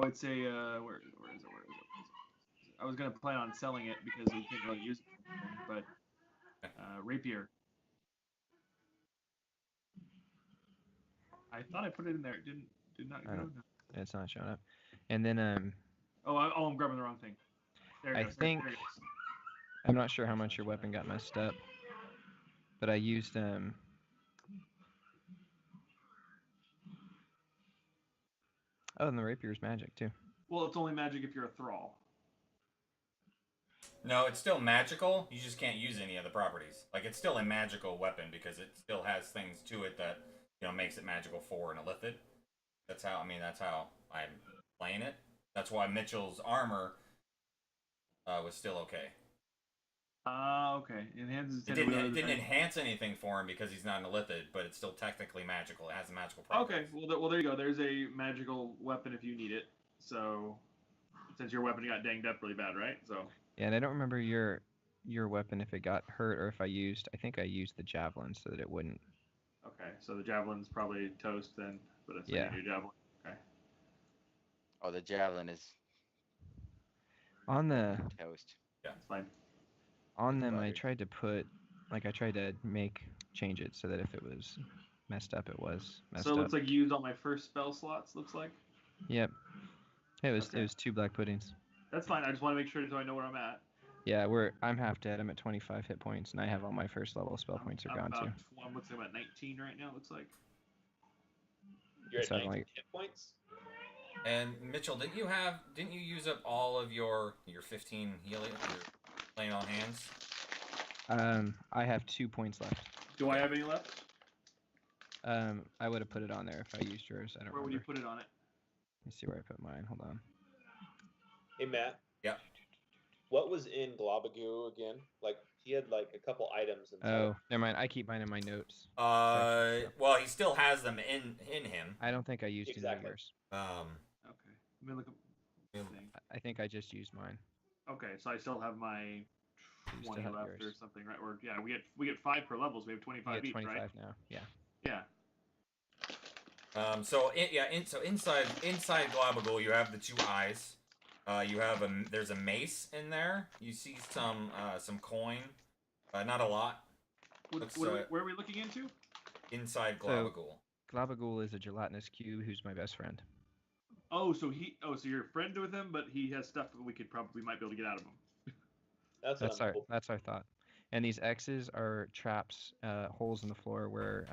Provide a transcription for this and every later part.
Oh, it's a where is it? Where is it? I was gonna plan on selling it because we can't really use it for anything, but rapier. I thought I put it in there. It did not go. No. It's not showing up. And then I'm grabbing the wrong thing. There it I goes. think There it goes. I'm not sure how much your weapon got messed up, but I used Oh, and the rapier's magic too. Well, it's only magic if you're a thrall. No, it's still magical. You just can't use any of the properties. Like it's still a magical weapon because it still has things to it that makes it magical for an illithid. That's how. I mean, that's how I'm playing it. That's why Mitchell's armor was still okay. Okay. Enhances. It didn't enhance anything for him because he's not an illithid, but it's still technically magical. It has a magical property. Okay. Well, there you go. There's a magical weapon if you need it. So, since your weapon got danged up really bad, right? So. Yeah, and I don't remember your weapon if it got hurt or if I think I used the javelin so that it wouldn't. Okay, so the javelin's probably toast then, but it's a new javelin. Okay. Oh, the javelin is on the toast. Yeah, it's fine. On them, I tried to change it so that if it was messed up, it was messed up. So it looks like you used all my first spell slots. Looks like. Yep. It was 2 black puddings. That's fine. I just want to make sure so I know where I'm at. Yeah, I'm half dead. I'm at 25 hit points, and I have all my first level spell points are gone too. I'm looking about 19 right now. Looks like. You're at 19 hit points. And Mitchell, didn't you use up all of your 15 healing? Your laying on hands. I have 2 points left. Do I have any left? I would have put it on there if I used yours. I don't. Where would you put it on it? Let me see where I put mine. Hold on. Hey Matt. Yeah. What was in Globagoo again? Like he had like a couple items. Oh, never mind. I keep mine in my notes. Well, he still has them in him. I don't think I used any of yours. Okay. Let me look up. I think I just used mine. Okay, so I still have my 20 left yours. Or something, right? Or yeah, we get 5 per level, so we have 25 each, 25 right? Now. Yeah. Yeah. So inside Globagul, you have the 2 eyes. You have there's a mace in there. You see some coin, not a lot. Where are we looking into? Inside Globagul. So, Globagul is a gelatinous cube who's my best friend. Oh, so you're a friend with him, but he has stuff that we might be able to get out of him. That's our thought. And these X's are traps, holes in the floor where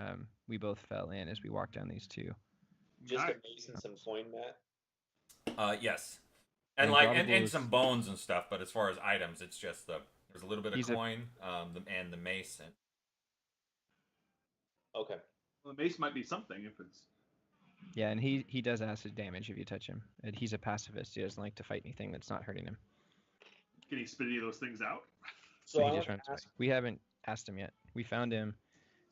we both fell in as we walked down these 2. Just a mace and some coin, Matt. Yes. And some bones and stuff, but as far as items, it's just there's a little bit of coin, and the mace. Okay. Well, the mace might be something if it's. Yeah, and he does acid damage if you touch him. And he's a pacifist. He doesn't like to fight anything that's not hurting him. Can he spit any of those things out? So he just runs away. We haven't asked him yet. We found him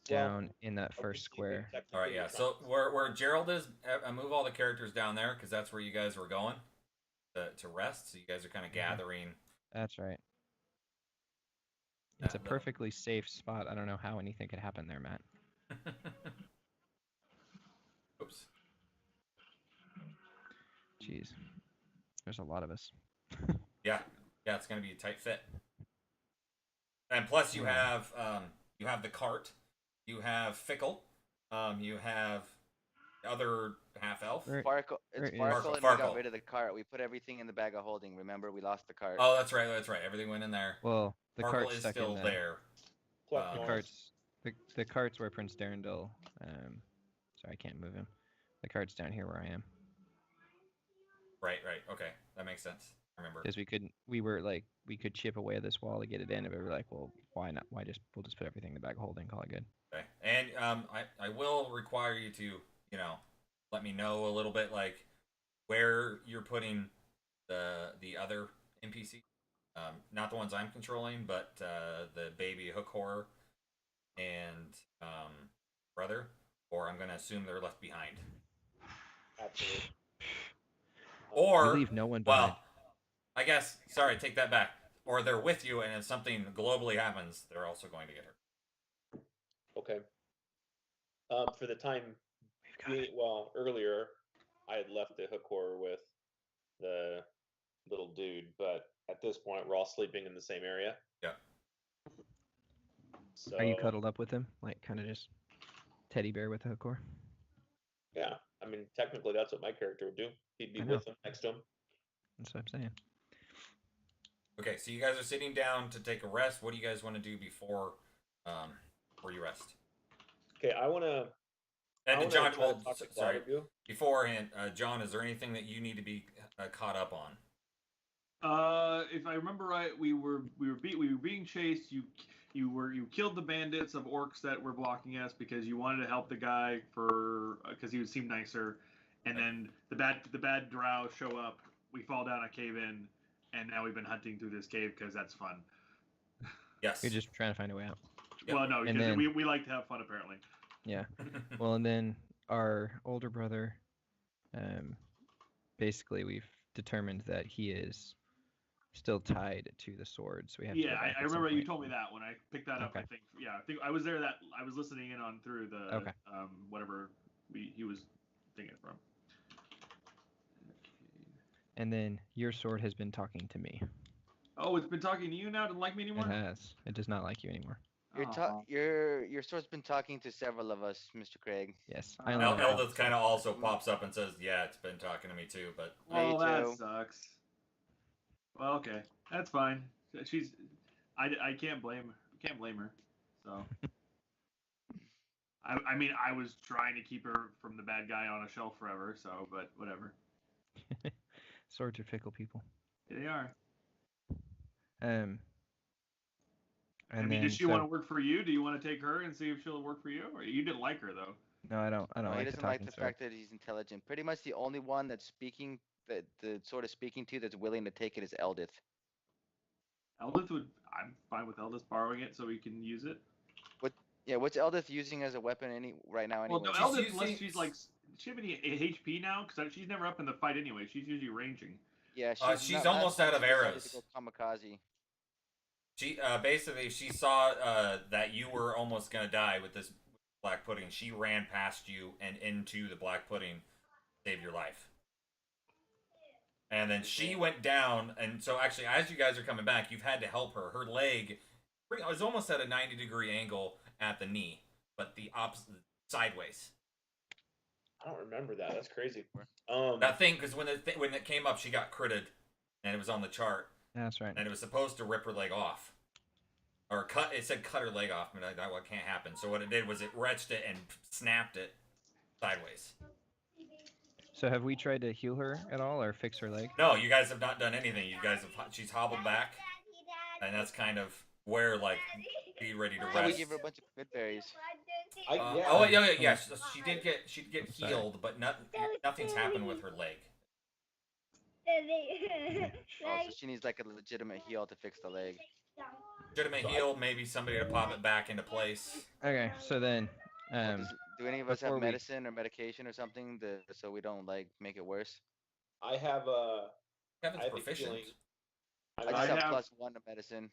down in that first square. All right, yeah. So where Gerald is, move all the characters down there because that's where you guys were going to rest. So you guys are kind of gathering. That's right. It's a perfectly safe spot. I don't know how anything could happen there, Matt. Oops. Jeez. There's a lot of us. Yeah, it's gonna be a tight fit. And plus, you have the cart, you have Fickle, you have other half elf. Sparkle. It's Sparkle, and we got rid of the cart. We put everything in the bag of holding. Remember, we lost the cart. Oh, that's right. Everything went in there. Well, the Sparkle cart's is still there. The cart's where Prince Darendil. Sorry, I can't move him. The cart's down here where I am. Right. Okay, that makes sense. I remember. Because we could chip away at this wall to get it in, but we were like, well, why not? We'll just put everything in the bag of holding, call it good. Okay, and I will require you to let me know a little bit like where you're putting the other NPC, not the ones I'm controlling, but the baby hook horror and brother, or I'm gonna assume they're left behind. Absolutely. Or we leave no one behind. Well, I guess. Sorry, take that back. Or they're with you, and if something globally happens, they're also going to get hurt. Okay. For the time being, earlier I had left the hook horror with this point. We're all sleeping in the same area. Yeah. So Are you cuddled up with him, like kind of just teddy bear with a hook core? yeah, I mean, technically, that's what my character would do. He'd be I know. with him, next to him. That's what I'm saying. Okay, so you guys are sitting down to take a rest. What do you guys want to do before you rest? Okay, I want to. And John, well, talk to sorry. Globagoo. Beforehand, John, is there anything that you need to be caught up on? If I remember right, we were being chased. You killed the bandits of orcs that were blocking us because you wanted to help the guy because he would seem nicer, and then the bad drow show up. We fall down a cave in, and now we've been hunting through this cave because that's fun. Yes. You're just trying to find a way out. Yep. Well, no, And because then- we like to have fun apparently. Yeah. Well, and then our older brother, basically we've determined that he is still tied to the sword, so we have to go Yeah, back I at some remember you point. told me that when I picked that up. Okay. I think I was there. That I was listening in on through the Okay. whatever he was thinking it from. And then your sword has been talking to me. Oh, it's been talking to you now. Doesn't like me anymore. It has. It does not like you anymore. Your sword's been talking to several of us, Mr. Craig. Yes. I only know. know Eldith kind of also pops up and says, "Yeah, it's been talking to me too." But Well, Me that too. sucks. Well, okay, that's fine. I can't blame her. So, I mean, I was trying to keep her from the bad guy on a shelf forever. So, but whatever. Swords are fickle people. They are. And I mean, then, does she want to work for you? Do you want to take her and see if she'll work for you? Or you didn't like her though. No, I don't. I don't No, he like the doesn't like talking the sword. fact that he's intelligent. Pretty much the only one that's speaking, that the sword is speaking to, that's willing to take it is Eldith. Eldith would. I'm fine with Eldith borrowing it so we can use it. Yeah, what's Eldith using as a weapon right now anyway? Well, no, She's Eldith, using- unless she's like, does she have any HP now? Because she's never up in the fight anyway. She's usually ranging. Yeah, she's almost out of she's ready arrows. to go kamikaze. she basically she saw that you were almost gonna die with this black pudding. She ran past you and into the black pudding, saved your life. And then she went down, and so actually, as you guys are coming back, you've had to help her. Her leg was almost at a 90-degree angle at the knee, but the opposite sideways. I don't remember that. That's crazy. That thing, because when it came up, she got critted, and it was on the chart, That's right. and it was supposed to rip her leg off, or cut. It said cut her leg off, but that can't happen. So what it did was it wrenched it and snapped it sideways. So have we tried to heal her at all or fix her leg? No, you guys have not done anything. You guys have. She's hobbled back, and that's kind of where be ready to So we rest. give her a bunch of good berries. Yeah. She'd get healed, but nothing's happened with her leg. Oh, so she needs like a legitimate heal to fix the leg. Legitimate heal, maybe somebody to pop it back into place. Okay, so then, Do any of us have before we- medicine or medication or something so we don't like make it worse? I have a. Kevin's I have a proficient. healing. I just have +1 to medicine.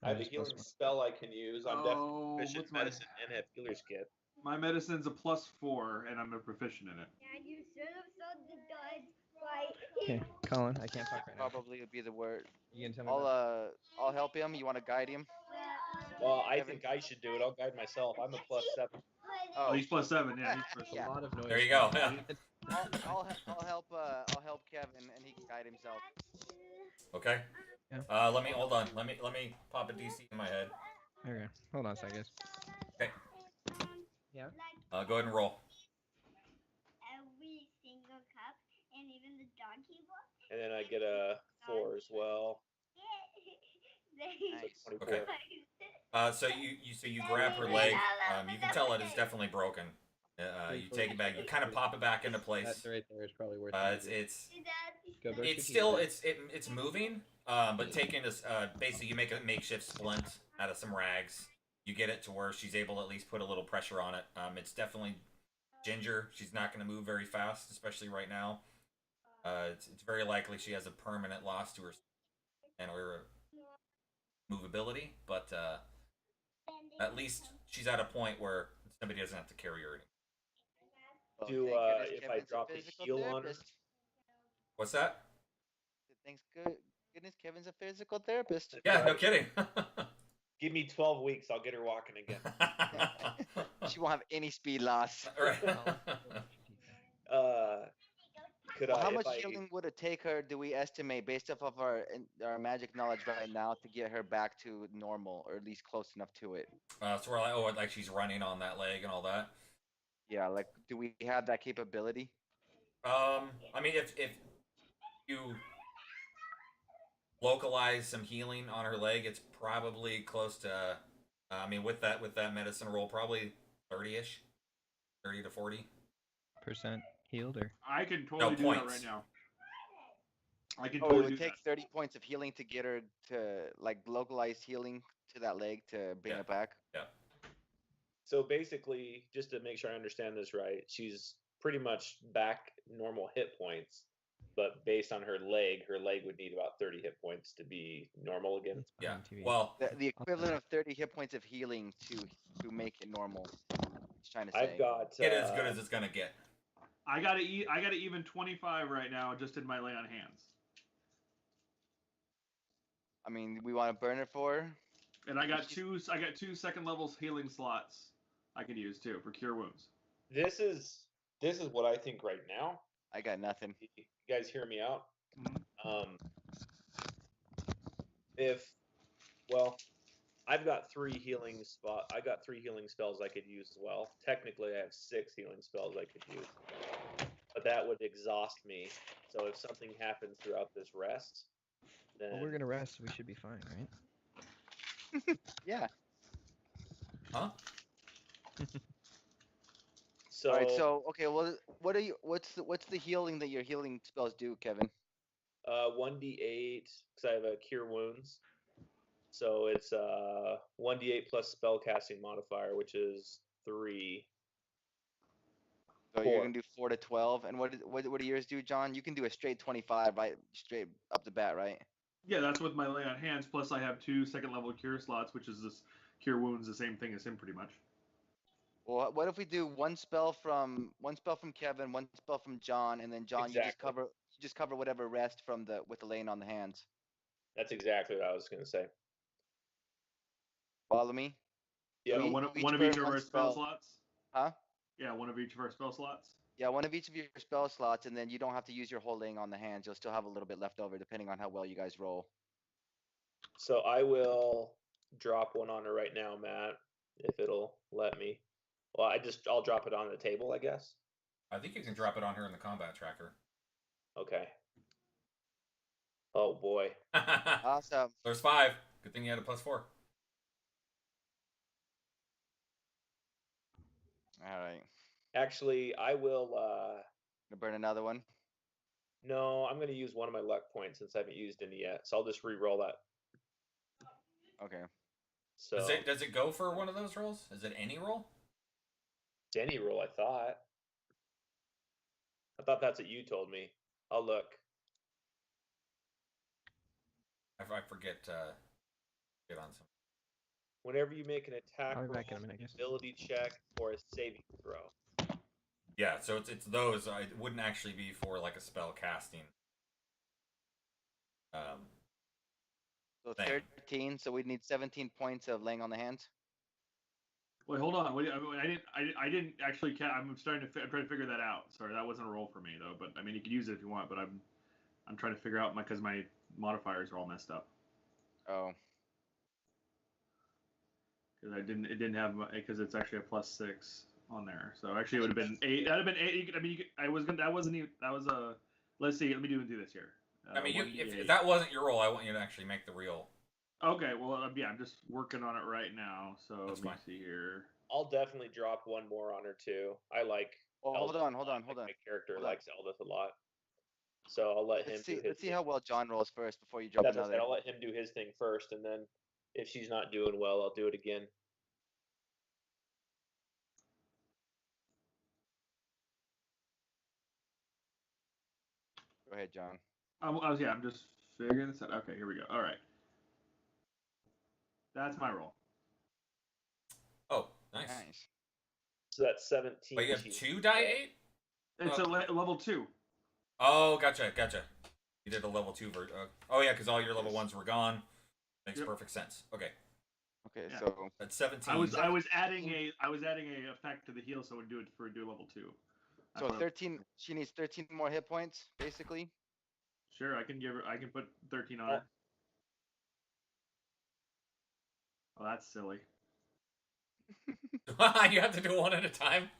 I have a just healing plus one. spell I can use. I'm definitely proficient what's in medicine and have healer's kit. My medicine's a +4, and I'm a proficient in it. Dad, you should have said the dud right. Okay, Colin, I can't talk right now. Probably would be the word. You can tell me. about- I'll help him. You want to guide him? Well, I Evan? think I should do it. I'll guide myself. I'm a +7. Oh, he's +7. Yeah, he's There's Yeah. a lot of noise. There you go. I'll help Kevin and he can guide himself. Okay. Yeah. Let me hold on. Let me pop a DC in my head. Okay, hold on a second. Okay. Yeah. Go ahead and roll. Every single cup, and even the donkey book. And then I get a 4 as well. Nice. So 24. Okay. So you grab her leg. You can tell it is definitely broken. You take it back. You kind of pop it back into place. That right there is probably worth It's Go brush your it's teeth, still bud. it's moving. But taking this basically you make a makeshift splint out of some rags. You get it to where she's able to at least put a little pressure on it. It's definitely ginger. She's not going to move very fast, especially right now. It's very likely she has a permanent loss to her and her movability, but at least she's at a point where somebody doesn't have to carry her anymore. Oh, Do, thank goodness if I Kevin's a drop the physical heal on her? therapist. What's that? Thanks good. Goodness, Kevin's a physical therapist. Yeah, no Right. kidding. Give me 12 weeks, I'll get her walking again. She won't have any speed loss. Right. Could Well, I, how if much I, healing would it take her? Do we estimate based off of our magic knowledge right now to get her back to normal, or at least close enough to it? So we're like, like she's running on that leg and all that. Yeah, like, do we have that capability? I mean, if you localize some healing on her leg, it's probably close to. I mean, with that medicine roll, probably 30-ish, 30 to 40. % healed or I can totally do that points. right now. I can Oh, it totally would do take that. 30 points of healing to get her to like localize healing to that leg to bring Yeah. it back. Yeah. so basically, just to make sure I understand this right, she's pretty much back normal hit points, but based on her leg would need about 30 hit points to be normal again. it's Yeah. behind TV. Well, The equivalent of 30 hit points of healing to make it normal. He's trying to say. I've got. get as good as it's gonna get. I got to even 25 right now just in my lay on hands. I mean, we want to burn it for her. And I got two second levels healing slots I could use too for cure wounds. This is what I think right now. I got nothing. You guys hear me out? Mhm. I've got 3 healing I got 3 healing spells I could use as well. Technically, I have 6 healing spells I could use, but that would exhaust me. So if something happens throughout this rest, then Well, we're gonna rest. We should be fine, right? Yeah. Huh? so All right. So okay. Well, what's the healing that your healing spells do, Kevin? 1d8 because I have a cure wounds. So it's 1d8 plus spell casting modifier, which is 3. So 4. you're gonna do 4 to 12, and what do yours do, John? You can do a straight 25, right? Straight up the bat, right? Yeah, that's with my lay on hands. Plus, I have 2 second level cure slots, which is this cure wounds, the same thing as him, pretty much. Well, what if we do one spell from Kevin, one spell from John, and then John, Exactly. you just cover whatever rest from with the laying on the hands. That's exactly what I was going to say. Follow me? Yeah. So We one each of burn each of one our spell spell. slots. Huh? Yeah, one of each of our spell slots. Yeah, one of each of your spell slots, and then you don't have to use your whole laying on the hands. You'll still have a little bit left over, depending on how well you guys roll. So I will drop one on her right now, Matt, if it'll let me. Well, I'll drop it on the table, I guess. I think you can drop it on her in the combat tracker. Okay. Oh boy. Awesome. There's 5. Good thing you had a +4. All right. Actually, I will. Gonna burn another one. No, I'm going to use one of my luck points since I haven't used any yet. So I'll just re-roll that. Okay. So Does it go for one of those rolls? Is it any roll? it's any roll, I thought. I thought that's what you told me. I'll look. I forget. Get on some. Whenever you make an attack I'll be roll, back in a minute, I guess. ability check, or a saving throw. Yeah, so it's those. It wouldn't actually be for like a spell casting. So Thing. 13. So we need 17 points of laying on the hands. Wait, hold on. I didn't actually. I'm trying to figure that out. Sorry, that wasn't a roll for me though. But I mean, you could use it if you want. But I'm trying to figure out because my modifiers are all messed up. Oh. Because it didn't have because it's actually a +6 on there. So actually, it would have been 8. That'd have been 8. I mean, that wasn't even. That was a. Let's see. Let me do this here. I mean, if that wasn't your roll, I want you to actually make the real. Okay, well, yeah, I'm just working on it right now. So That's let me fine. see here. I'll definitely drop one more on her too. I like. Well, hold Eldith on. a lot. Like, my character Hold on. likes Eldith a lot, so I'll let him do his. Let's see thing. how well John rolls first before you drop That's what I another. said. I'll let him do his thing first, and then if she's not doing well, I'll do it again. Go ahead, John. I'm just figuring this out. Okay, here we go. All right. That's my roll. Oh, nice. Nice. So that's 17. Wait, you have 2 die 8? It's Oh. a level 2. Oh, gotcha. You did a level 2 oh yeah, because all your level 1s were gone. Makes Yep. perfect sense. Okay, Okay, Yeah. so that's 17. I was adding a effect to the heal, so it would do level 2. That's so what I- 13. She needs 13 more hit points, basically. Sure, I can put 13 on Oh. her. Oh, that's silly. You have to do one at a time.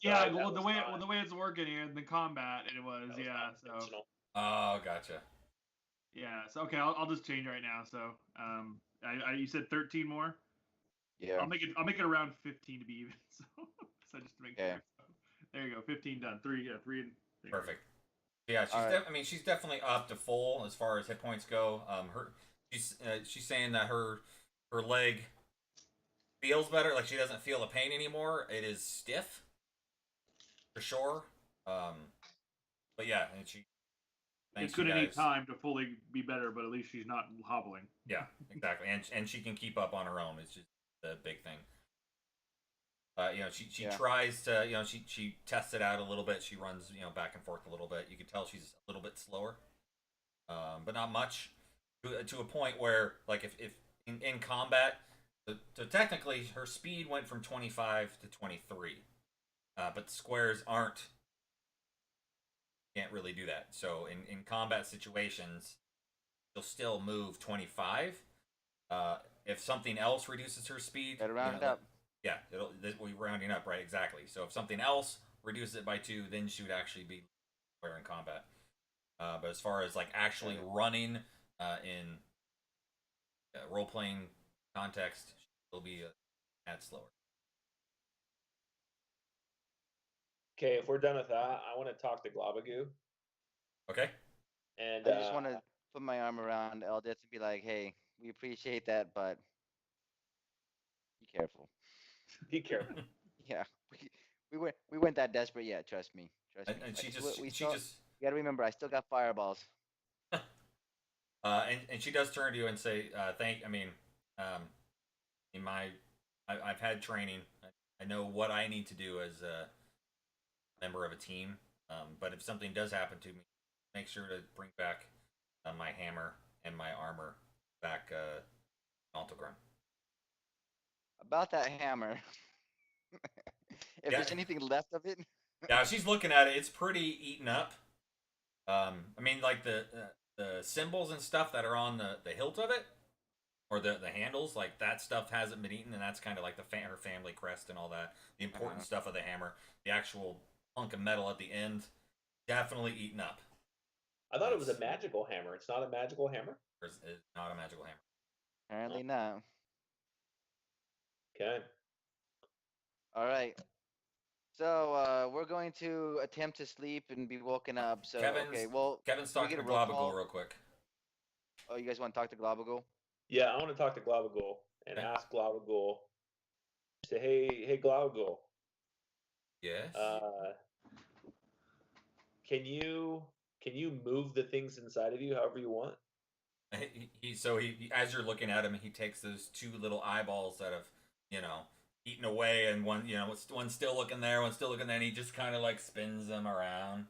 Yeah, Sorry, that well, was not- the way it's working here in the combat, it was, that was yeah. not So intentional. Oh, gotcha. yeah, so okay, I'll just change right now. So you said 13 more. Yeah. I'll make it around 15 to be even. So just to make Okay. sure. So, there you go, 15 done. 3 and there you go. Perfect. Yeah, she's. Alright. I mean, she's definitely up to full as far as hit points go. She's saying that her leg feels better. Like she doesn't feel the pain anymore. It is stiff, for sure. But yeah, and she. Thanks It's gonna you need guys. time to fully be better, but at least she's not hobbling. Yeah, exactly, and she can keep up on her own. It's just the big thing. She Yeah. tries to, she tests it out a little bit. She runs, back and forth a little bit. You can tell she's a little bit slower, but not much, to a point where, like, if in combat, so technically her speed went from 25 to 23, but the squares can't really do that. So in combat situations, she'll still move 25. If something else reduces her speed, Gotta round it up. yeah, we're rounding up, right? Exactly. So if something else reduces it by 2, then she would actually be square in combat. But as far as like actually running in role playing context, she'll be a tad slower. Okay, if we're done with that, I want to talk to Globagoo. Okay. And I just want to put my arm around Eldith and be like, "Hey, we appreciate that, but be careful." be careful. Yeah, we weren't that desperate yet. Trust me. Trust me. And she Like, just we she still, just you gotta remember, I still got fireballs. and she does turn to you and say, "Thank." I mean, in my, I've had training. I know what I need to do as a member of a team. But if something does happen to me, make sure to bring back my hammer and my armor back Altogram. About that hammer. If Yeah. there's anything left of it. Yeah, she's looking at it. It's pretty eaten up. I mean, like the symbols and stuff that are on the hilt of it, or the handles, like that stuff hasn't been eaten, and that's kind of like her family crest and all that. The important stuff of the hammer, the actual hunk of metal at the end, definitely eaten up. I thought it was a magical hammer. It's not a magical hammer? It's not a magical hammer. Apparently not. Okay. All right. So we're going to attempt to sleep and be woken up. So okay, well, Kevin's can we talking get to a roll call? Globagool real quick. Oh, you guys want to talk to Globagool? Yeah, I want to talk to Globagul and Okay. ask Globagul. Say, hey, Globagul. Yes. Can you move the things inside of you however you want? He as you're looking at him, he takes those 2 little eyeballs that have, eaten away, and one's still looking there, one's still looking there, and he just kind of like spins them around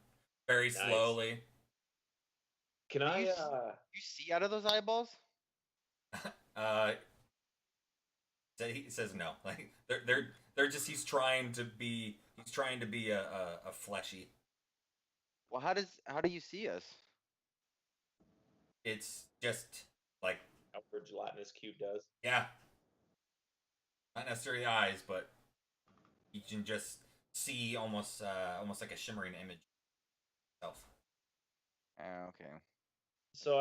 very slowly. Can You see out of those eyeballs? He says no. Like they're just he's trying to be a fleshy. Well, how do you see us? It's just like Our gelatinous cube does. yeah, not necessarily eyes, but you can just see almost like a shimmering image of itself. Okay. So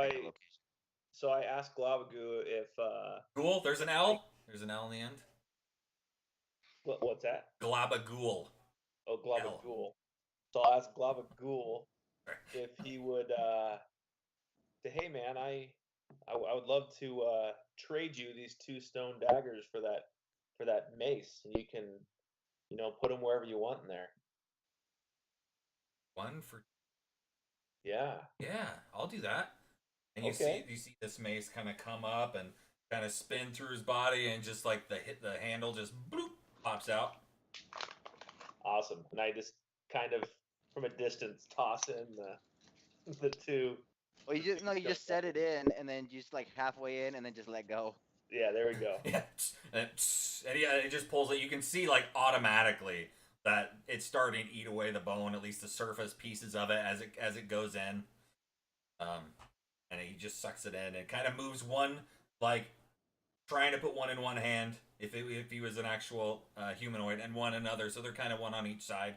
I asked Globagoo if Ghoul, there's an L. There's an L in the end. what's that? Globagool. Oh, Globagul. So I'll ask Globagul if he would say, hey man, I would love to trade you these 2 stone daggers for that mace, and you can put them wherever you want in there. 1 for Yeah. yeah, I'll do that. And you see this mace kind of come up and kind of spin through his body, and just like the handle just bloop, pops out. Awesome. And I just kind of from a distance toss in the 2 Well, you just no, you just set it in, and then just like halfway in, and then just let go. Yeah, there we go. Yeah, and yeah, it just pulls it. You can see like automatically that it's starting to eat away the bone, at least the surface pieces of it as it goes in. And he just sucks it in and kind of moves one, like trying to put one in one hand if he was an actual humanoid, and one another. So they're kind of one on each side,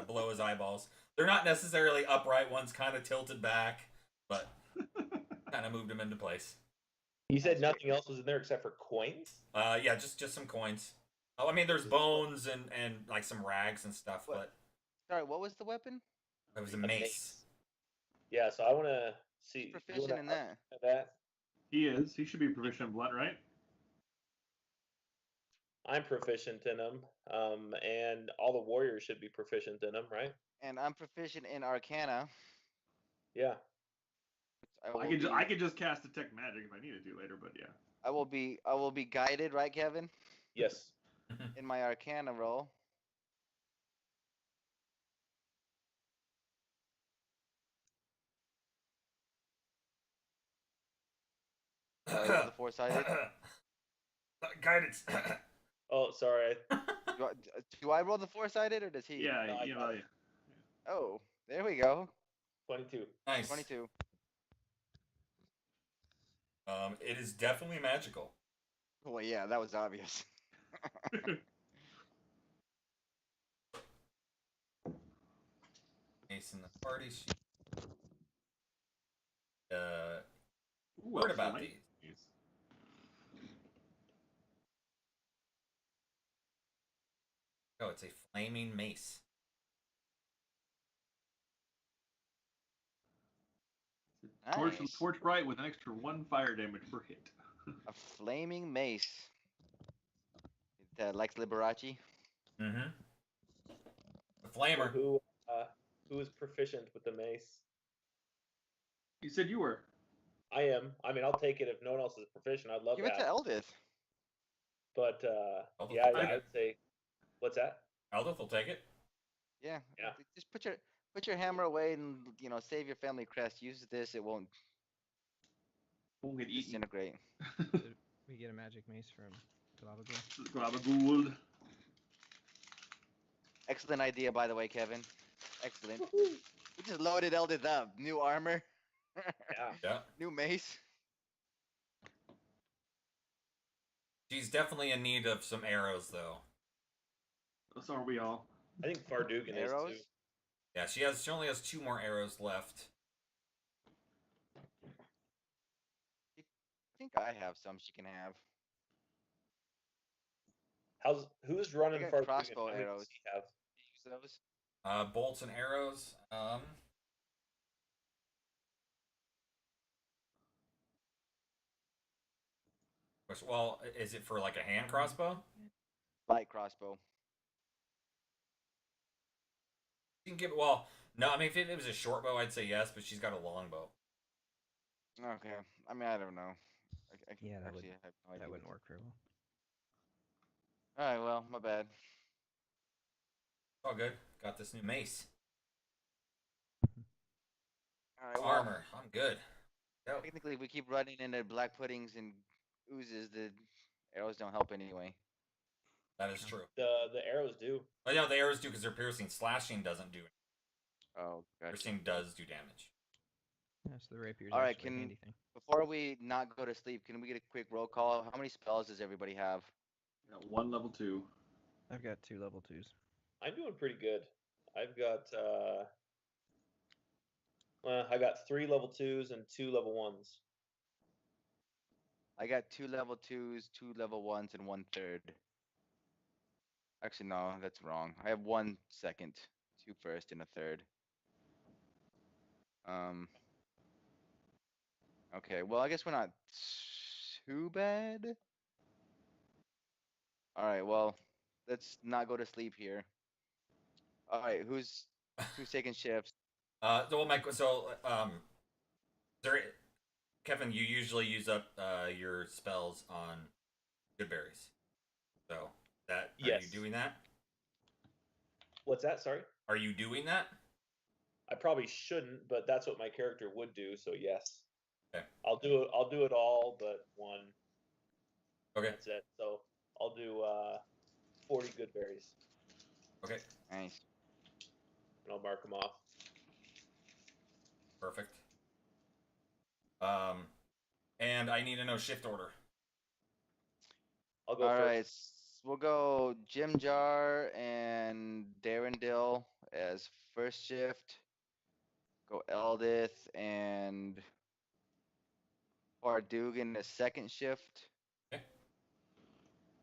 below his eyeballs. They're not necessarily upright. One's kind of tilted back, but kind of moved him into place. You said nothing else was in there except for coins? Yeah, just some coins. Oh, I mean, there's bones and like some rags and stuff, What? but Sorry, what was the weapon? it was a mace. Yeah, so I want to see. Proficient in that. He is. He should be proficient in blunt, right? I'm proficient in them, and all the warriors should be proficient in them, right? And I'm proficient in Arcana. Yeah. I could just cast detect magic if I needed to later, but yeah. I will be guided, right, Kevin? Yes. In my Arcana roll. The four-sided. Guidance. Oh, sorry. Do I roll the four-sided or does he? Yeah, No, I yeah, got well, it. yeah. Oh, there we go. 22. Nice. 22. It is definitely magical. Well, yeah, that was obvious. Ace in the party sheet. Ooh, Heard about excellent. these. Oh, it's a flaming mace. Nice. Torch bright with an extra 1 fire damage per hit. A flaming mace. Lex Liberace. Mm-hmm. The flamer. Who is proficient with the mace? You said you were. I am. I mean, I'll take it if no one else is proficient. I'd love Give it that. to Eldith. But Eldith yeah, will take I'd it. say. What's that? Eldith will take it. Yeah. Yeah. Just put your hammer away and save your family crest. Use this. It won't Won't get eaten. disintegrate. We get a magic mace from Galabagul. Gabagool. Excellent idea, by the way, Kevin. Excellent. We just loaded Eldith up. New armor. Yeah. Yeah. New mace. She's definitely in need of some arrows, though. So are we all. I think Fardugan Arrows. is too. Yeah, she only has 2 more arrows left. I think I have some she can have. Who's running I got Fardugan? crossbow How many does arrows. he have? Use those. Bolts and arrows. Well, is it for like a hand crossbow? Light crossbow. You can give. Well, no. I mean, if it was a short bow, I'd say yes, but she's got a long bow. Okay. I mean, I don't know. Yeah, that actually, I have no idea. That wouldn't work very well. All right. Well, my bad. All good. Got this new mace. All right. Well, Armor. I'm good. Go. technically, if we keep running into black puddings and oozes, the arrows don't help anyway. That is true. The arrows do. But yeah, the arrows do because they're piercing. Slashing doesn't do anything. Oh, gotcha. Piercing does do damage. Yeah, so the rapier's All right, actually a handy thing. Before we not go to sleep, can we get a quick roll call? How many spells does everybody have? Got 1 level 2. I've got 2 level 2s. I'm doing pretty good. I've got I got 3 level 2s and 2 level 1s. I got 2 level 2s, 2 level 1s, and 1 third. Actually, no, that's wrong. I have 1 second, 2 first, and a third. Okay, well, I guess we're not too bad. All right, well, let's not go to sleep here. All right, who's taking shifts? Kevin, you usually use up your spells on good berries. So are Yes. you doing that? What's that? Sorry. Are you doing that? I probably shouldn't, but that's what my character would do. So yes, Okay. I'll do it. I'll do it all but one. Okay. That's it. So I'll do 40 good berries, Okay. Nice. and I'll mark them off. Perfect. And I need to know shift order. I'll go All first. right, we'll go Jim Jar and Darren Dill as first shift. Go Eldith and Bardugan as second shift. Okay.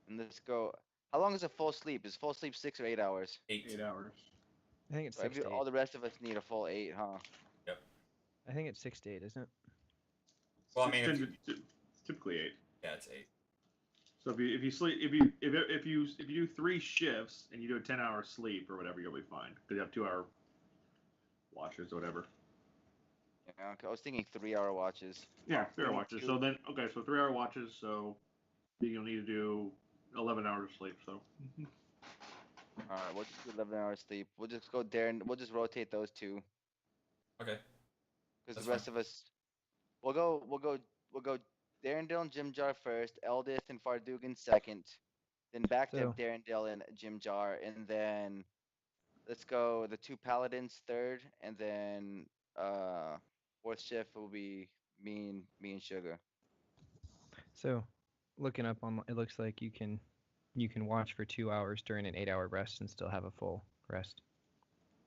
And let's go. How long is a full sleep? Is full sleep 6 or 8 hours? 8. 8 hours. I think it's So 6 to 8. all the rest of us need a full 8, huh? Yep. I think it's 6 to 8, isn't it? Well, I mean, if It's typically 8. yeah, it's 8. So if you sleep if you do 3 shifts and you do a 10-hour sleep or whatever, you'll be fine. Because you have 2-hour watches or whatever. Yeah, I was thinking 3-hour watches. Yeah, 3-hour Thinking watches. two. So then, okay, so 3-hour watches. So you'll need to do 11 hours of sleep. So All right, we'll just do 11 hours sleep. We'll just go Darren. We'll just rotate those two Okay. because That's the rest of us. We'll go Darren Dill and Jim Jar first. Eldith and Fardugan second. Then back to So- Darren Dill and Jim Jar, and then let's go the 2 paladins third, and then fourth shift will be me and Sugar. So, looking up on, it looks like you can watch for 2 hours during an 8-hour rest and still have a full rest.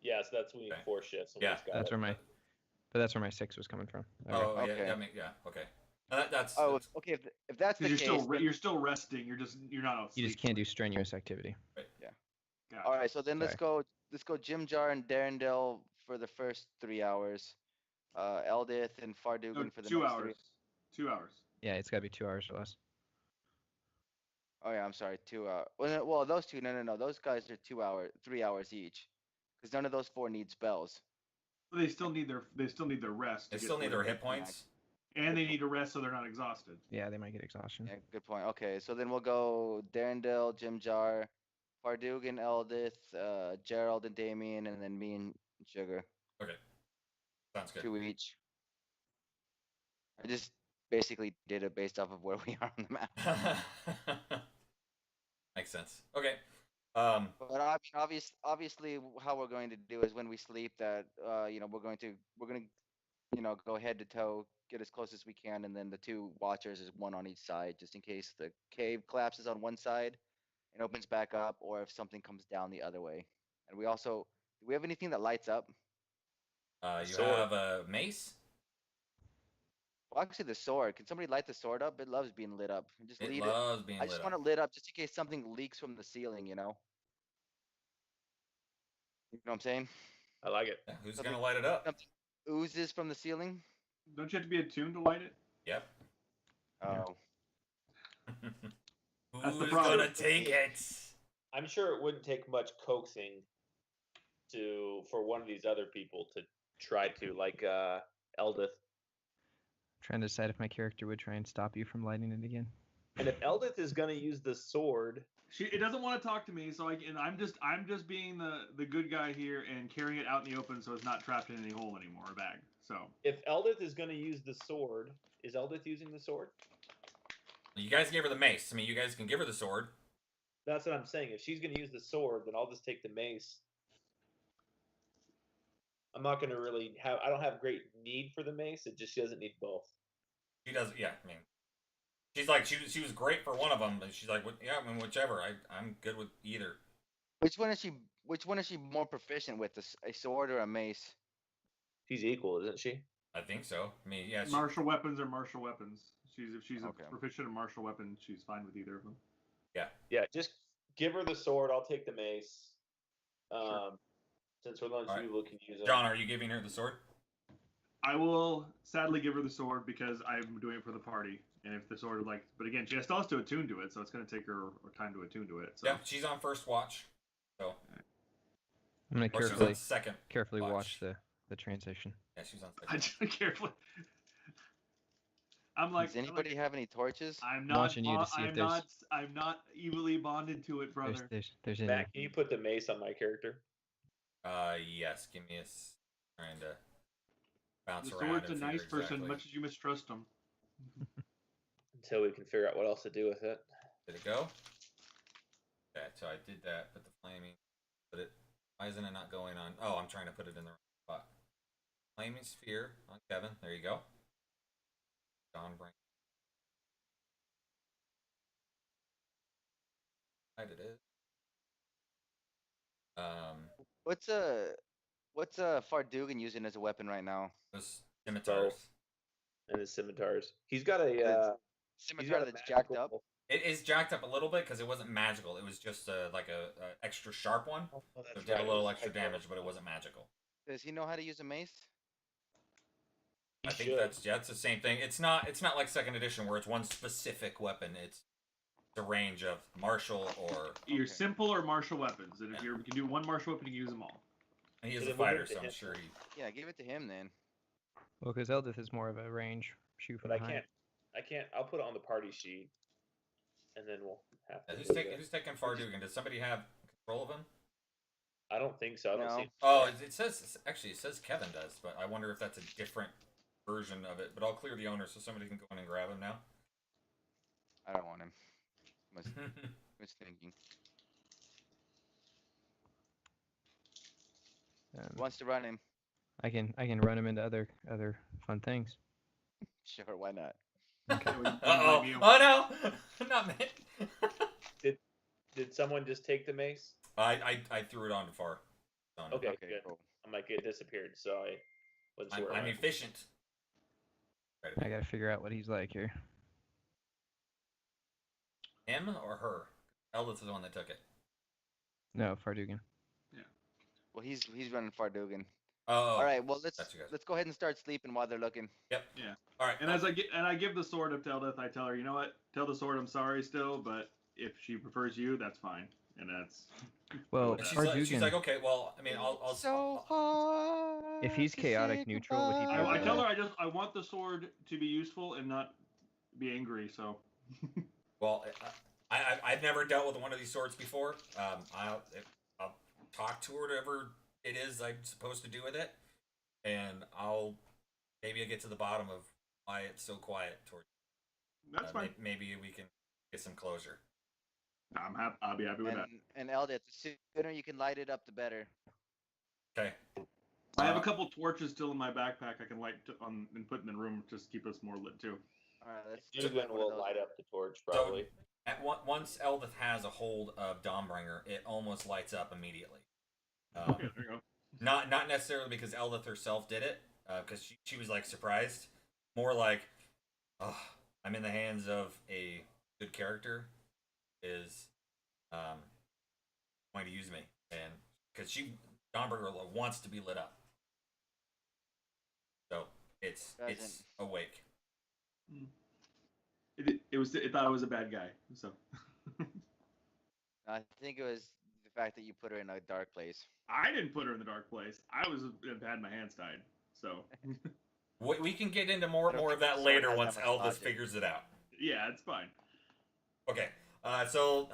Yeah, so that's we need Okay. 4 shifts. Yeah, That's where my 6 was coming from. Okay. Oh, yeah, Okay. yeah, okay. That's Oh, that's- okay. If that's the because case, you're still resting. You're not out. You just can't do strenuous activity. Gotcha. all right. So then let's go Jim Jar and Darren Dill for the first 3 hours. Eldith and Fardugan No, for the 2 next hours. 3. 2 hours. Yeah, it's got to be 2 hours or less. Oh yeah, I'm sorry. 2 hours. Well, those two. No. Those guys are 2 hours, 3 hours each, because none of those 4 need spells. But they still need their rest. they to still get need through their it. hit points. And they need to rest so they're not exhausted. Yeah, they might get exhaustion. Yeah, good point. Okay, so then we'll go Darren Dill, Jim Jar, Fardugan, Eldith, Gerald and Damien, and then me and Sugar. Okay. Sounds good. 2 each. I just basically did it based off of where we are on the map. Makes sense. Okay. But I mean, obviously, how we're going to do is when we sleep, that we're gonna go head to toe, get as close as we can, and then the 2 watchers is 1 on each side, just in case the cave collapses on one side and opens back up, or if something comes down the other way. And do we have anything that lights up? You Sword. have a mace. Well, actually, the sword. Can somebody light the sword up? It loves being lit up. Just It leave loves being I lit just up. want it lit up just in case something leaks from the ceiling. You know. You know what I'm saying? I like it. Yeah, who's Something- gonna light it up? Something oozes from the ceiling. Don't you have to be attuned to light it? Yep. Yeah. Oh. That's the Who's problem. gonna take it? I'm sure it wouldn't take much coaxing for one of these other people to try to, like Eldith. Trying to decide if my character would try and stop you from lighting it again. And if Eldith is going to use the sword, It doesn't want to talk to me, so I'm just being the good guy here and carrying it out in the open so it's not trapped in any hole anymore, a bag. So if Eldith is going to use the sword, is Eldith using the sword? You guys gave her the mace. I mean, you guys can give her the sword. That's what I'm saying. If she's going to use the sword, then I'll just take the mace. I'm not going to really have. I don't have great need for the mace. It just she doesn't need both. She does. Yeah. I mean, she's like she was great for one of them, but she's like, yeah, I mean, whichever. I'm good with either. Which one is she more proficient with, a sword or a mace? She's equal, isn't she? I think so. I mean, yeah. martial weapons are martial weapons. If she's Okay. a proficient in martial weapons, she's fine with either of them. Yeah. Just give her the sword. I'll take the mace. Sure. Since we're the only two Alright. people who can use it. John, are you giving her the sword? I will sadly give her the sword because I'm doing it for the party. And if the sword but again, she still has to attune to it, so it's going to take her time to attune to it. So. Yeah, she's on first watch. So, I'm gonna or she's on carefully second. watch the transition. Yeah, she's on I second. just carefully. I'm like. Does anybody have any torches? I'm not. watching you to see if I'm there's- not. I'm not evilly bonded to it, brother. There's any. Matt, can you put the mace on my character? Yes. Give me a. trying to bounce The around. sword's a and nice figure person, exactly. much as you mistrust him. Until we can figure out what else to do with it. Did it go? Okay, so I did that, but the flaming. But it. Why isn't it not going on? Oh, I'm trying to put it in the right spot. Flaming sphere on Kevin. There you go. John Brink. Right, it is. What's Fardugan using as a weapon right now? Those scimitars. And his scimitars. He's got a Scimitar that's jacked up. It is jacked up a little bit because it wasn't magical. It was just like a extra sharp one. Oh, So that's it did a little right. extra damage, but it wasn't magical. Does he know how to use a mace? I think that's the same thing. It's not like second edition where it's one specific weapon. It's the range of martial or Either simple or martial weapons, and if you can do one martial weapon, you can use them all. he is So a then we'll fighter, give it so to I'm him. sure he. Yeah, give it to him then. Well, because Eldith is more of a range shoot from But behind. I can't. I'll put it on the party sheet, and then we'll have to. Who's do taking it. who's taking Fardugan? Does somebody have control of him? I don't think so. I don't No. see. Oh, it says Kevin does, but I wonder if that's a different version of it. But I'll clear the owner so somebody can go in and grab him now. I don't want him. Was thinking. Wants to run him. I can run him into other fun things. Sure, why not? Oh no, not me. Did someone just take the mace? I threw it on to far. Okay, Okay, good. cool. I'm like, it disappeared, so I wasn't sure. I'm efficient. I gotta figure out what he's like here. Him or her? Eldith is the one that took it. No, Fardugan. Well, he's running Fardugan. Oh. All right. Well, let's Gotcha, gotcha. go ahead and start sleeping while they're looking. Yep. Yeah. All right. And as I give the sword up to Eldith, I tell her, you know what? Tell the sword I'm sorry still, but if she prefers you, that's fine. And that's. Well, And Fardugan. she's like, okay, well, I mean, I'll So hard If he's to chaotic say neutral, would he be goodbye. I able tell to? her I want the sword to be useful and not be angry. So. Well, I've never dealt with one of these swords before. I'll talk to her whatever it is I'm supposed to do with it, and I'll get to the bottom of why it's so quiet towards. That's fine. Maybe we can get some closure. I'm happy. I'll be happy with that. And Eldith, the sooner you can light it up, the better. Okay. I have a couple torches still in my backpack. I can light and put in the room just to keep us more lit too. All right, let's. Dugan will light up the torch probably. Once Eldith has a hold of Dawnbringer, it almost lights up immediately. Okay, there you go. Not necessarily because Eldith herself did it, because she was like surprised. More like, oh, I'm in the hands of a good character, is going to use me, and because Dawnbringer wants to be lit up, so it's awake. It thought I was a bad guy, so. I think it was the fact that you put her in a dark place. I didn't put her in the dark place. I had my hands tied. So. We can get into more of that Sword later has once that much Eldith logic. figures it out. Yeah, it's fine. Okay, so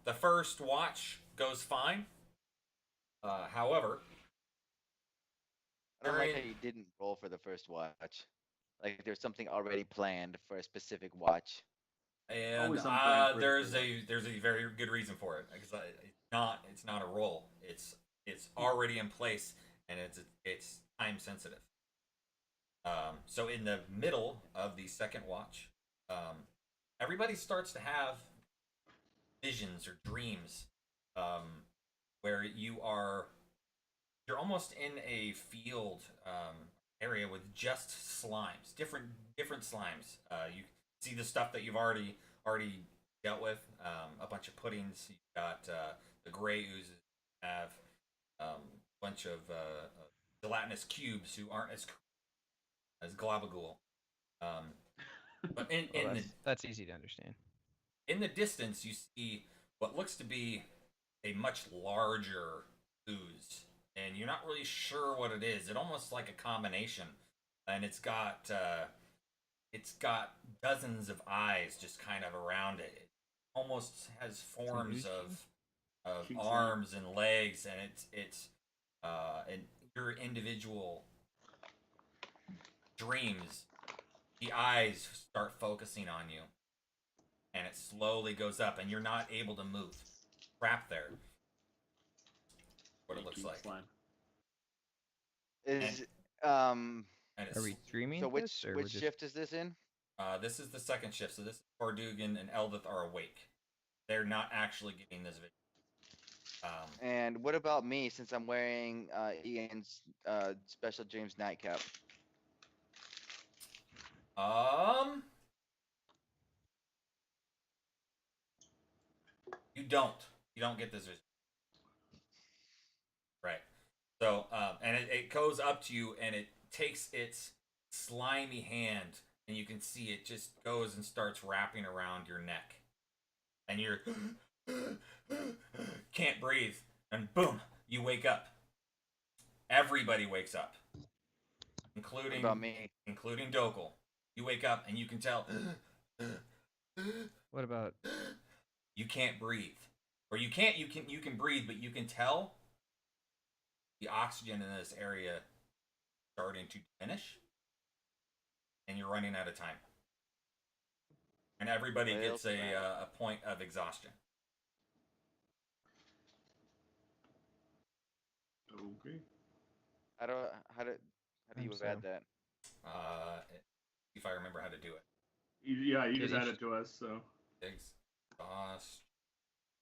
the first watch goes fine. However, I don't like how you didn't roll for the first watch. Like there's something already planned for a specific watch. and Always some plan for there's everything. a very good reason for it because it's not a roll. It's already in place and it's time sensitive. So in the middle of the second watch, everybody starts to have visions or dreams, where you're almost in a field area with just slimes, different slimes. You see the stuff that you've already dealt with, a bunch of puddings. You've got the gray oozes. You have a bunch of gelatinous cubes who aren't as Globagool. But that's easy to understand. in the distance, you see what looks to be a much larger ooze, and you're not really sure what it is. It's almost like a combination, and it's got dozens of eyes just kind of around it. It almost has forms of arms and legs, and it's and your individual dreams, the eyes start focusing on you, and it slowly goes up, and you're not able to move. Trapped there. What it looks like. Slime. Is And it's, Are we dreaming so this, which or we're just... shift is this in? this is the second shift, so this Fardugan and Eldith are awake. They're not actually getting this vision. And what about me, since I'm wearing Ian's special dreams nightcap? You don't get this vision. Right. So, and it goes up to you, and it takes its slimy hand, and you can see it just goes and starts wrapping around your neck. And you're can't breathe, and boom, you wake up. Everybody wakes up, including What about me? including Dokal. You wake up, and you can tell What about... you can't breathe, or you can breathe, but you can tell the oxygen in this area starting to diminish, and you're running out of time. And everybody gets a point of exhaustion. Okay. How do you add that? If I remember how to do it. You just It is- added to us, so. Exhaust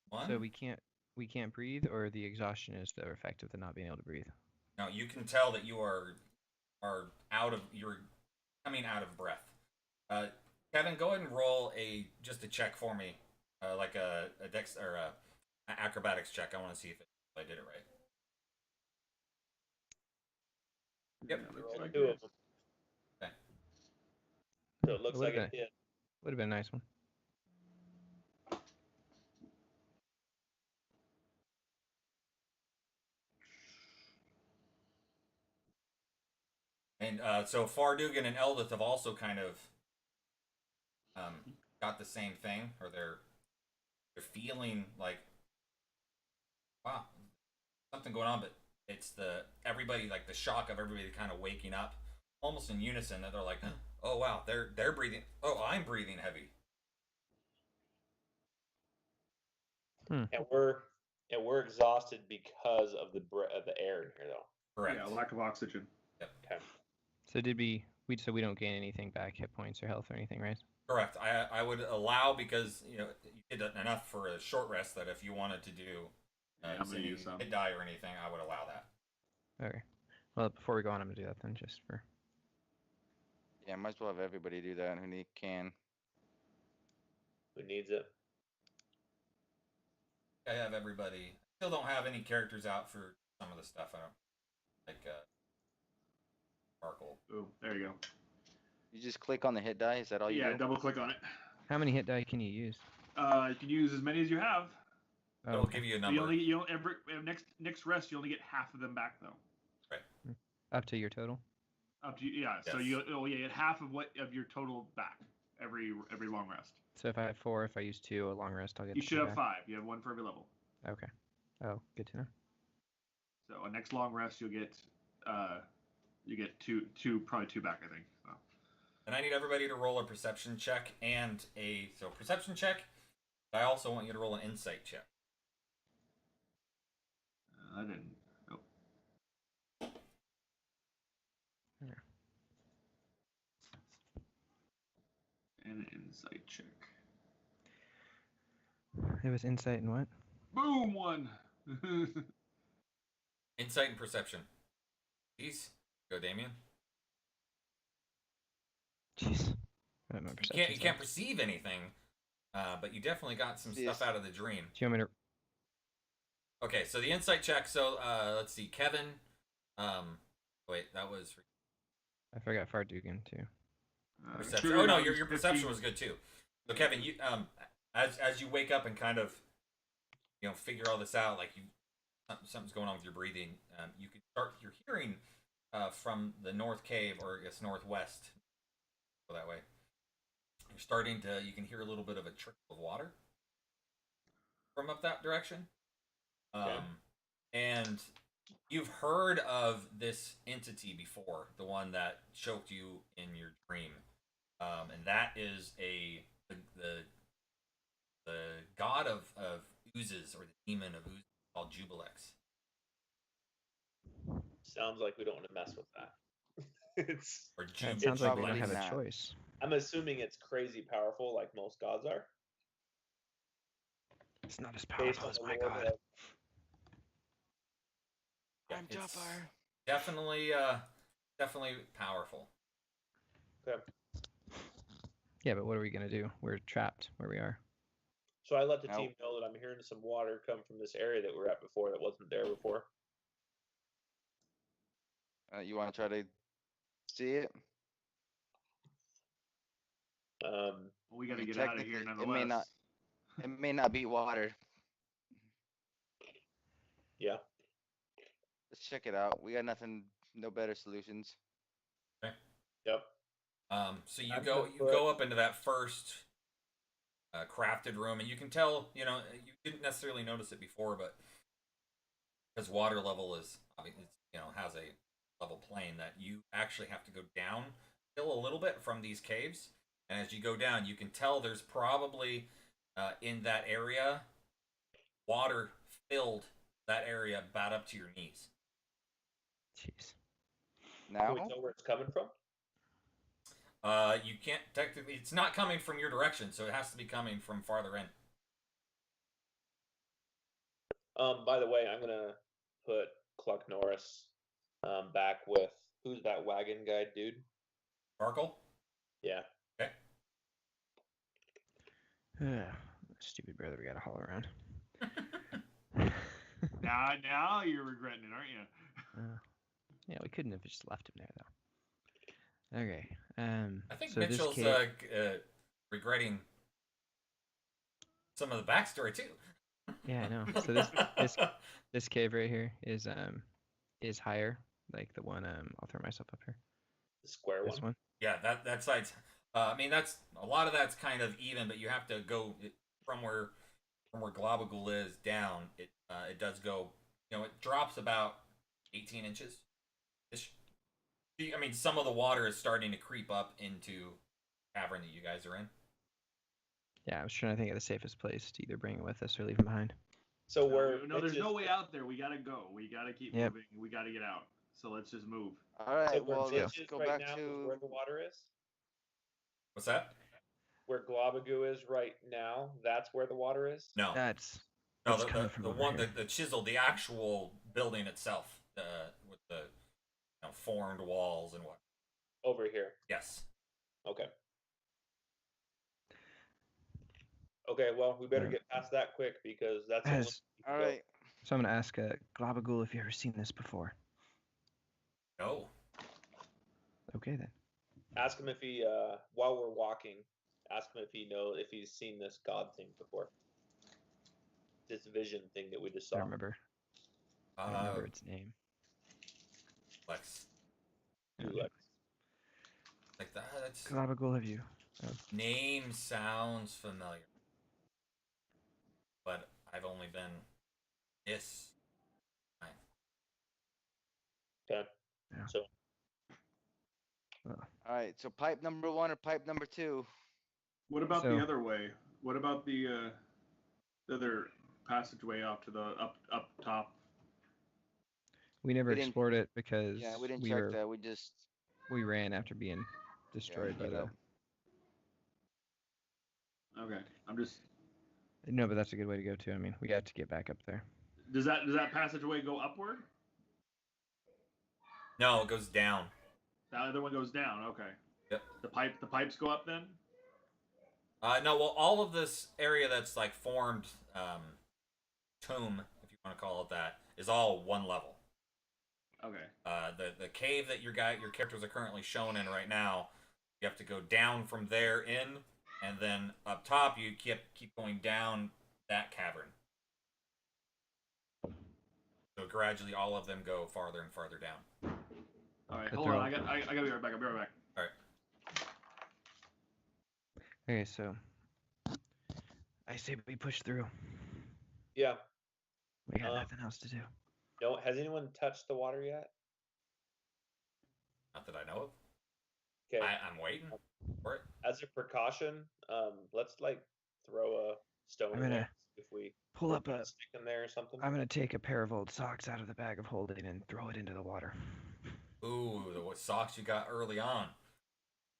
one. So we can't breathe, or the exhaustion is the effect of the not being able to breathe? No, you can tell that you are you're coming out of breath. Kevin, go ahead and roll just a check for me, like a dex or a acrobatics check. I want to see if I did it right. Yep. Yeah, You looks rolled like two it. of them. Okay. So it looks like it did. Would have been a nice one. And so Fardugan and Eldith have also kind of got the same thing, or they're feeling like, wow, something going on, but it's everybody, like the shock of everybody kind of waking up almost in unison, that they're like, oh wow, they're breathing. Oh, I'm breathing heavy. And we're exhausted because of the air in here, though. Correct. Yeah, lack of oxygen. Okay. So so we don't gain anything back, hit points or health or anything, right? Correct. I would allow, because you did enough for a short rest, that if you wanted to do I'm gonna use some. hit die or anything, I would allow that. Okay. Well, before we go on, I'm gonna do that then, just for... Yeah, might as well have everybody do that who can. Who needs it? I have everybody. Still don't have any characters out for some of the stuff. I don't like Sparkle. Oh, there you go. You just click on the hit die. Is that all you do? Yeah, double click on it. How many hit die can you use? You can use as many as you have. Oh, It'll give you a number. You don't every next rest you only get half of them back though. Right. Up to your total? Up to you, yeah. So Yes. you get half of your total back every long rest. So if I have 4, if I use 2, a long rest, I'll get You the should two have back. 5. You have 1 for every level. Okay. Oh, good to know. So a next long rest you get two probably 2 back, I think. So. And I need everybody to roll a perception check and perception check. I also want you to roll an insight check. I didn't. Oh. Yeah. And an insight check. It was insight and what? Boom, 1. Insight and perception. Please go, Damien. Jeez. My You perception's can't off. perceive anything, but you definitely got some Yes. stuff out of the dream. Do you want me to... Okay, so the insight check. So let's see, Kevin. Wait, that was I forgot Fardugan, too. perception. Sure, Oh no, that your was perception 15. was good too. So Kevin, you as you wake up and kind of figure all this out, like something's going on with your breathing. You're hearing from the north cave, or I guess northwest. Go that way. You can hear a little bit of a trickle of water from up that direction. Okay. And You've heard of this entity before, the one that choked you in your dream, and that is the god of oozes, or the demon of oozes, called Jubilex. Sounds like we don't want to mess with that. It's. Or Yeah, it It's sounds like we don't probably have a not. choice. I'm assuming it's crazy powerful, like most gods are, It's not as based powerful on as the my lore. god. Yeah, I'm it's Jafar. definitely powerful. Okay. Yeah, but what are we gonna do? We're trapped where we are. So I let the Nope. team know that I'm hearing some water come from this area that we were at before that wasn't there before. You want to try to see it? We got to I mean, get out of here technically, nonetheless. it may not be water. Yeah. Let's check it out. We got nothing, no better solutions. Yep. So you I'm go gonna you go up into that first crafted room, and you can tell, you didn't necessarily notice it before, but because water level is obviously, has a level plane, that you actually have to go down still a little bit from these caves, and as you go down, you can tell there's probably in that area water filled that area about up to your knees. Jeez. Now? Can we tell where it's coming from? You can't technically. It's not coming from your direction, so it has to be coming from farther in. By the way, I'm gonna put Cluck Norris back with who's that wagon guy dude? Sparkle. Yeah. Okay. Stupid brother, we gotta haul around. Now you're regretting it, aren't you? Yeah, we couldn't have just left him there though. Okay. I think so this Mitchell's cave- regretting some of the backstory too. Yeah, I know. So this cave right here is higher, like the one I'll throw myself up here. The square This one. Yeah, that side's. I mean, that's a lot of that's kind of even, but you have to go from where Globagool is down. It does go. It drops about 18 inches. I mean, some of the water is starting to creep up into the cavern that you guys are in. Yeah, I was trying to think of the safest place to either bring it with us or leave him behind. So where? No, there's no way out there. We gotta go. We gotta keep Yep. moving. We gotta get out. So let's just move. All right. So where Well, Mitch let's is go right back now is to. where the water is. What's that? Where Globagoo is right now, that's where the water is. No, That's no, coming from the over one here. the chisel, the actual building itself, with the formed walls and what. Over here. Yes. Okay. Okay. Well, we better Yeah. get past that quick because that's. the only Has- way we can All go. right. So I'm gonna ask Globagool if you ever seen this before. No. Okay then. Ask him if he, while we're walking, ask him if he's seen this god thing before. This vision thing that we just I saw. don't remember. I don't remember its name. Lex. You, Okay. Lex. Like that. That's Globagool, have you? name sounds familiar, but I've only been this. Okay. Yeah. So All right. So pipe number 1 or pipe number 2? What about So- the other way? What about the other passageway off to the up top? We never We didn't- explored it because Yeah, we didn't we check that. We just. we ran after being destroyed by give the. up. Okay, I'm just. No, but that's a good way to go too. I mean, we got to get back up there. Does that passageway go upward? No, it goes down. The other one goes down. Okay. Yep. The pipes go up then. No, well, all of this area that's like formed tomb, if you want to call it that, is all one level. Okay. The cave that your characters are currently shown in right now, you have to go down from there in, and then up top you keep going down that cavern. So gradually, all of them go farther and farther down. All right. But Hold they're on. all- I gotta be right back. I'll be right back. All right. Okay, so I say we push through. yeah, We got Uh, nothing else to do. No, has anyone touched the water yet? Not that I know of. Okay. I'm waiting for it. As a precaution, let's like throw a stone I'm in gonna there if we pull or up put a. stick in there or something. I'm gonna take a pair of old socks out of the bag of holding and throw it into the water. Ooh, the socks you got early on.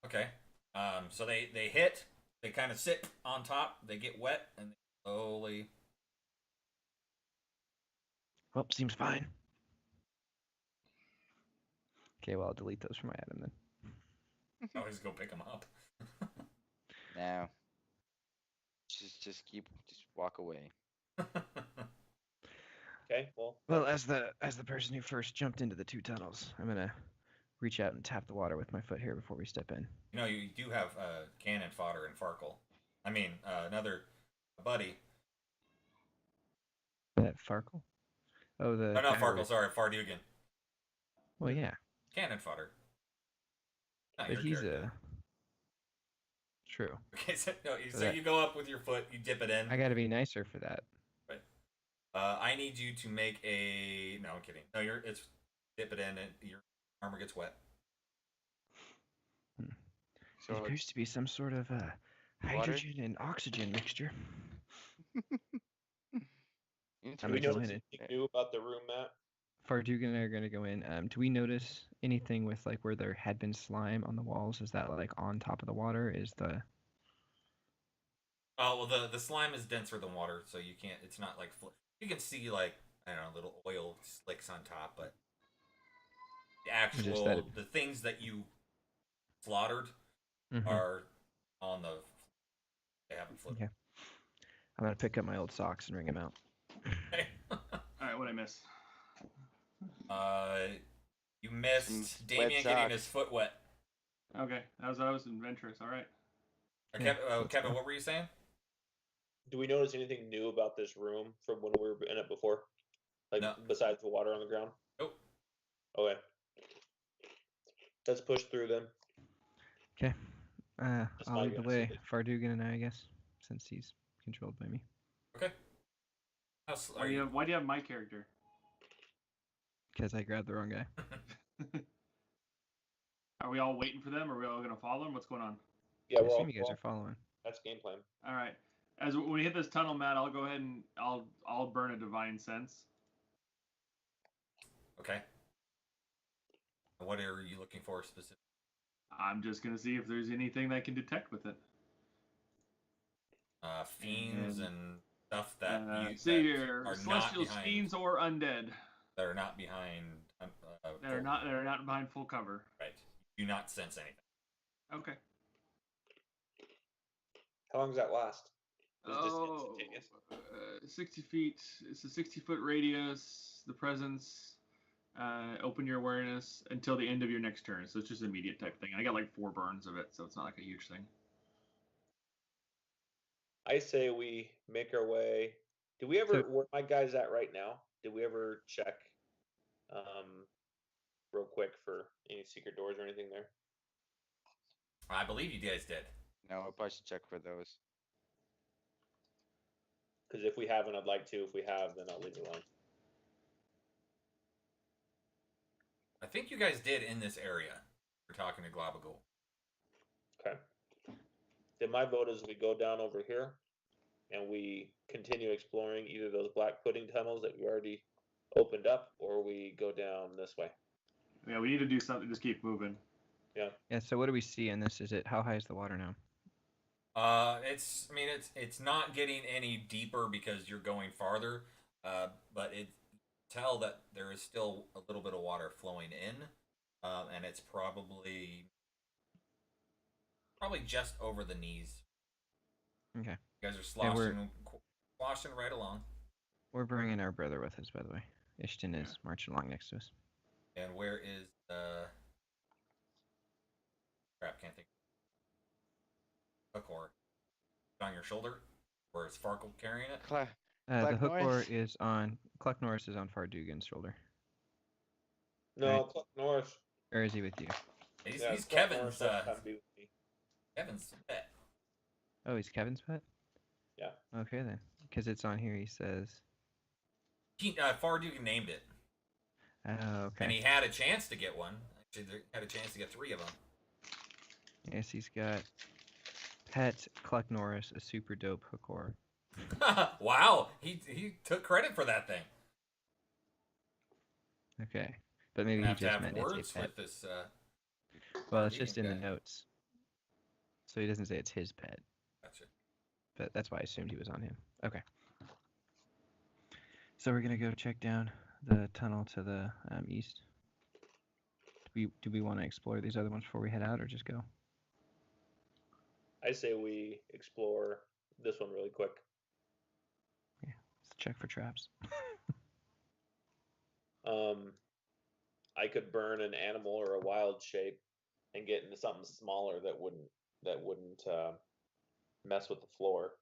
Okay. So they hit. They kind of sit on top. They get wet and they slowly. Well, seems fine. Okay, well I'll delete those from my item then. Always go pick them up. No. Just walk away. Okay, well, Well, as the person who first jumped into the 2 tunnels, I'm gonna reach out and tap the water with my foot here before we step in. You know, you do have cannon fodder and Farkle. I mean, another buddy. That Farkle? Oh, the. Oh, not guy Farkle, with- sorry, Fardugan. Well, yeah, Cannon fodder. Not but your he's character. True. Okay, so, no, so that- you go up with your foot, you dip it in. I gotta be nicer for that. I need you to make a. No, I'm kidding. No, it's dip it in, and your armor gets wet. It So appears to be some sort of hydrogen and oxygen mixture. you do I'm we gonna go notice in and anything new about the room, Matt? Fardugan and I are gonna go in. Do we notice anything with like where there had been slime on the walls? Is that like on top of the water? Is the Oh well, the slime is denser than water, so you can't. It's not like you can see like I don't know little oil slicks on top, but the actual the things that you slaughtered are on the. They haven't flipped. Okay. I'm gonna pick up my old socks and wring them out. Okay. All right, what I miss? You missed Some Damien wet getting his socks. foot wet. Okay, that was adventurous. All right. Yeah, Kevin, what were you saying? Do we notice anything new about this room from when we were in it before? Like No. besides the water on the ground? Nope. Okay. Let's push through then. Okay. Just I'll not lead the gonna way. see it. Fardugan and I guess, since he's controlled by me. Okay. Why do you have my character? Because I grabbed the wrong guy. Are we all waiting for them? Or are we all gonna follow them? What's going on? Yeah, I we're all, assume you guys are following. that's game plan. All right. As when we hit this tunnel, Matt, I'll go ahead and I'll burn a divine sense. Okay. What are you looking for specifically? I'm just gonna see if there's anything that I can detect with it. Fiends and stuff that you see that here, are not celestials, behind. fiends, or undead That are not behind. that are not behind full cover. Right. You do not sense anything. Okay. How long does that last? Is it just Oh, instantaneous? 60 feet. It's a 60-foot radius. The presence. Open your awareness until the end of your next turn. So it's just an immediate type thing. I got like 4 burns of it, so it's not like a huge thing. I say we make our way. Do we ever where my guy's at right now? Did we ever check real quick for any secret doors or anything there? I believe you guys did. No, I probably should check for those. Because if we haven't, I'd like to. If we have, then I'll leave it alone. I think you guys did in this area. We're talking to Globagool. Okay. Then my vote is we go down over here and we continue exploring either those black pudding tunnels that we already opened up, or we go down this way. Yeah, we need to do something. Just keep moving. Yeah. So what do we see in this? Is it how high is the water now? It's not getting any deeper because you're going farther. But it tell that there is still a little bit of water flowing in, and it's probably just over the knees. Okay. You guys are Yeah, sloshing right along. We're bringing our brother with us, by the way. Ishton is marching along next to us. And where is crap? Can't think. Hook or on your shoulder, or is Farkle carrying it? The Black hook oar Norris? is on Cluck Norris is on Fardugan's shoulder, No, Right. Cluck Norris. or is he with you? He's Yeah, he's Cluck Kevin's Norris last time be with me. Kevin's pet. Oh, he's Kevin's pet. Yeah. Okay then, because it's on here. He says Fardugan named it. Oh, okay. And he had a chance to get one. Actually, he had a chance to get 3 of them. Yes, he's got Pet, Cluck Norris, a super dope Hookor. Wow, he took credit for that thing. Okay, but maybe Gonna he have to just have meant words it's a pet. with this. Well, it's just in guy. the notes, so he doesn't say it's his pet. Gotcha. But that's why I assumed he was on him. Okay. So we're gonna go check down the tunnel to the east. Do we want to explore these other ones before we head out, or just go? I say we explore this one really quick. Yeah, let's check for traps. I could burn an animal or a wild shape and get into something smaller that wouldn't mess with the floor.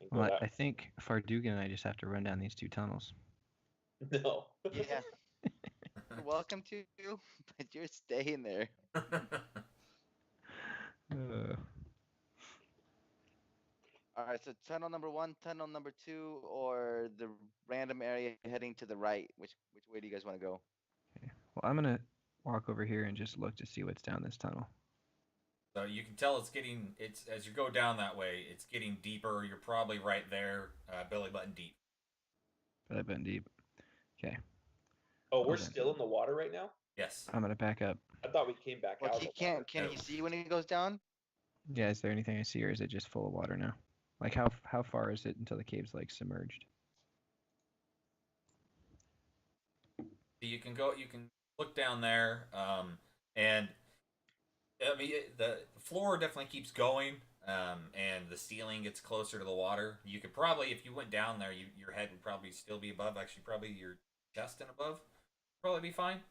And go Well, that I think Fardugan and I just have to run down these 2 tunnels. no. Yeah. You're welcome to, but you're staying there. All right, so tunnel number 1, tunnel number 2, or the random area heading to the right. Which way do you guys want to go? Okay. Well, I'm gonna walk over here and just look to see what's down this tunnel. So you can tell it's as you go down that way, it's getting deeper. You're probably right there, belly button deep. Belly button deep. Okay. Oh, Well we're then. still in the water right now? Yes. I'm gonna back up. I thought we came back Well, out he of the water. can't. Can No. he see when he goes down? Yeah, is there anything I see, or is it just full of water now? Like how far is it until the cave's like submerged? You can look down there, and I mean the floor definitely keeps going, and the ceiling gets closer to the water. You could probably, if you went down there, your head would probably still be above. Actually, probably your chest and above, probably be fine.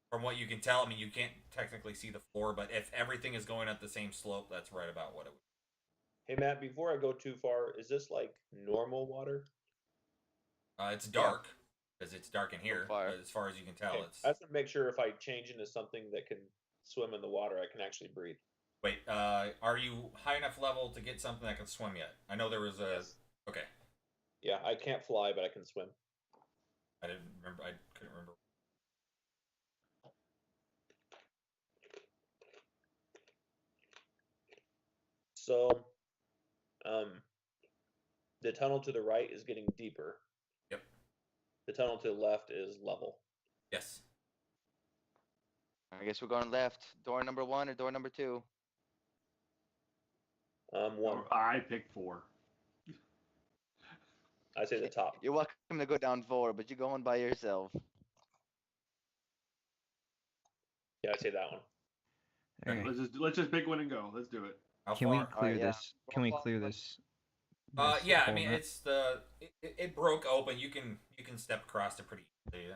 From what you can tell, I mean, you can't technically see the floor, but if everything is going at the same slope, that's right about what it would. Hey Matt, before I go too far, is this like normal water? It's dark because it's dark in here. far. But as far as you can tell, Okay. it's. I have to make sure if I change into something that can swim in the water, I can actually breathe. Wait, are you high enough level to get something that can swim yet? I know there was a. Yes. Okay, Yeah, I can't fly, but I can swim. I didn't remember. I couldn't remember. So, the tunnel to the right is getting deeper. Yep. The tunnel to the left is level. Yes. I guess we're going left. Door number 1 or door number 2? 1. I picked 4. I say the top. You're welcome to go down 4, but you're going by yourself. Yeah, I say that one. Okay. Let's just pick one and go. Let's do it. How Can we far? clear yeah. this? Can we clear this? Yeah, I hole mean now? it's it broke open. You can step across it pretty easily.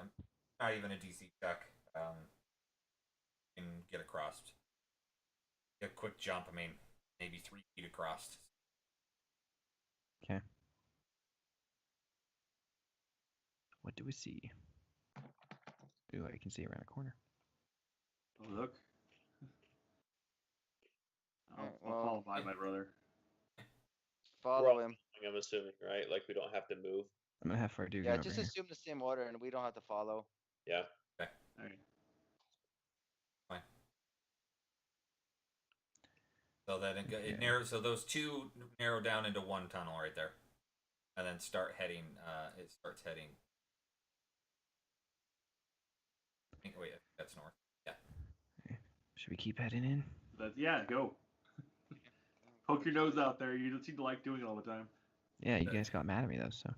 Not even a DC check. You can get across. Get a quick jump. I mean, maybe 3 feet across. Okay. What do we see? Ooh, I can see around a corner. Oh, look. Alright, I'll well, follow by my brother. We're all Follow him. I'm assuming, right? Like we don't have to move. I'm gonna have Fardugan Yeah, over just here. assume the same order, and we don't have to follow. Yeah. All right. Fine. So that it Okay. narrows. So those 2 narrow down into 1 tunnel right there, and then start heading. It starts heading. Wait, I think that's north. Yeah. Should we keep heading in? Yeah, go. Poke your nose out there. You don't seem to like doing it all the time. Yeah, you guys got mad at me though, so.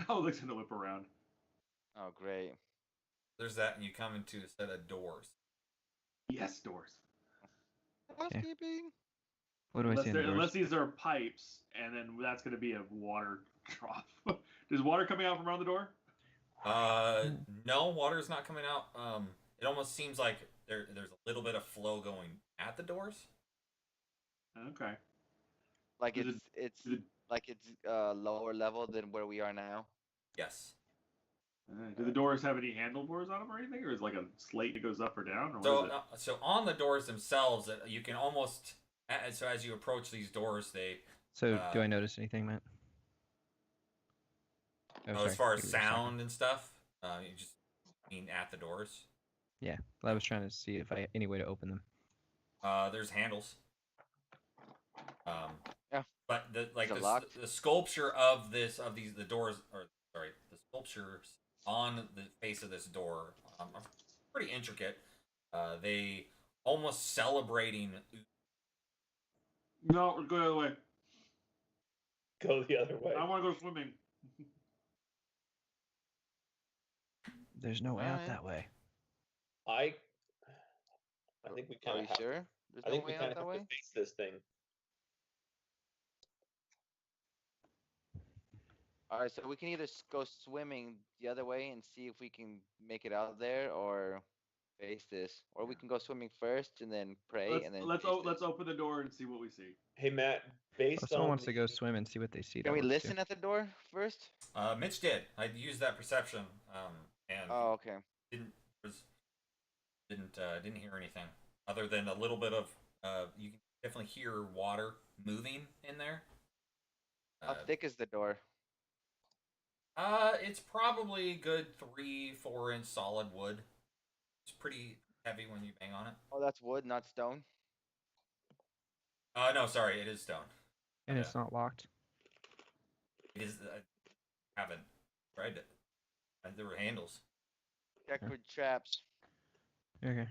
Oh, looks gonna whip around. Oh, great. There's that, and you come into a set of doors. Yes, doors. Housekeeping. What do I see in the doors? Unless these are pipes, and then that's gonna be a water trough. There's water coming out from around the door? No, water's not coming out. It almost seems like there's a little bit of flow going at the doors. Okay. Like Is it's is it- like it's lower level than where we are now. Yes. Do the doors have any handlebars on them or anything, or is it like a slate that goes up or down, or So, what is it? so on the doors themselves, you can almost. So as you approach these doors, they. So, do I notice anything, Matt? As sorry, far as give me a second. sound and stuff. You just mean at the doors. Yeah, I was trying to see if I any way to open them. There's handles. Yeah. But Is it locked? the sculpture of the doors, or sorry, the sculptures on the face of this door are pretty intricate. They almost celebrating. No, we're going the other way. Go the other way. I want to go swimming. There's no way out Alright. that way. I think we Are kind you of have. sure? There's I no think we way kind out of that have way? to face this thing. All right, so we can either go swimming the other way and see if we can make it out there, or face this, or we can go swimming first and then pray and then Let's face let's this. open the door and see what we see. Hey Matt, If based someone on wants to go the- swim and see what they see, Can that we works listen too. at the door first? Mitch did. I used that perception, and Oh, okay. didn't was, didn't hear anything other than a little bit of. You can definitely hear water moving in there. How thick is the door? It's probably good 3-4 inch solid wood. It's pretty heavy when you bang on it. Oh, that's wood, not stone. No, sorry, it is stone. And Yeah. it's not locked. It is. I haven't tried it. There were handles. Check Yeah. for traps. Okay.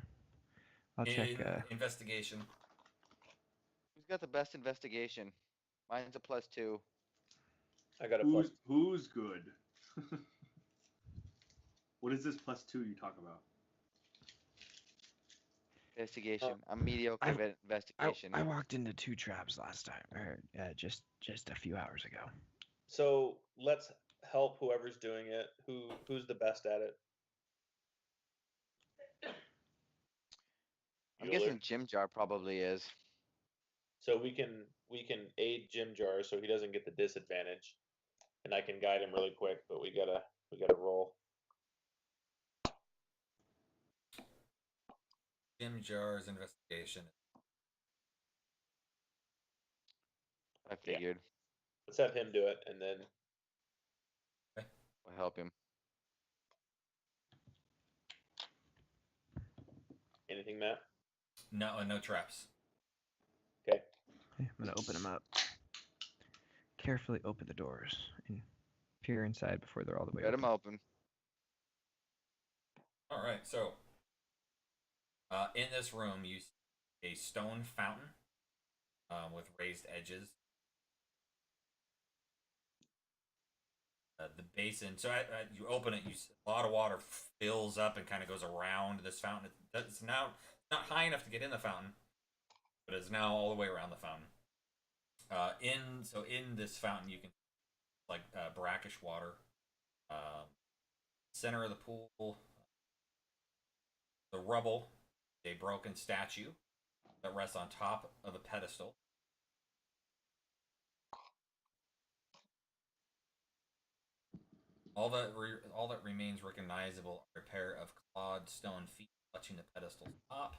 I'll check. Investigation. Who's got the best investigation? Mine's a +2. I got a plus. Who's good? What is this +2 you talk about? Investigation. I'm mediocre I've- at investigation. I walked into 2 traps last time, or just a few hours ago. So let's help whoever's doing it. Who's the best at it? I'm Bueller? guessing Jim Jar probably is. So we can aid Jim Jar so he doesn't get the disadvantage, and I can guide him really quick. But we gotta roll. Jim Jar's investigation. I figured. Let's have him do it, and then We'll help him. anything, Matt. No traps. Okay. Okay, I'm gonna open them up. Carefully open the doors and peer inside before they're all the way Let him open. open. All right, so in this room you see a stone fountain with raised edges. The basin. So you open it, a lot of water fills up and kind of goes around this fountain. It's now not high enough to get in the fountain, but it's now all the way around the fountain. In this fountain, you can brackish water. Center of the pool, the rubble, a broken statue that rests on top of a pedestal. All that remains recognizable are a pair of clawed stone feet clutching the pedestal's top.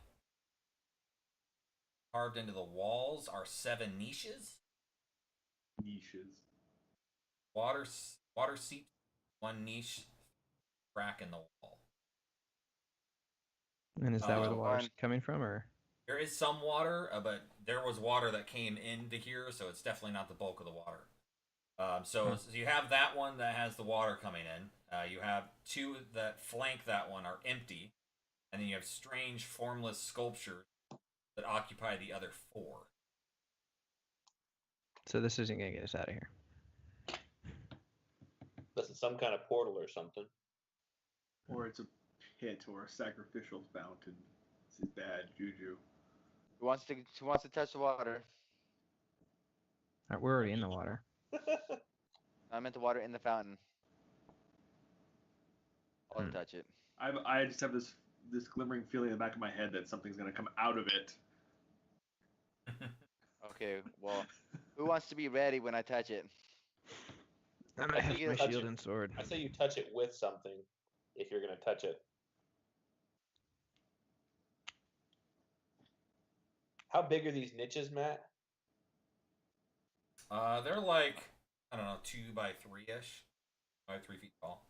Carved into the walls are 7 niches. Niches. Water seeps 1 niche, crack in the wall. And is that where the Oh, water's fine. coming from, or? There is some water, but there was water that came into here, so it's definitely not the bulk of the water. So you have that one that has the water coming in. You have 2 that flank that one are empty, and then you have strange formless sculptures that occupy the other 4. So this isn't gonna get us out of here. This is some kind of portal or something. Or it's a pit or a sacrificial fountain. This is bad juju. Who wants to touch the water? Alright, we're already in the water. I meant the water in the fountain. I'll Hmm. touch it. I just have this glimmering feeling in the back of my head that something's gonna come out of it. Okay, well, who wants to be ready when I touch it? I'm gonna have think my it's- shield and sword. I say you touch it with something if you're gonna touch it. How big are these niches, Matt? They're like, I don't know, 2 by 3 ish, by 3 feet tall.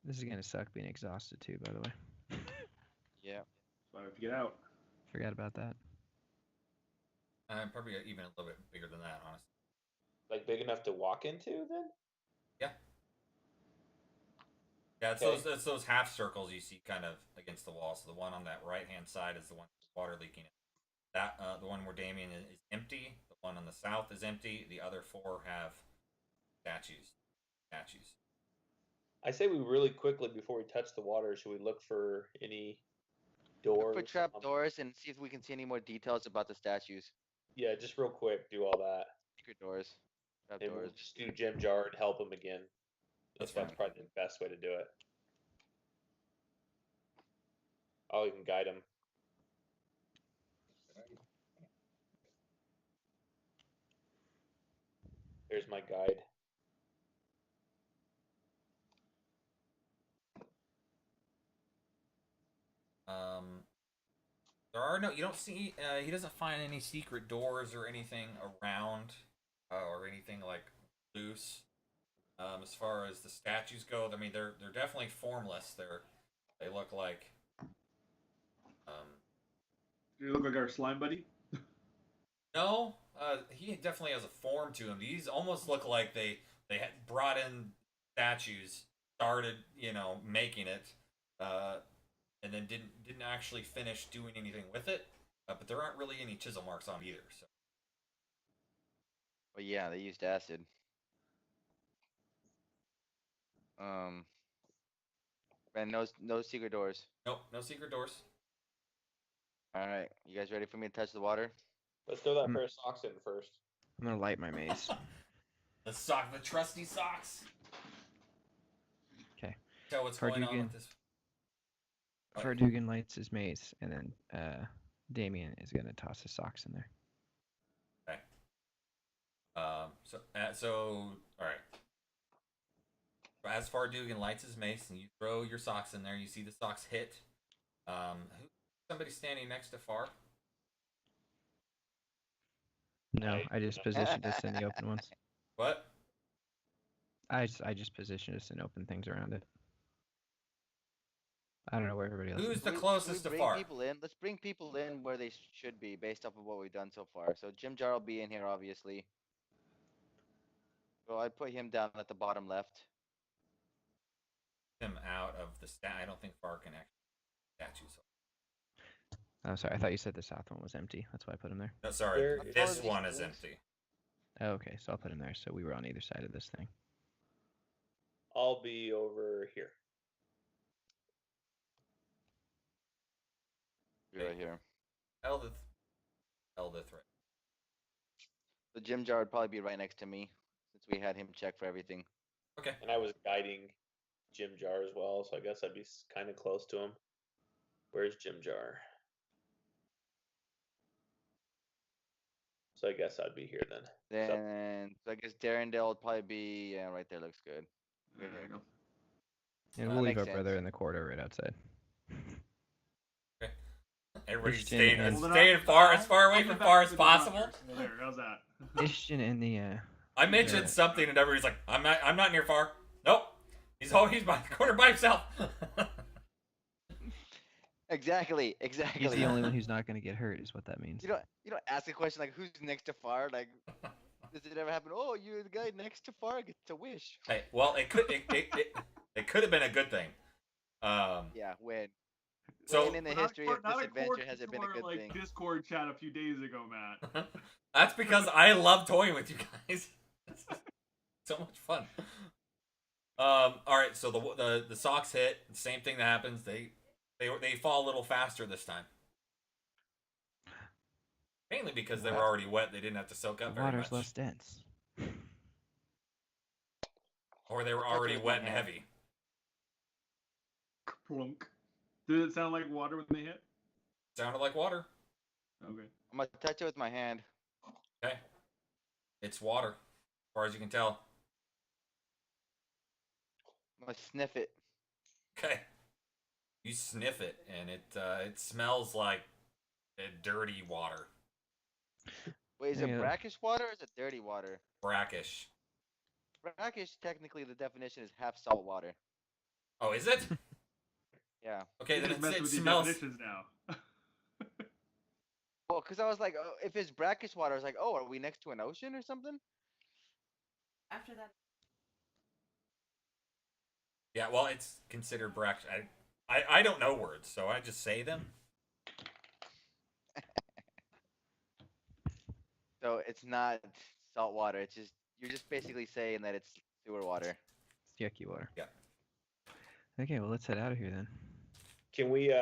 This is gonna suck being exhausted too, by the way. Yeah. So I have to get out. Forgot about that. Probably even a little bit bigger than that, honestly. Like big enough to walk into then? Yeah. Yeah, it's those half circles you see kind of against the wall. So the one on that right hand side is the one with water leaking in. That the one where Damien is empty. The one on the south is empty. The other 4 have statues. I say we really quickly before we touch the water, should we look for any doors? Look for trap doors and see if we can see any more details about the statues. Yeah, just real quick, do all that. Secret doors. Trap And we'll doors. just do Jim Jar and help him again. That's That's fine. probably the best way to do it. I'll even guide him. Here's my guide. There are no. You don't see. He doesn't find any secret doors or anything around, or anything like loose. As far as the statues go, I mean, they're definitely formless. They look like. You look like our slime buddy. No, he definitely has a form to him. These almost look like they had brought in statues, started making it, and then didn't actually finish doing anything with it. But there aren't really any chisel marks on either. So. But yeah, they used acid. And no secret doors. Nope, no secret doors. All right, you guys ready for me to touch the water? Let's throw that pair of socks in first. I'm gonna light my mace. The trusty socks. Okay. So what's going on with this? Fardugan lights his mace, and then Damien is gonna toss his socks in there. Okay. So all right. As Fardugan lights his mace and you throw your socks in there, you see the socks hit. Somebody standing next to Far? No, I just positioned us in the open ones. What? I just positioned us in open things around it. I don't know where everybody else Who's is. the closest to Far? Let's bring people in where they should be based off of what we've done so far. So Jim Jar will be in here, obviously. So I'd put him down at the bottom left. Him out of the stat. I don't think Far can actually statues. Oh, sorry. I thought you said the south one was empty. That's why I put him there. No, sorry. Where This is one is things? empty. Oh, okay, so I'll put him there. So we were on either side of this thing. I'll be over here. You're right here. Eldith right. The Jim Jar would probably be right next to me, since we had him check for everything. Okay. And I was guiding Jim Jar as well, so I guess I'd be kind of close to him. Where's Jim Jar? So I guess I'd be here then. Then so I guess Darrendale would probably be right there. Looks good. There you go. And That we'll leave makes our brother sense. in the corridor right outside. Okay. Everybody's Ishton staying and- as far away from Far as possible. There, how's that? Ishton and the I mentioned Yeah. something and everybody's like, I'm not near Far. Nope. He's by the corner by himself. Exactly. he's the only one who's not going to get hurt, is what that means. You don't ask a question like who's next to Far. Like, does it ever happen? Oh, you're the guy next to Far. Gets a wish. Hey, well, it could have been a good thing. Yeah, when. So When in the history of this adventure has it been a good like thing? Discord chat a few days ago, Matt. that's because I love toying with you guys. So much fun. All right, so the socks hit. Same thing that happens. They fall a little faster this time. Mainly because they were already wet. They didn't have to soak The up very water's much. less dense. Or they were I'll touch already it with my wet and hand. heavy. Plunk. Did it sound like water when they hit? Sounded like water. Okay. I'm gonna touch it with my hand. Okay. It's water, as far as you can tell. I'm gonna sniff it. Okay. You sniff it, and it smells like dirty water. Wait, is it Yeah. brackish water or is it dirty water? Brackish. Brackish, technically, the definition is half salt water. Oh, is it? Yeah. Okay, You then just messed it with your smells. definitions now. Well, because I was like, oh, if it's brackish water, I was like, oh, are we next to an ocean or something? After that, Yeah, well, it's considered brackish. I don't know words, so I just say them. So it's not salt water. It's just you're just basically saying that it's sewer water. It's yucky water. Yeah. Okay, well let's head out of here then. Can we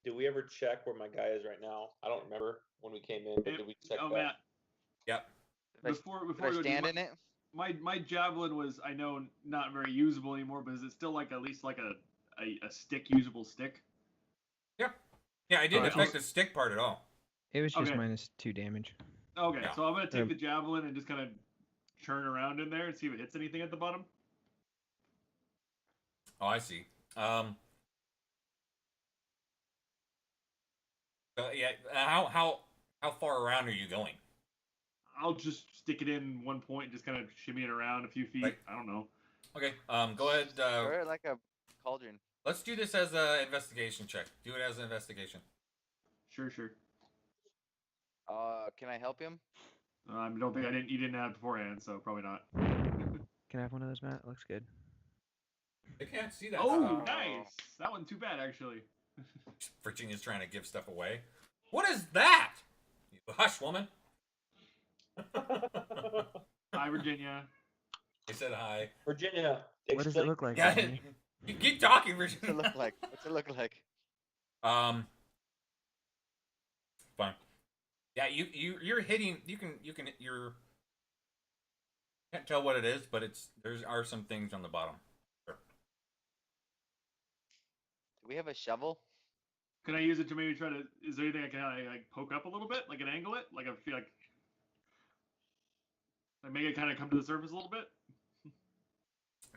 did we ever check where my guy is right now? I don't remember when we came in, but did we check Oh, that? Matt, Yep. before Did we I go, stand in it? my javelin was, I know, not very usable anymore, but is it still like at least like a stick, usable stick? Yeah, I didn't Alright, affect the stick part at all. It was just Okay. -2 damage. Okay, Yeah. so I'm gonna take Um, the javelin and just kind of churn around in there and see if it hits anything at the bottom. Oh, I see. Yeah. How far around are you going? I'll just stick it in one point and just kind of shimmy it around a few feet. Right. I don't know. Okay. Go ahead. Or like a cauldron. Let's do this as an investigation check. Do it as an investigation. Sure. Can I help him? I don't think you didn't have it beforehand, so probably not. Can I have one of those, Matt? Looks good. I can't see that. Oh, stuff. nice! That wasn't too bad actually. Virginia's trying to give stuff away. What is that? You hush, woman. Hi, Virginia. I said hi. Virginia, What does it look like? Yeah, Virginia? you keep talking, What's it Virginia. look like? What's it look like? Fine. Yeah, you're hitting. You're. Can't tell what it is, but there are some things on the bottom. Sure. Do we have a shovel? Can I use it to maybe try to? Is there anything I can like poke up a little bit, like an angle it, like I feel like make it kind of come to the surface a little bit?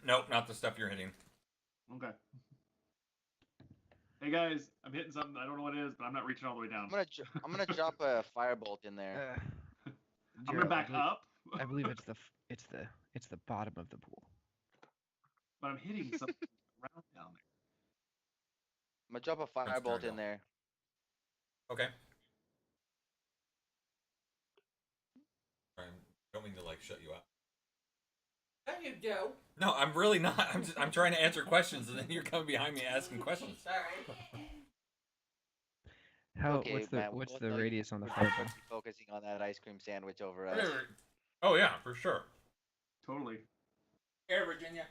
Nope, not the stuff you're hitting. Okay. Hey guys, I'm hitting something. I don't know what it is, but I'm not reaching all the way down. I'm gonna drop a firebolt in there. I'm gonna Gerald, back up, I believe it's the bottom of the pool. but I'm hitting something round down there. I'm gonna drop a firebolt in there. Okay. I don't mean to shut you out. there you go. No, I'm really not. I'm trying to answer questions, and then you're coming behind me asking questions. Sorry. How? Okay, what's the Matt, what's we'll the tell you radius on the we're fireball? focusing on that ice cream sandwich over us. Oh yeah, for sure. Totally. Here, Virginia.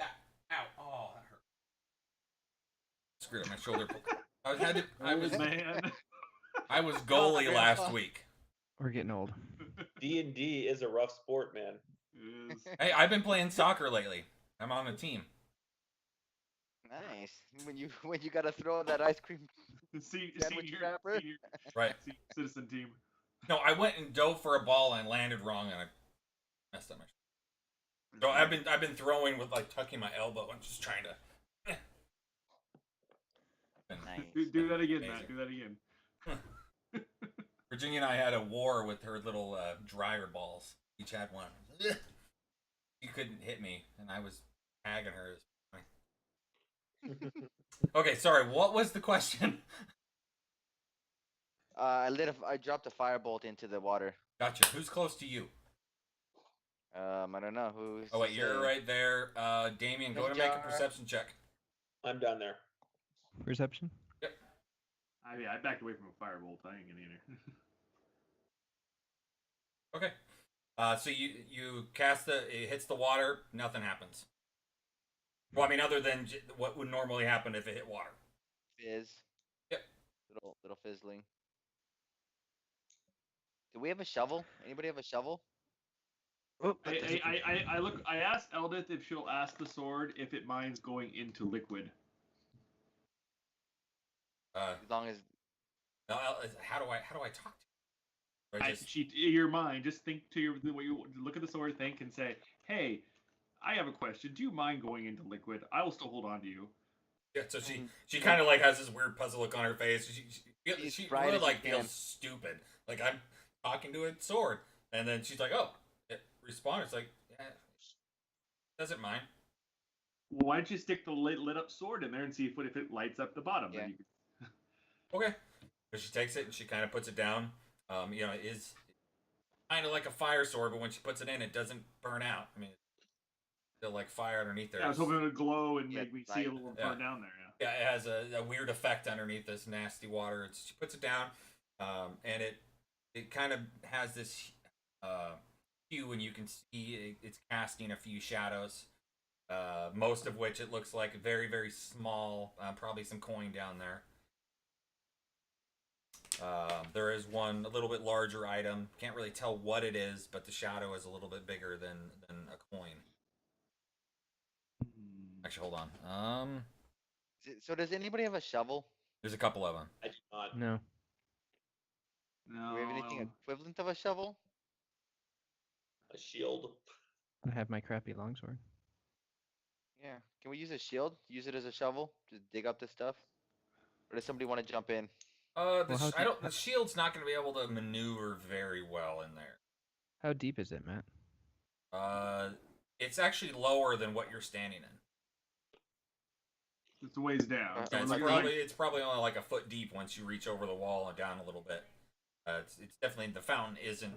Ow! Oh, that hurt. Screwed up my shoulder. Man. I was goalie last week. We're getting old. D&D is a rough sport, man. Is- Hey, I've been playing soccer lately. I'm on a team. Nice. When you gotta throw that ice cream. Sandwich senior, wrapper? senior Right. citizen team. No, I went and dove for a ball and landed wrong, and I messed up my. So I've been throwing with tucking my elbow and just trying to. Nice. Do that again, Amazing. Matt. Do that again. Virginia and I had a war with her little dryer balls. Each had one. She couldn't hit me, and I was tagging her. Okay, sorry. What was the question? I dropped a firebolt into the water. Gotcha. Who's close to you? I don't know who's. Oh wait, you're right there. Damien, go to make a Jar. perception check. I'm down there. Perception. I backed away from a firebolt. I ain't getting in there. Okay. So you cast it hits the water. Nothing happens. Well, I mean, other than what would normally happen if it hit water. Fizz. Yep. Little fizzling. Do we have a shovel? Anybody have a shovel? Oh, I asked Eldith if she'll ask the sword if it minds going into liquid. As long as Now, how do I talk to you? Your mind, just think to the way you look at the sword, think, and say, "Hey, I have a question. Do you mind going into liquid? I will still hold on to you." Yeah, so she kind of has this weird puzzle look on her face. She bright really as you feels can. stupid. I'm talking to a sword, and then she's like, "Oh, it responded." It's like, yeah, doesn't mind. Well, why don't you stick the lit up sword in there and see if it lights up the bottom? Yeah. Then you can... Okay. So she takes it and she kind of puts it down. It is kind of like a fire sword, but when she puts it in, it doesn't burn out. I mean, it's still like fire underneath there. Yeah, I was hoping it would glow and Yeah, make me see a little burn down there. Yeah. Yeah, it has a weird effect underneath this nasty water. She puts it down, and it kind of has this hue, and you can see it's casting a few shadows. Most of which it looks like very, very small, probably some coin down there. There is one a little bit larger item. Can't really tell what it is, but the shadow is a little bit bigger than a coin. Actually, hold on. So does anybody have a shovel? There's a couple of them. I do not. No. No. Do we have anything equivalent of a shovel? A shield. I have my crappy longsword. Yeah. Can we use a shield? Use it as a shovel? Just dig up this stuff? Or does somebody want to jump in? The shield's not going to be able to maneuver very well in there. How deep is it, Matt? It's actually lower than what you're standing in. It's a ways down. Yeah, So Yeah, it's probably only like a foot deep once you reach over the wall and down a little bit. It's definitely, the fountain isn't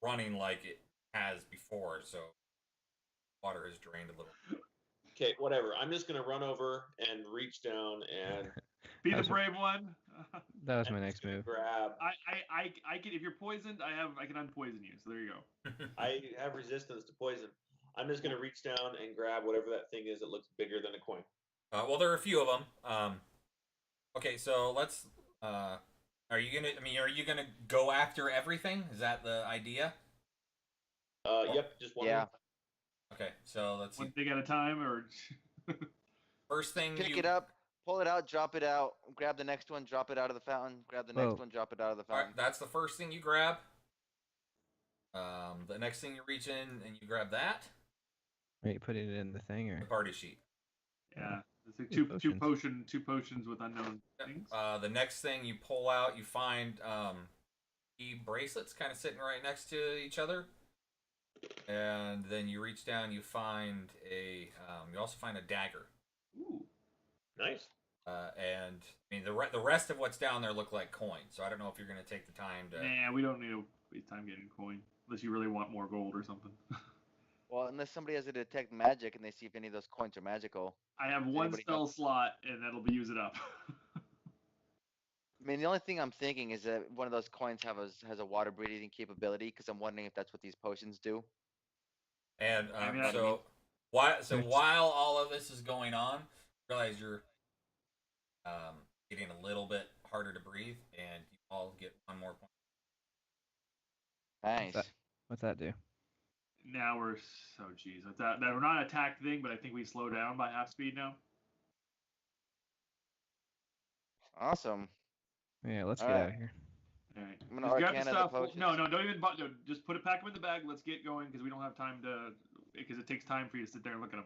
running like it has before, so water has drained a little. Okay, whatever. I'm just gonna run over and reach down and be the brave one. That was my I'm next just gonna move. grab. I can, if you're poisoned, I can unpoison you. So there you go. I have resistance to poison. I'm just gonna reach down and grab whatever that thing is that looks bigger than a coin. Well, there are a few of them. Okay, so let's. Are you gonna go after everything? Is that the idea? Yep, just one. Yeah. Okay, so let's see. One thing at a time, or First thing Pick it up, pull it out, drop it out, grab the next one, drop it out of the fountain, grab the next Whoa. one, drop it out of the All right, fountain. that's the first thing you grab. The next thing you reach in and you grab that. Wait, you put it in the thing, or The party sheet. yeah, it's like Two two potions with unknown things. The next thing you pull out, you find bracelets kind of sitting right next to each other. And then you reach down, you find you also find a dagger. Ooh. Nice. And I mean the rest of what's down there look like coins. So I don't know if you're gonna take the time to. Nah, we don't need to waste time getting coin unless you really want more gold or something. Well, unless somebody has to detect magic and they see if any of those coins are magical. I have one anybody spell have- slot, and that'll be use it up. I mean, the only thing I'm thinking is that one of those coins has a water breathing capability, because I'm wondering if that's what these potions do. And I mean, while all of this is going on, realize you're getting a little bit harder to breathe, and you all get one more point. Nice. what's that do? Now we're geez. That we're not an attack thing, but I think we slow down by half speed now. Awesome. Yeah, let's get Alright. out of here. All right. I'm gonna Just grab the arcana the stuff. potions. No, don't even. No, just put it, pack them in the bag. Let's get going because we don't have time to. Because it takes time for you to sit there and look at them.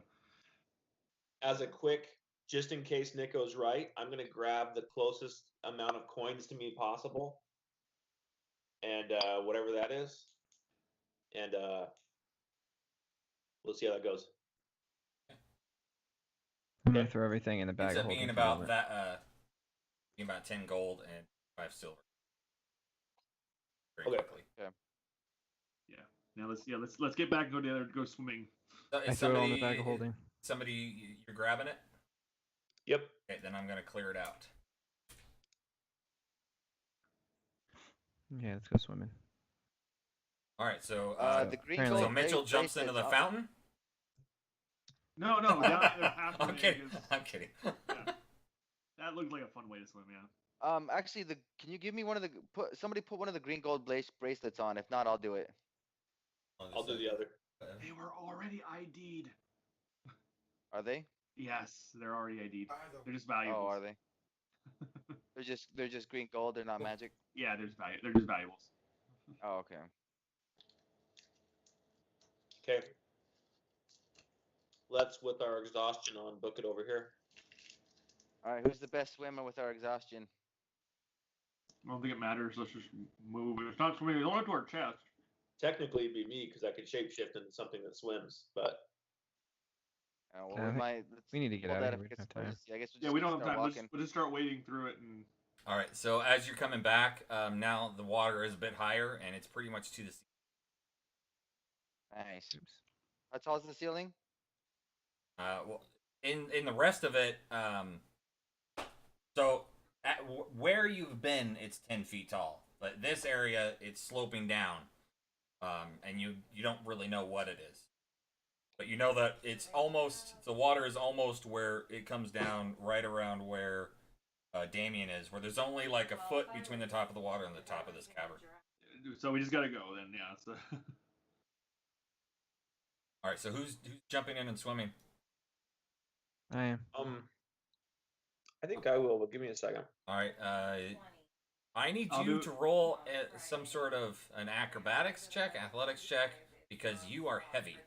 As a quick, just in case Nico's right, I'm gonna grab the closest amount of coins to me possible, and whatever that is, and we'll see how that goes. I'm gonna Okay. throw everything in the bag Ends of up holding. being for about Robert. that. Being about 10 gold and 5 silver. Very Okay. quickly. Now let's get back and go swimming. So I is throw it all in the bag of holding. Somebody, you're grabbing it. Yep. Okay, then I'm gonna clear it out. Yeah, let's go swimming. All right, so The green apparently- so gold Mitchell jumps into the bracelets- fountain. No, down half the I'm kidding. because I'm kidding. that looked like a fun way to swim. Yeah. Actually, can you give me one of the somebody put one of the green gold bracelets on? If not, I'll do it. I'll do the other. They were already ID'd. Are they? Yes, they're already ID'd. They're just valuables. Oh, are they? They're just green gold. They're not magic. Yeah, they're just valuables. Oh, okay. Okay. Let's, with our exhaustion on, book it over here. All right. Who's the best swimmer with our exhaustion? I don't think it matters. Let's just move. If it's not swimming, we don't have to our chest. Technically, it'd be me because I could shapeshift into something that swims, but Well, I we think might. we need to get hold out of that here. if We it don't gets have time. emergency. I guess we Yeah, just we need to don't have start time. walking. We'll just start wading through it and. All right. So as you're coming back, now the water is a bit higher, and it's pretty much to the sea. Nice. Oops. How tall is the ceiling? Well, in the rest of it, so where you've been, it's 10 feet tall, but this area it's sloping down, and you don't really know what it is, but you know that it's almost the water is almost where it comes down right around where Damien is, where there's only like a foot between the top of the water and the top of this cavern. So we just gotta go then, yeah. So. All right, so who's jumping in and swimming? I am. I think I will, but give me a second. All right, I need I'll you do- to roll some sort of an acrobatics check, athletics check, because you are heavy.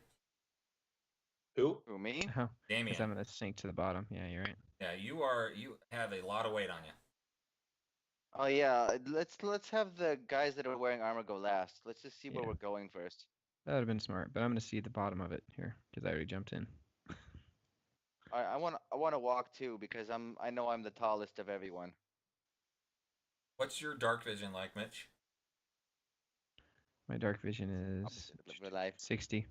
Who? Who, me? Oh, Damien. because I'm gonna sink to the bottom. Yeah, you're right. Yeah, you have a lot of weight on you. Oh yeah. Let's have the guys that are wearing armor go last. Let's just see where Yeah. we're going first. That would have been smart, but I'm gonna see the bottom of it here because I already jumped in. I wanna walk too because I know I'm the tallest of everyone. What's your dark vision like, Mitch? My dark vision is Opposite of real life. 60.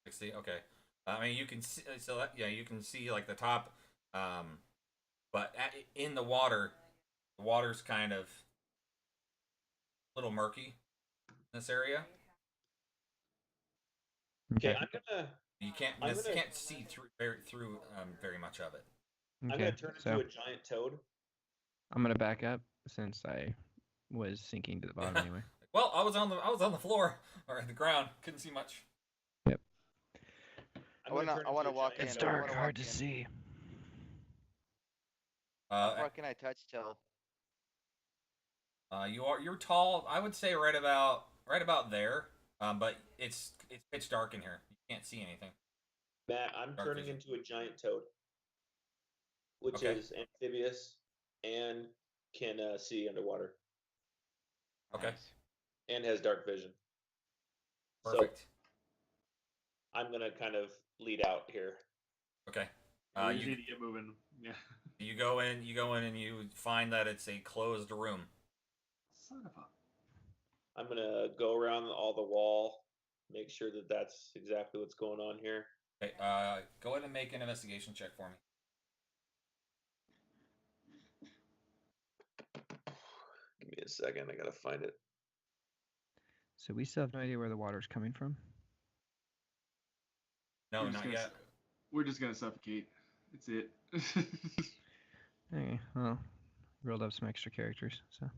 60. Okay. I mean, you can see. So yeah, you can see like the top, but in the water's kind of a little murky in this area. Okay, I'm gonna You can't see through very much of it. I'm Okay, gonna turn so into a giant toad. I'm gonna back up since I was sinking to the bottom anyway. Well, I was on the floor or the ground, couldn't see much. Yep. I'm gonna turn I wanna into a walk giant in. It's toad. I dark, wanna hard walk to in. see. How far can I touch till? You're tall. I would say right about there. But it's pitch dark in here. You can't see anything. Matt, I'm Dark turning vision. into a giant toad, which Okay. is amphibious and can see underwater Okay. Nice. and has dark vision. Perfect. So I'm gonna kind of lead out here. Okay. We just You need to get moving. Yeah. you go in and you find that it's a closed room. Son of a. I'm gonna go around all the wall, make sure that that's exactly what's going on here. Okay. Go ahead and make an investigation check for me. Give me a second. I gotta find it. So we still have no idea where the water's coming from. No, We're just not gonna yet. We're just gonna suffocate. It's it. Okay, well, rolled up some extra characters, so.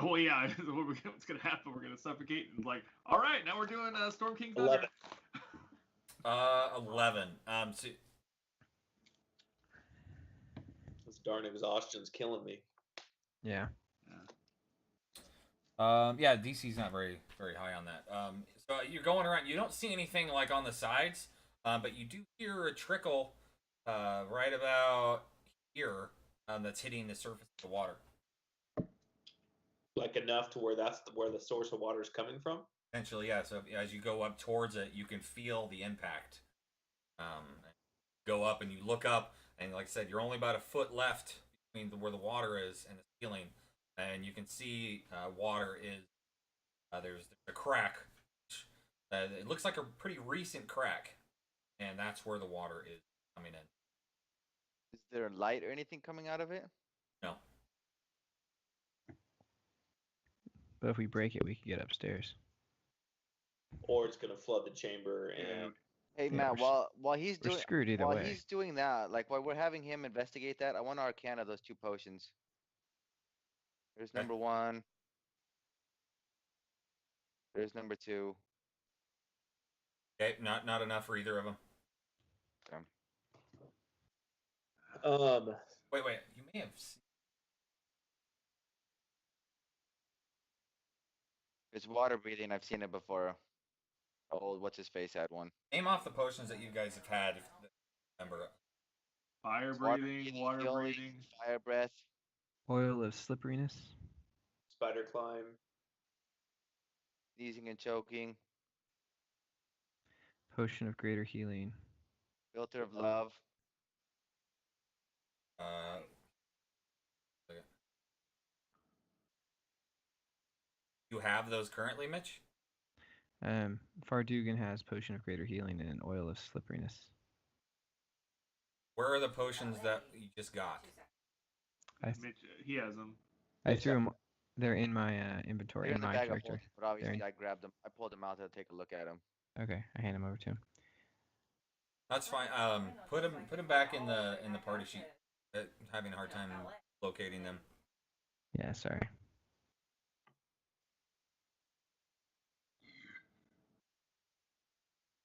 Well, yeah. What's gonna happen? We're gonna suffocate and like. All right, now we're doing Storm King Thunder. 11. 11. So This darn exhaustion's killing me. Yeah. yeah, DC's not very high on that. So you're going around. You don't see anything like on the sides, but you do hear a trickle, right about here, that's hitting the surface of the water. Like enough to where that's where the source of water is coming from. Potentially, yeah. So as you go up towards it, you can feel the impact. Go up and you look up, and like I said, you're only about a foot left between where the water is and the ceiling, and you can see water is there's a crack. It looks like a pretty recent crack, and that's where the water is coming in. Is there light or anything coming out of it? No. But if we break it, we could get upstairs. Or it's gonna flood the chamber and Hey Yeah, Matt, while he's we're doing screwed either while way. he's doing that, like while we're having him investigate that, I want to arcana those 2 potions. There's Okay. number 1. There's number 2. Okay, not enough for either of them. Wait, you may have seen. It's water breathing. I've seen it before. Oh, what's his face had one. Name off the potions that you guys have had. If you remember. Fire Water breathing, water healing, breathing. fire breath. Oil of slipperiness. spider climb. Sneezing and choking. Potion of greater healing. Filter of love. Okay. You have those currently, Mitch? Fardugan has Potion of Greater Healing and an Oil of Slipperiness. Where are the potions that you just got? Mitch, he has them. I threw them. They're in my inventory They're in in the my bag of character. holding, but obviously in- I grabbed them. I pulled them out to take a look at them. Okay, I hand them over to him. That's fine. Put them back in the party sheet. Having a hard time locating them. Yeah, sorry.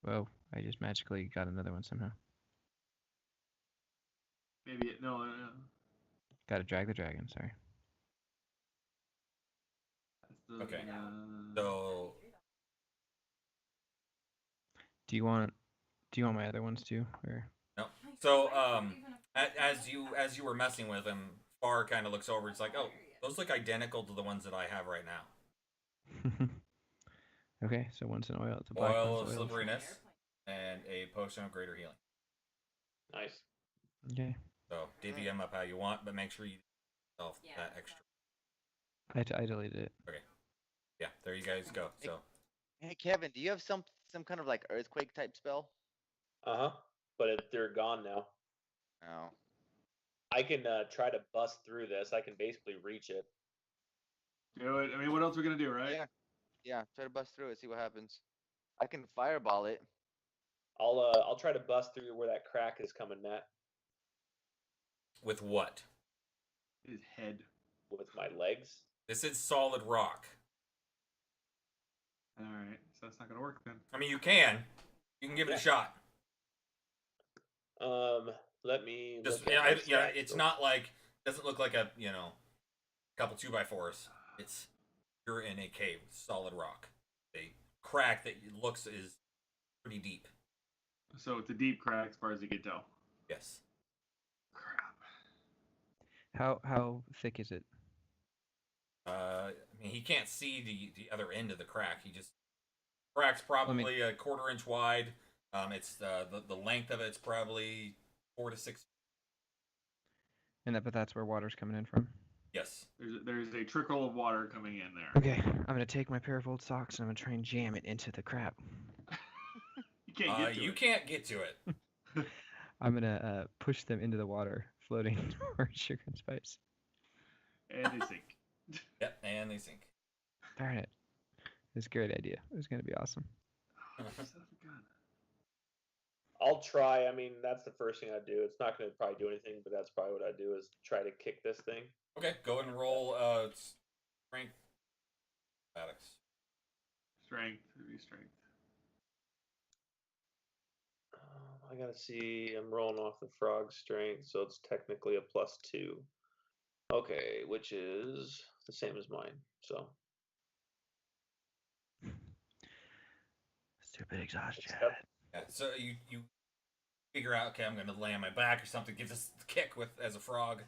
Whoa, I just magically got another one somehow. Maybe no. Gotta drag the dragon, sorry. Okay. So Do you want my other ones too? Or no. So as you were messing with them, Far kind of looks over. It's like, oh, those look identical to the ones that I have right now. okay, so one's an oil, it's a black Oil one's of oil. slipperiness and a potion of greater healing. Nice. Okay. So divvy them up how you want, but make sure you yourself that extra. I deleted it. Okay. Yeah, there you guys go. So Hey Kevin, do you have some kind of like earthquake type spell? But they're gone now. No. I can try to bust through this. I can basically reach it. Do it. I mean, what else are we gonna do, right? Yeah. Yeah. Try to bust through it. See what happens. I can fireball it. I'll try to bust through where that crack is coming, Matt, with what? His head. with my legs. This is solid rock. All right, so that's not gonna work then. I mean, you can give it a shot. Let me. Just look at my it's stats. not like doesn't look like a couple 2x4s. You're in a cave, solid rock. A crack that looks is pretty deep. So it's a deep crack as far as you can tell. Yes. Crap. How thick is it? I mean, he can't see the other end of the crack. He just crack's probably a 1/4 inch wide. It's the length of it's probably 4 to 6. But that's where water's coming in from. Yes. There's a trickle of water coming in there. Okay, I'm gonna take my pair of old socks and I'm gonna try and jam it into the crap. You can't get to you it. can't get to it. I'm gonna push them into the water, floating towards Sugar and Spice. And they sink. Yep, and they sink. Darn it! It's a great idea. It was gonna be awesome. Son of a gun. I'll try. I mean, that's the first thing I'd do. It's not going to probably do anything, but that's probably what I'd do is try to kick this thing. Okay, go ahead and roll strength. Athletics. Strength. Maybe strength. I gotta see. I'm rolling off the frog strength, so it's technically a +2. Okay, which is the same as mine. So Stupid exhaustion. Yeah, so you figure out, okay, I'm going to lay on my back or something. Give this a kick with as a frog.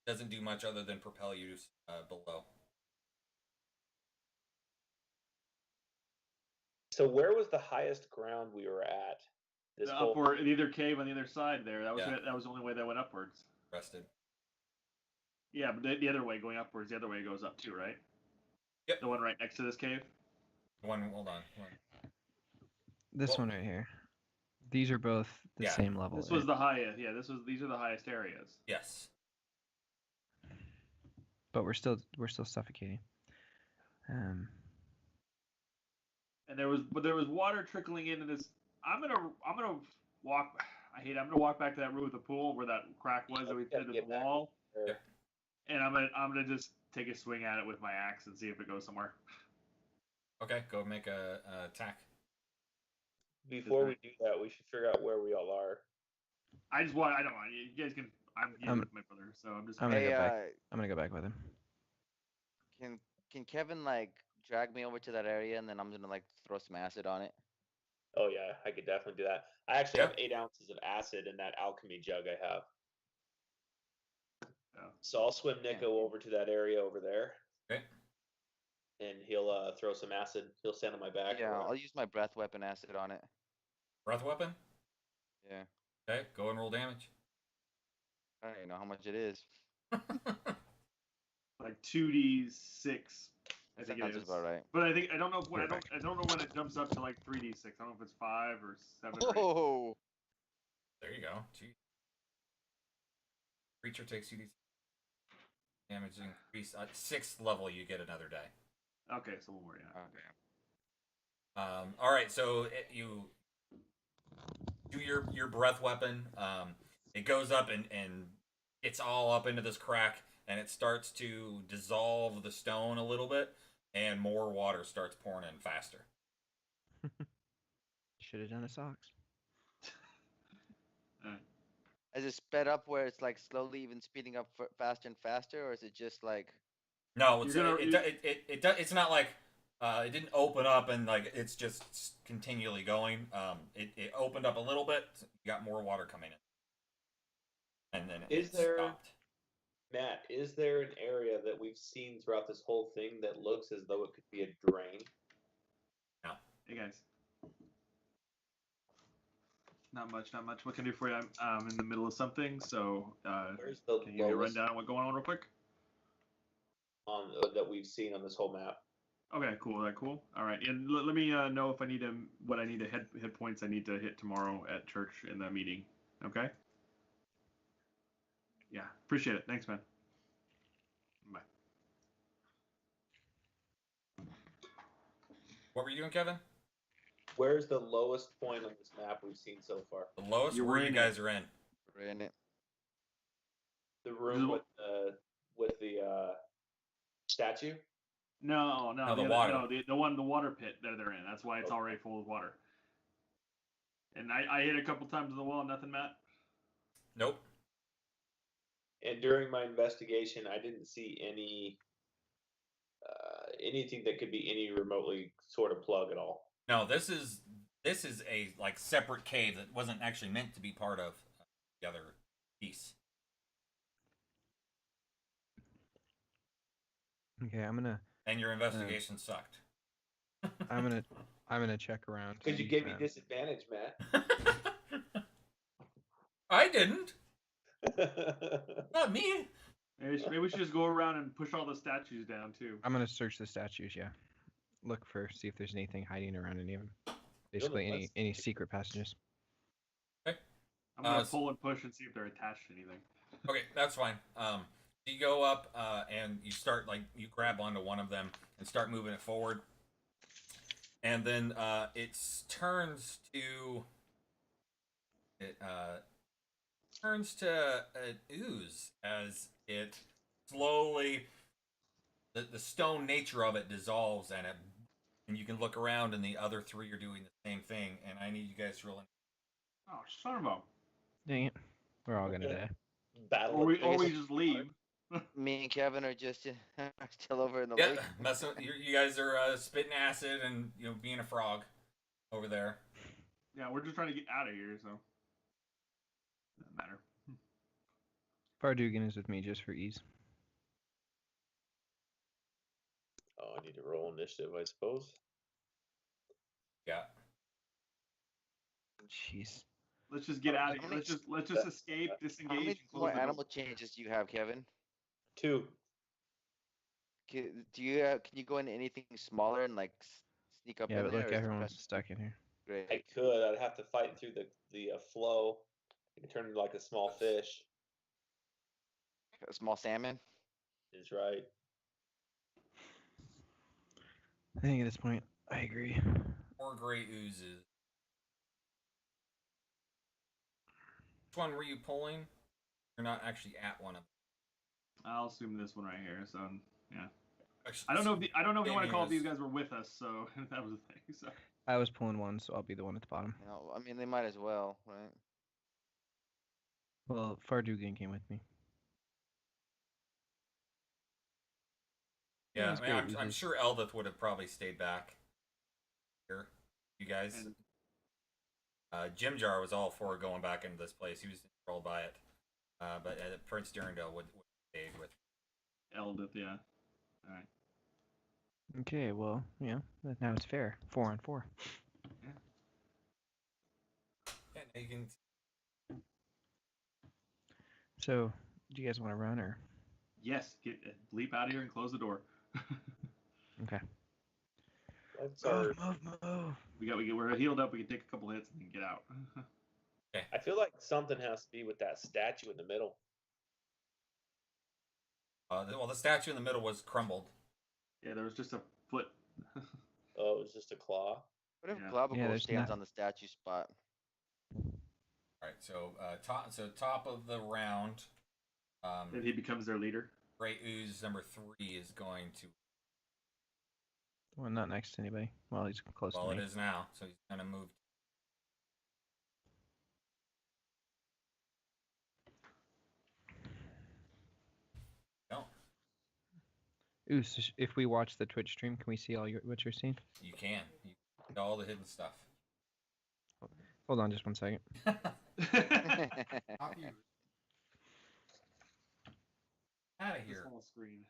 Doesn't do much other than propel you below. So where was the highest ground we were at? The upward, the other cave on the other side there. That was the only way that went upwards. Rested. Yeah, but the other way going upwards, the other way goes up too, right? Yep. The one right next to this cave. Hold on. This one right here. These are both the same level. This was the highest. Yeah, these are the highest areas. Yes. But we're still suffocating. And there was water trickling into this. I'm gonna walk. I'm gonna walk back to that room with the pool where that crack was that we did the wall. Yeah. And I'm gonna just take a swing at it with my axe and see if it goes somewhere. Okay, go make a attack. Before we do that, we should figure out where we all are. I don't want you guys can. I'm with my brother, so I'm just. I'm gonna go back with him. Can Kevin like drag me over to that area and then I'm gonna like throw some acid on it? Oh yeah, I could definitely do that. I actually have 8 ounces of acid in that alchemy jug I have. Yeah. So I'll swim Nico over to that area over there. Okay. And he'll throw some acid. He'll stand on my back. Yeah, I'll use my breath weapon acid on it. Breath weapon. Yeah. Okay, go and roll damage. I don't even know how much it is. Like 2d6. I That think it sounds is. about right. But I don't know when I don't know when it jumps up to like 3d6. I don't know if it's 5 or 7 or 8. Oh. There you go. Jeez. Creature takes 2d6 damage increase. At 6th level, you get another die. Okay, so one more, yeah. Okay. All right, so you do your breath weapon. It goes up and gets all up into this crack, and it starts to dissolve the stone a little bit, and more water starts pouring in faster. Should have done a socks. Is it sped up where it's like slowly even speeding up faster and faster, or is it just like? No, it's not like it didn't open up and like it's just continually going. It opened up a little bit, you got more water coming in, and then it stopped. Matt, is there an area that we've seen throughout this whole thing that looks as though it could be a drain? No. Hey guys. Not much. What can I do for you? I'm in the middle of something, so Where's the can you give me a lowest rundown on what's going on real quick? on that we've seen on this whole map? Okay, cool. Cool. All right, and let me know if I need what I need to hit points I need to hit tomorrow at church in the meeting. Okay. Yeah, appreciate it. Thanks, man. Bye. What were you doing, Kevin? Where's the lowest point on this map we've seen so far? The lowest where you guys are in. We're in it. The room with the statue? No, the water. No, the water pit that they're in. That's why it's already full of water. And I hit a couple times on the wall. Nothing, Matt. Nope. And during my investigation, I didn't see anything that could be any remotely sort of plug at all. No, this is a like separate cave that wasn't actually meant to be part of the other piece. Okay, I'm gonna. And your investigation sucked. I'm gonna check around. Because you gave me disadvantage, Matt. I didn't. Not me. Maybe we should just go around and push all the statues down too. I'm gonna search the statues. Yeah, look for see if there's anything hiding around any of them. Basically, any secret passages. Okay. I'm gonna pull and push and see if they're attached to anything. Okay, that's fine. You go up and you start you grab onto one of them and start moving it forward, and then it turns to an ooze as it slowly the stone nature of it dissolves and you can look around and the other three are doing the same thing, and I need you guys to roll in. Oh, son of a. Dang it, we're all gonna die. Battle. Or we just leave. Me and Kevin are just still over in the Yeah, lake. you guys are spitting acid and being a frog over there. Yeah, we're just trying to get out of here, so doesn't matter. Fardugan is with me just for ease. Oh, I need to roll initiative, I suppose. Yeah. Jeez. Let's just get out of here. Let's just escape, disengage. How many and close more the door. animal changes do you have, Kevin? 2. Do you can you go into anything smaller and like sneak up Yeah, in but there? look, or is it everyone's best- stuck in here. Great. I could. I'd have to fight through the flow. I could turn into like a small fish. A small salmon. Is right. I think at this point, I agree. 4 gray oozes. Which one were you pulling? You're not actually at one of them. I'll assume this one right here. So yeah. Actually, I don't know if you want to call if these is- guys were with us. So that was the thing. So I was pulling one, so I'll be the one at the bottom. You know, I mean, they might as well, right? Well, Fardugan came with me. Yeah, Those I mean, great I'm oozes. sure Eldith would have probably stayed back here. You guys. Jim Jar was all for going back into this place. He was controlled by it. But Prince Durandal would stay with. Eldith, yeah. All right. Okay, well, yeah, now it's fair. 4 on 4. You can. So, do you guys want to run or? Yes, leap out of here and close the door. Okay. What's our? Move. We're healed up. We can take a couple hits and then get out. I feel like something has to be with that statue in the middle. Well, the statue in the middle was crumbled. Yeah, there was just a foot. Oh, it was just a claw. What if Yeah. Globagul there's stands no- on the statue spot? All right, so top of the round. And he becomes their leader. Great Ooze number 3 is going to. Well, not next to anybody. Well, he's close Well, to it me. is now, so he's gonna move. No, Ooh, so if we watch the Twitch stream, can we see what you're seeing? you can. You see all the hidden stuff. Hold on just one second. Out of This here. whole screen.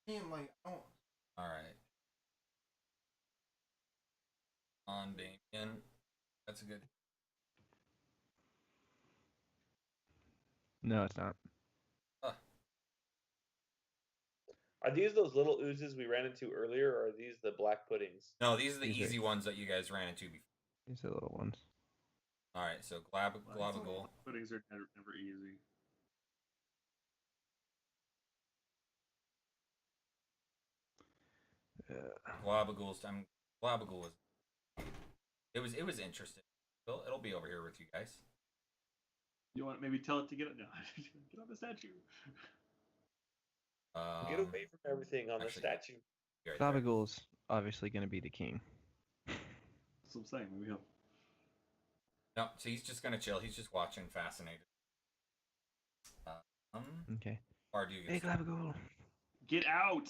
Damn, like, oh. All right. On Damien. That's a good. No, it's not. Are these those little oozes we ran into earlier, or are these the black puddings? No, these are the These are- easy ones that you guys ran into before. These are the little ones. All right, so Globagul. Puddings are never easy. Globagul was. It was interesting. It'll be over here with you guys. You want maybe tell it to get it? No, get off the statue. Get away from everything on actually, the statue. Right there. Globagul's obviously going to be the king. That's what I'm saying. Maybe he'll. No, so he's just gonna chill. He's just watching, fascinated. Okay. Fardu Hey, gets Globagul. Get out!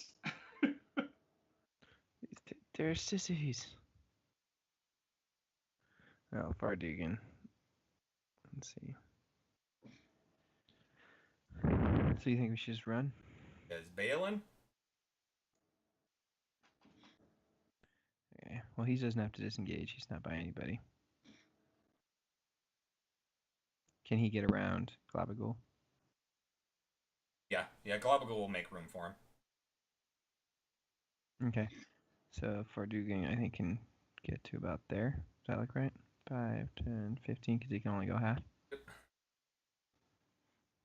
They're sissies. Oh, Fardugan. Let's see. So you think we should just run? Is Balin? Okay. Well, he doesn't have to disengage. He's not by anybody. Can he get around Globagul? Yeah. Globagul will make room for him. Okay. So Fardugan, I think, can get to about there. Does that look right? 5, 10, 15, because he can only go half.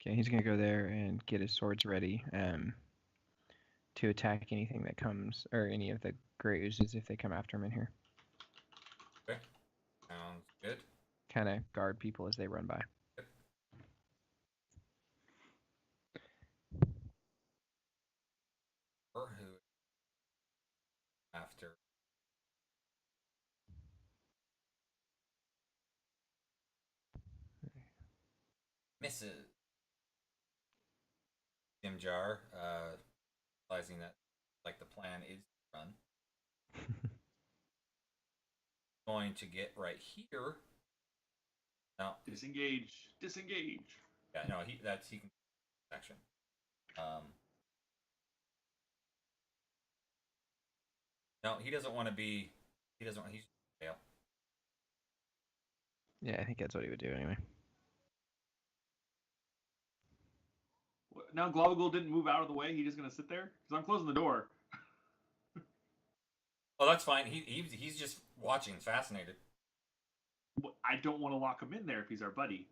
Okay, he's going to go there and get his swords ready to attack anything that comes, or any of the gray oozes if they come after him in here. Okay. Sounds good. Kind of guard people as they run by. Or who? After. Misses. Jimjar, realizing that like the plan is to run. Going to get right here. No. Disengage. Yeah, no, he can action. No, he doesn't want to be. He's fail. Yeah, I think that's what he would do anyway. Now Globagul didn't move out of the way. He's just gonna sit there because I'm closing the door. Oh, that's fine. He's just watching, fascinated. I don't want to lock him in there if he's our buddy.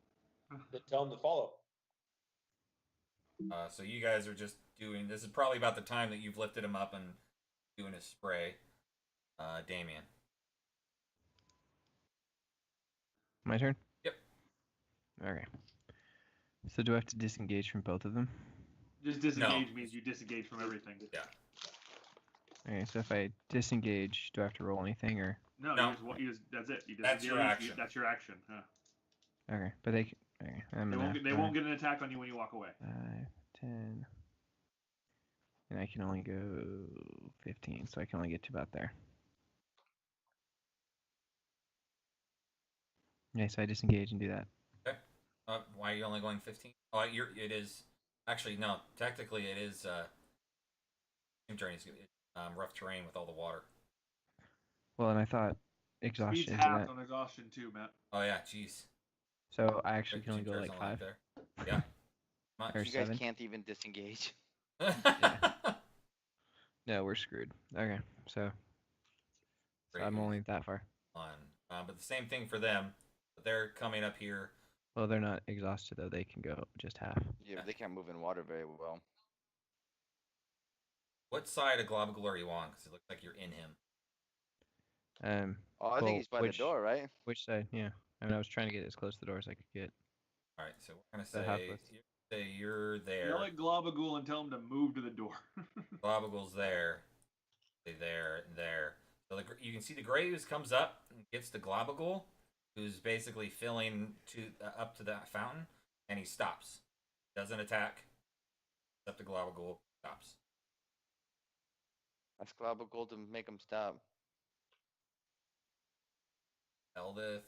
Then tell him to follow. So you guys are just doing. This is probably about the time that you've lifted him up and doing his spray. Damien. My turn? Yep. Okay. So do I have to disengage from both of them? Just disengage means you disengage from everything. Yeah. Okay, so if I disengage, do I have to roll anything or? No, No. That's it. You That's your action. That's your action. Huh. Okay, but okay, They won't get an attack on you when you walk away. 5, 10, and I can only go 15, so I can only get to about there. Okay, so I disengage and do that. Okay. Why are you only going 15? Oh, it is. Actually, no. Technically, it is. Journey's rough terrain with all the water. Well, and I thought Speed's exhaustion into half that. on exhaustion too, Matt. Oh yeah, jeez. So I actually Like can only go Jim like Carrey's 5. there. Yeah. Much. Or You guys 7. can't even disengage. No, we're screwed. Okay, so I'm only that far. But the same thing for them. But they're coming up here. Well, they're not exhausted though. They can go just half. Yeah, but they can't move in water very well. What side of Globule are you on? Because it looks like you're in him. Oh, I well, think he's by the door, right? Which side? Yeah. I mean, I was trying to get as close to the door as I could get. All right, so we're The gonna half say width. you're there. Yell at Globagul and tell him to move to the door. Globagul's there. There and there. So you can see the Graves comes up and gets to Globagul, who's basically filling up to that fountain, and he stops. Doesn't attack. Up to Globagul, stops. That's Global to make him stop. Eldith.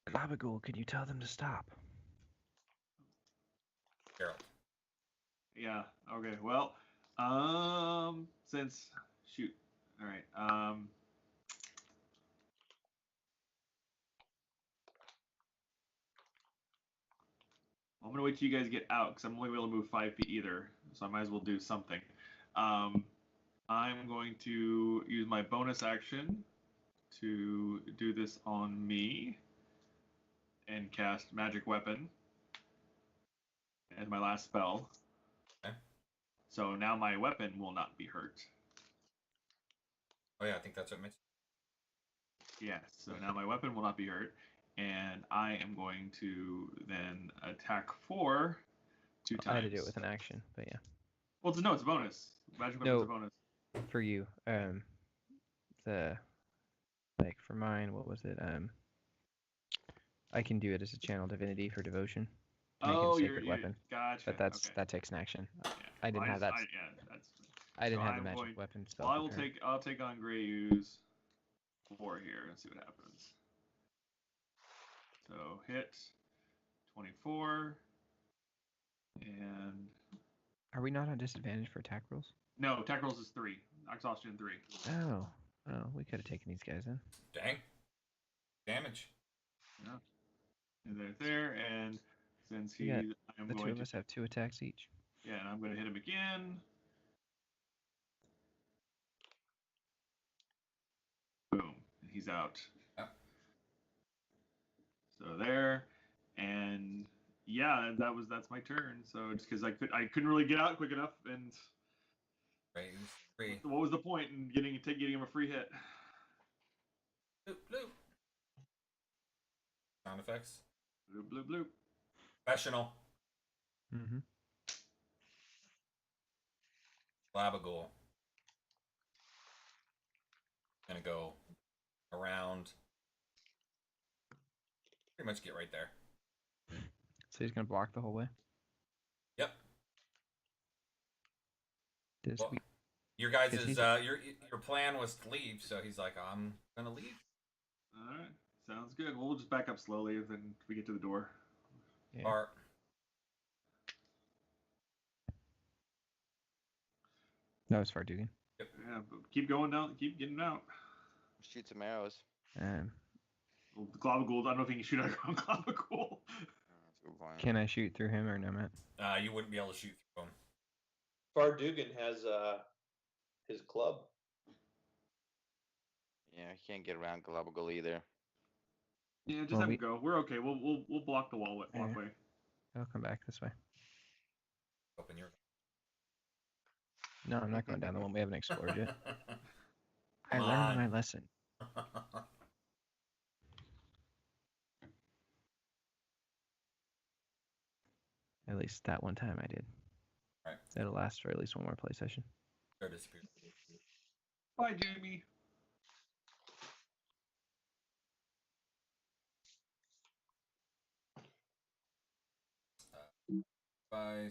Globagul, could you tell them to stop? Gerald. Yeah. Okay. Well, since shoot. All right. I'm gonna wait till you guys get out because I'm only able to move 5 feet either, so I might as well do something. I'm going to use my bonus action to do this on me and cast Magic Weapon as my last spell. Okay. So now my weapon will not be hurt. Oh yeah, I think that's what makes. Yes. So now my weapon will not be hurt, and I am going to then attack 4 2 times. I had to do it with an action, but yeah. Well, it's a bonus. Magic Weapon's a bonus. For you, for mine, what was it? I can do it as a channel divinity for devotion. To make it a sacred weapon. Gotcha. But that takes an action. Yeah. I didn't have that. I didn't have the magic weapon spell. Well, I'll take on Grey's 4 here and see what happens. So hit 24, and are we not on disadvantage for attack rolls? No, attack rolls is 3. Exhaustion 3. Oh, we could have taken these guys in. Dang. Damage. Yeah. And they're there, and since The two of us have 2 attacks each. Yeah, and I'm going to hit him again. Boom. He's out. Yeah. So there, and yeah, that's my turn. So just because I couldn't really get out quick enough, and Free. what was the point in getting him a free hit? Bloop, bloop. Sound effects. Bloop bloop bloop. Professional. Mm-hmm. Globagul. Gonna go around. Pretty much get right there. So he's gonna block the whole way. Yep. Well, your guys' your plan was to leave, so he's like, I'm gonna leave. All right, sounds good. Well, we'll just back up slowly, and then we get to the door. Yeah. Or No, it's Fardugan. yep. Yeah, but keep going down. Keep getting out. Shoot some arrows. Well, the Globagul, I don't know if you can shoot out on Globagul. Can I shoot through him or no, Matt? You wouldn't be able to shoot through him. Fardugan has his club. Yeah, he can't get around Global either. Yeah, just have him go. We're okay. We'll block the walkway. I'll come back this way. Open your. No, I'm not going down the one we haven't explored yet. I Come learned on. my lesson. At least that one time I did. Right. It'll last for at least one more play session. Or disappear. Bye, Jamie. Bye.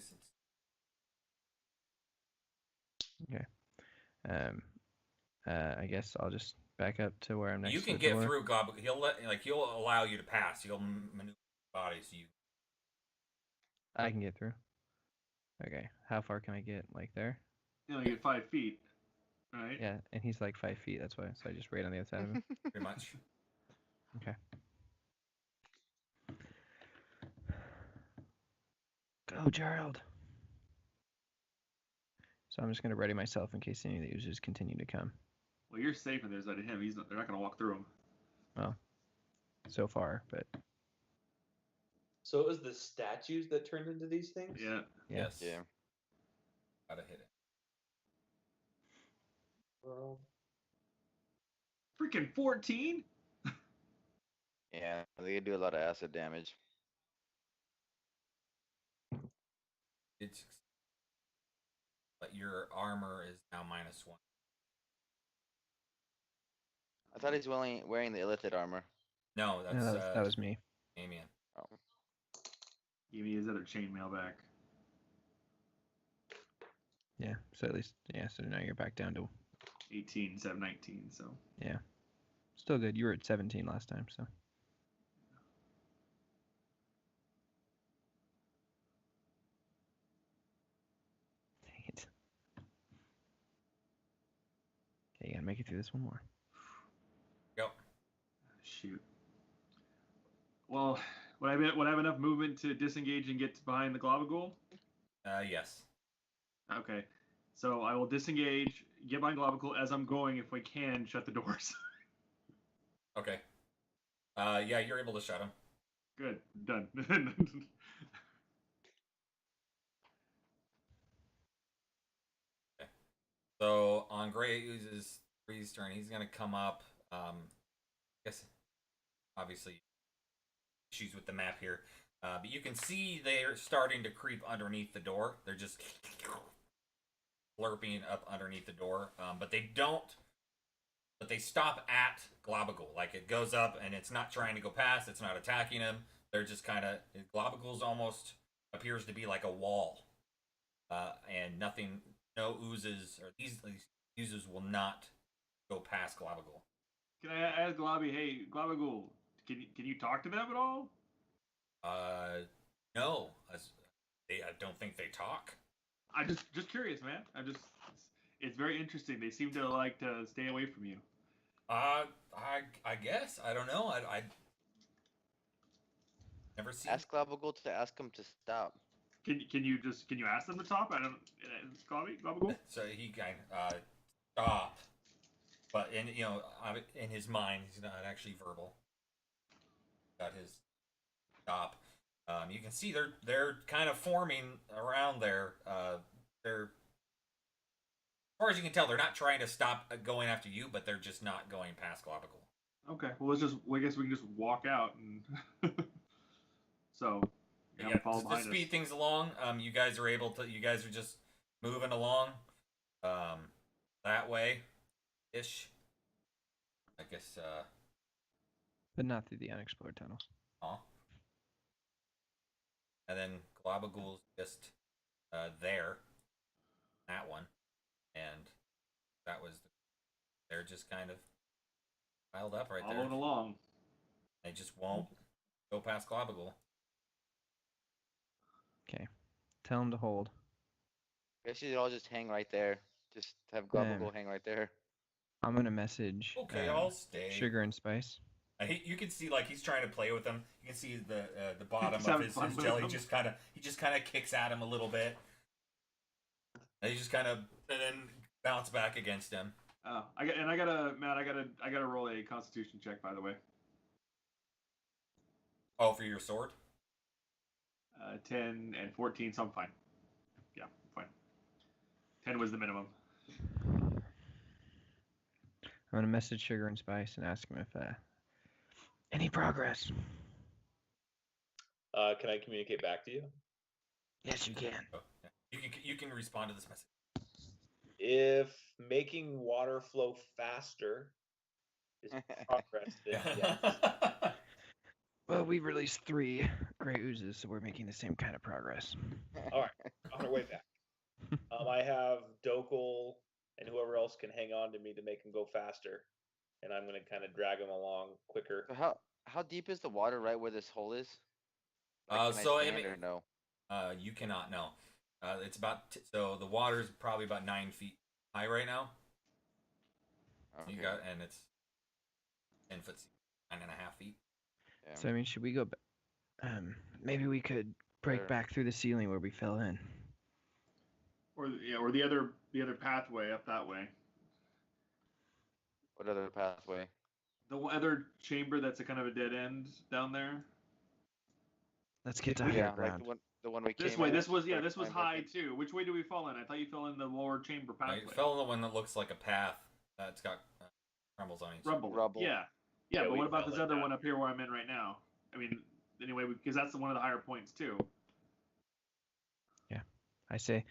Okay. I guess I'll just back up to where I'm next You to can the get door? through Gob. He'll allow you to pass. He'll maneuver the body so you. I can get through. Okay, how far can I get? Like there? You only get 5 feet, right? Yeah, and he's like 5 feet. That's why. So I just wait on the other side of him. Pretty much. Okay. Go, Gerald. So I'm just gonna ready myself in case any of the oozes continue to come. Well, you're safe on the other side of him. They're not gonna walk through him. Well, so far, but So it was the statues that turned into these things? Yeah. yeah. Yes. Yeah. Gotta hit it. Well, Freaking 14. Yeah, they do a lot of acid damage. It's. But your armor is now -1. I thought he's wearing the illithid armor. No, that's No, that was me. Damien. Oh. Give me his other chainmail back. Yeah. So at least So now you're back down to 18 instead of 19. So still good. You were at 17 last time, so. Dang it. Okay, you gotta make it through this one more. Go. shoot. Well, would I have enough movement to disengage and get behind the Globagul? Yes. Okay. So I will disengage, get behind Globagul as I'm going. If we can, shut the doors. Okay. Yeah, you're able to shut him. Good. Done. So on Gray Ooze's Three's turn, he's gonna come up. I guess obviously issues with the map here, but you can see they're starting to creep underneath the door. They're just slurping up underneath the door, but they don't. But they stop at Globagul. Like it goes up and it's not trying to go past. It's not attacking him. They're just kind of Globagul's almost appears to be like a wall, and nothing. No oozes or these oozes will not go past Globagul. Can I ask Globby, hey, Globagul, can you talk to them at all? No, I don't think they talk. I just curious, man. It's very interesting. They seem to like to stay away from you. I guess I don't know. I never seen. Ask Globagul to ask him to stop. Can you ask them to stop? I don't. Globagul. So he kind of stop, but in his mind he's not actually verbal. Got his stop. You can see they're kind of forming around there. They're, as far as you can tell, they're not trying to stop going after you, but they're just not going past Globagul. Okay. Well, I guess we can just walk out and. So. Yeah, to speed speed things along, you guys are just moving along, that way, ish. I guess. But not through the unexplored tunnels. And then Globagul's just there, that one, and that was. They're just kind of piled up right there. Following along. They just won't go past Globagul. Okay. Tell him to hold. I guess you should all just hang right there. Just have Globagul hang right there. I'm gonna message. Okay, I'll stay. Sugar and spice. You can see like he's trying to play with them. You can see the bottom of his jelly just kind of kicks at him a little bit. And he just kind of and then bounce back against him. I gotta roll a Constitution check, by the way. Oh, for your sword? 10 and 14, so I'm fine. Yeah, I'm fine. 10 was the minimum. I'm gonna message Sugar and Spice and ask him if any progress. Can I communicate back to you? Yes, you can. Oh, yeah. You can respond to this message. If making water flow faster is progress, then yes. Well, we released 3 gray oozes, so we're making the same kind of progress. All right, on our way back. I have Dokal and whoever else can hang on to me to make him go faster. and I'm gonna kind of drag them along quicker. So how deep is the water right where this hole is? Like, can So I I stand mean, or no? you cannot know. It's about so the water is probably about 9 feet high right now. Okay. You got and it's 10 foot, 9.5 feet. Yeah. So I mean, should we go? Maybe we could break Sure. back through the ceiling where we fell in. Or the other pathway up that way. What other pathway? The other chamber that's a kind of a dead end down there. Let's get to higher Yeah, like ground. the one we came This way. in. This was where we this was climbed back high in? too. Which way do we fall in? I thought you fell in the lower chamber pathway. You fell in the one that looks like a path that's got crumbles on each. Rubble. Yeah. Yeah, But we what about fell this in other that. one up here where I'm in right now? I mean, anyway, because that's one of the higher points too. I say,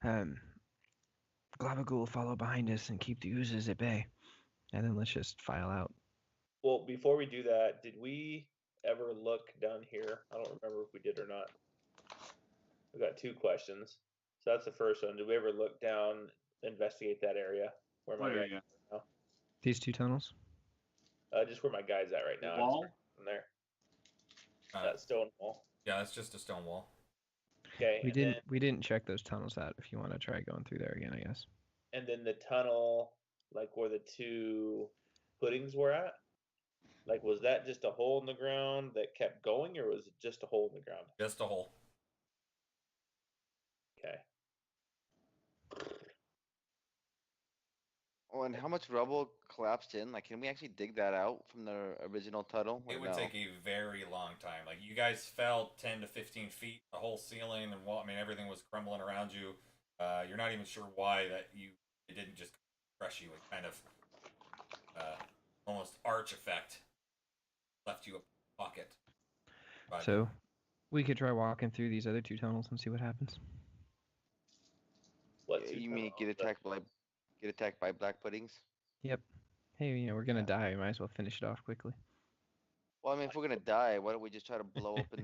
Glavagool will follow behind us and keep the oozes at bay, and then let's just file out. Well, before we do that, did we ever look down here? I don't remember if we did or not. We got 2 questions. So that's the first one. Did we ever look down, investigate that area where my What guy area? These 2 tunnels. just where my guy's at right The now? wall? From there. Uh, That stone wall. yeah, that's just a stone wall. Okay. We didn't check those tunnels out. If you want to try going through there again, I guess. And then the tunnel, like where the 2 puddings were at. Like, was that just a hole in the ground that kept going, or was it just a hole in the ground? Just a hole. Okay. Oh, and how much rubble collapsed in? Like, can we actually dig that out from the original tunnel? It or would no? take a very long time. Like you guys fell 10 to 15 feet, the whole ceiling and wall. I mean, everything was crumbling around you. You're not even sure why it didn't just crush you. It kind of almost arch effect left you a pocket. But So we could try walking through these other 2 tunnels and see what happens. What? You mean get attacked by black puddings? Yep. Hey, we're gonna Yeah. die. We might as well finish it off quickly. Well, I mean, if we're gonna die, why don't we just try to blow open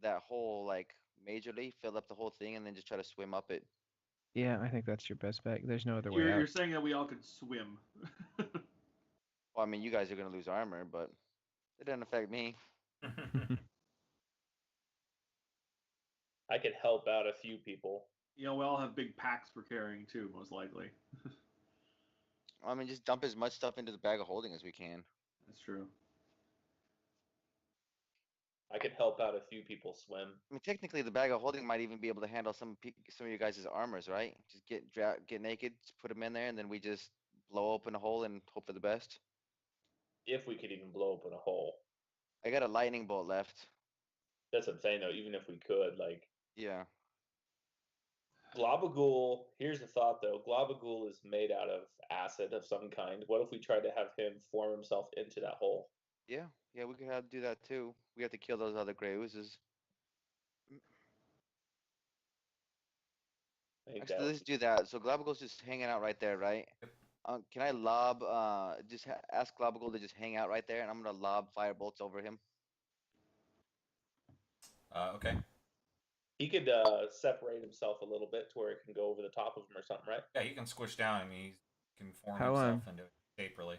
that hole, like majorly, fill up the whole thing, and then just try to swim up it? Yeah, I think that's your best bet. There's no other way You're out. saying that we all could swim. Well, I mean, you guys are gonna lose armor, but it doesn't affect me. I could help out a few people. We all have big packs we're carrying too, most likely. I mean, just dump as much stuff into the bag of holding as we can. That's true. I could help out a few people swim. I mean, technically, the bag of holding might even be able to handle some of you guys' armors, right? Just get naked, just put them in there, and then we just blow open a hole and hope for the best. If we could even blow open a hole. I got a lightning bolt left. That's what I'm saying though, even if we could, like Yeah. Globagool, here's the thought though. Globagool is made out of acid of some kind. What if we tried to have him form himself into that hole? Yeah, we could have to do that too. We have to kill those other gray oozes. I think Actually, that let's do that. So Globagol's just hanging out right there, right? Can I lob, ask Globagol to just hang out right there, and I'm gonna lob fire bolts over him. Okay. he could separate himself a little bit to where it can go over the top of him or something, right? Yeah, he can squish down and he can form How, himself into a shape, really.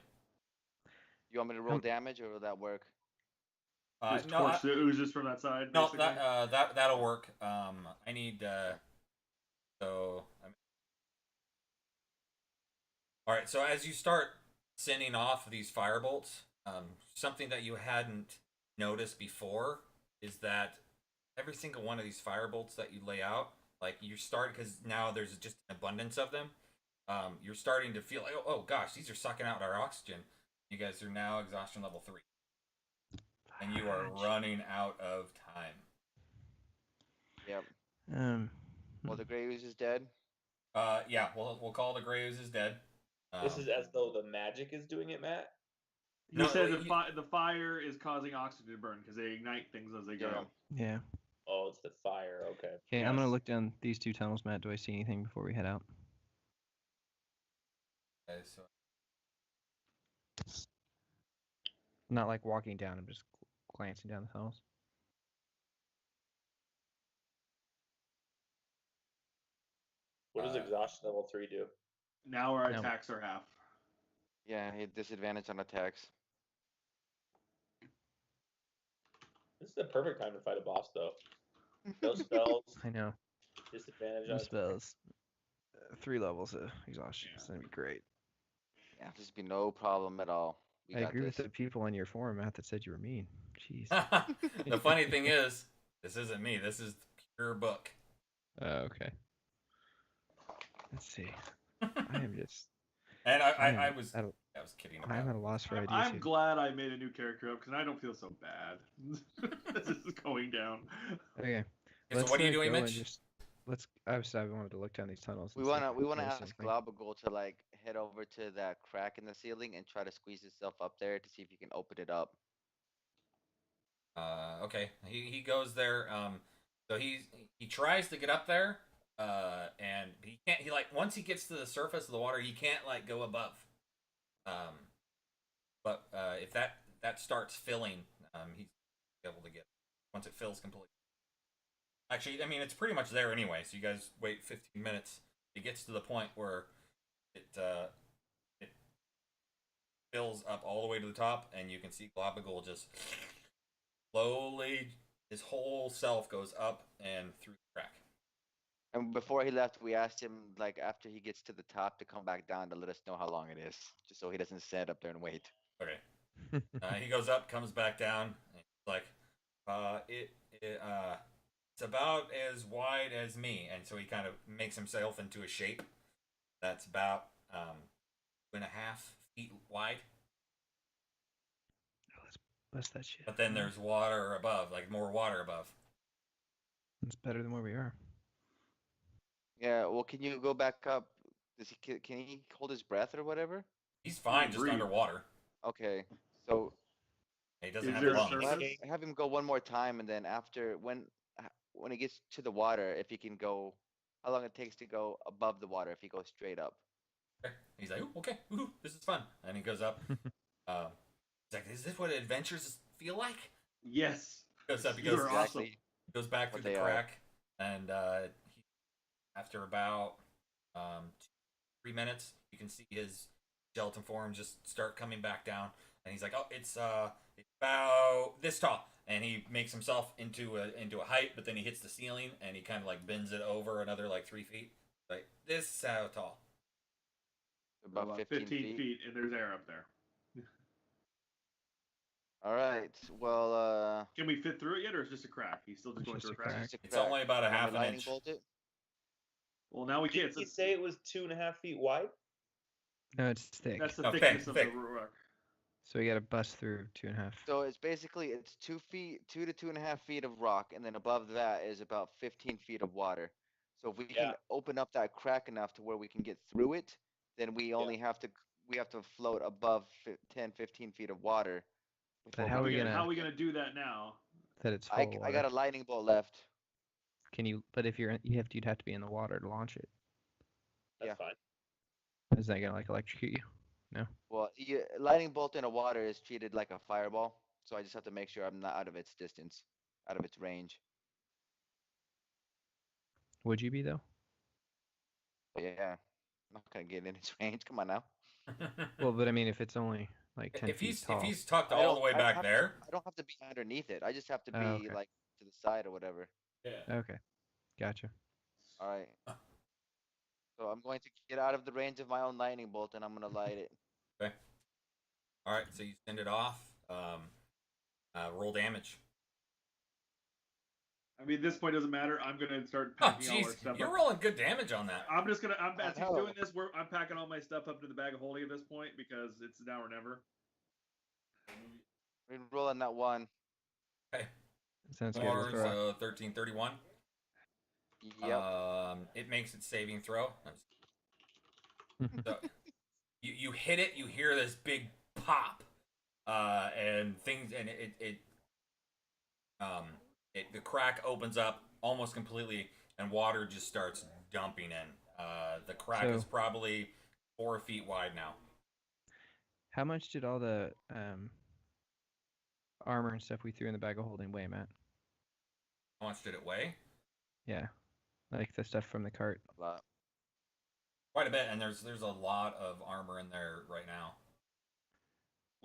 You want me to roll damage, or will that work? Just No, torch the oozes from that side. no, Basically. that'll work. I need so. All right, so as you start sending off these firebolts, something that you hadn't noticed before is that every single one of these firebolts that you lay out, like you start, because now there's just an abundance of them. You're starting to feel like, oh gosh, these are sucking out our oxygen. You guys are now exhaustion level 3. And you are running out of time. Yep. Well, the gray ooze is dead. Yeah, we'll call the gray ooze is dead. This is as though the magic is doing it, Matt. You said the fire is causing oxygen to burn because they ignite things as they go. Yeah. Oh, it's the fire. Okay. Okay, I'm gonna look down these 2 tunnels, Matt. Do I see anything before we head out? Okay, so Not like walking down. I'm just glancing down the tunnels. What does exhaustion level 3 do? Now our attacks are half. Yeah, he had disadvantage on attacks. This is the perfect time to fight a boss, though. No spells, I know. disadvantage No on attack. spells. 3 levels of exhaustion. It's gonna be great. Yeah, this would be no problem at all. We I got agree with this. the people on your forum, Matt, that said you were mean. Jeez. The funny thing is, this isn't me. This is the pure book. Okay. Let's see. I am just. And I I was kidding about I'm it. at a loss for ideas I'm here. glad I made a new character up because I don't feel so bad. This is going down. Okay. So what are you doing, go and Mitch? just let's. I wanted to look down these tunnels. We and see if wanna notice ask anything. Globagul to like head over to that crack in the ceiling and try to squeeze himself up there to see if he can open it up. Okay. He goes there. So he tries to get up there. And he can't. He like once he gets to the surface of the water, he can't like go above. But if that starts filling, he's able to get once it fills completely. Actually, I mean it's pretty much there anyway. So you guys wait 15 minutes. It gets to the point where it fills up all the way to the top, and you can see Globagul just slowly, his whole self goes up and through the crack. And before he left, we asked him like after he gets to the top to come back down to let us know how long it is, just so he doesn't stand up there and wait. Okay. He goes up, comes back down, and he's like, it's about as wide as me, and so he kind of makes himself into a shape that's about 2.5 feet wide. Let's bust that shit. But then there's water above, like more water above. It's better than where we are. Yeah, well, can you go back up? Can he hold his breath or whatever? He's fine, just breathe. underwater. Okay, so He doesn't Is have there a lungs. surface? have him go one more time, and then after when he gets to the water, if he can go, how long it takes to go above the water if he goes straight up. Okay. He's like, okay, this is fun. And he goes up. He's like, is this what adventures feel like? Yes. He goes up, he You goes, are awesome. goes back through What the they are. crack, and after about 3 minutes, you can see his gelatin form just start coming back down, and he's like, oh, it's about this tall, and he makes himself into a height, but then he hits the ceiling, and he kind of like bends it over another like 3 feet, like this is how tall. About 15 feet. and there's air up there. All right. Well, Can we fit through it yet, or is it just a crack? He's still just It's going just through a a crack. crack. just a It's crack. only about a Want me half an lightning inch. bolt it? Well, now we can't. Did he say it was 2.5 feet wide? No, it's thick. That's the No, thickness thick, of thick. the rock. So we got to bust through 2.5. So it's basically 2 to 2.5 feet of rock, and then above that is about 15 feet of water. So if we can Yeah. open up that crack enough to where we can get through it, then we only have to float above 10, 15 feet of water. But before how are we How gonna- are we gonna do that now? That it's I full I got water. a lightning bolt left. Can you? But if you'd have to be in the water to launch it. That's Yeah. fine. Is that gonna like electrocute you? Well, lightning bolt in the water is treated like a fireball, so I just have to make sure I'm not out of its distance, out of its range. Would you be though? But yeah, I'm not gonna get in its range. Come on now. Well, but I mean, if it's only like 10 if feet he's tall. if he's tucked I all don't- the way I back have there, I don't have to be underneath it. I just have to be Oh, okay. like to the side or whatever. yeah. Okay, gotcha. All right. So I'm going to get out of the range of my own lightning bolt, and I'm gonna light it. Okay. All right, so you send it off. Roll damage. I mean, at this point doesn't matter. I'm gonna start Oh, packing all our jeez, stuff you're up. rolling good damage on that. I'm just gonna. As he's know. doing this, I'm packing all my stuff up to the bag of holding at this point because it's now or never. We're rolling that one. Okay. Sounds good. Or Let's throw out. 1331. Yep. It makes its saving throw. So you hit it. You hear this big pop, and things, and the crack opens up almost completely, and water just starts dumping in. The crack is So- probably 4 feet wide now. How much did all the armor and stuff we threw in the bag of holding weigh, Matt? How much did it weigh? Yeah, like the stuff from the cart. A lot. Quite a bit, and there's a lot of armor in there right now.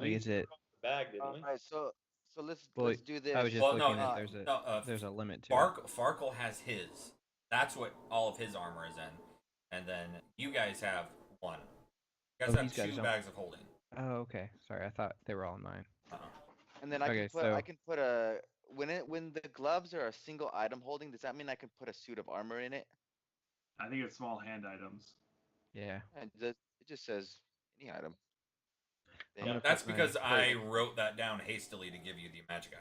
Like, is it? The bag, didn't we? Alright, so let's Well, do this. I was just Well, no, looking at there's a limit to it. Farkle has his. That's what all of his armor is in, and then you guys have one. You guys Oh, have these guys two don't. bags of holding. Oh, okay. Sorry, I thought they were all in mine. And then I Okay, can put a when the gloves are a single item holding, does that mean I can put a suit of armor in it? I think it's small hand items. Yeah. And it just says any item. I'm gonna That's put my because I plate- wrote that down hastily to give you the magic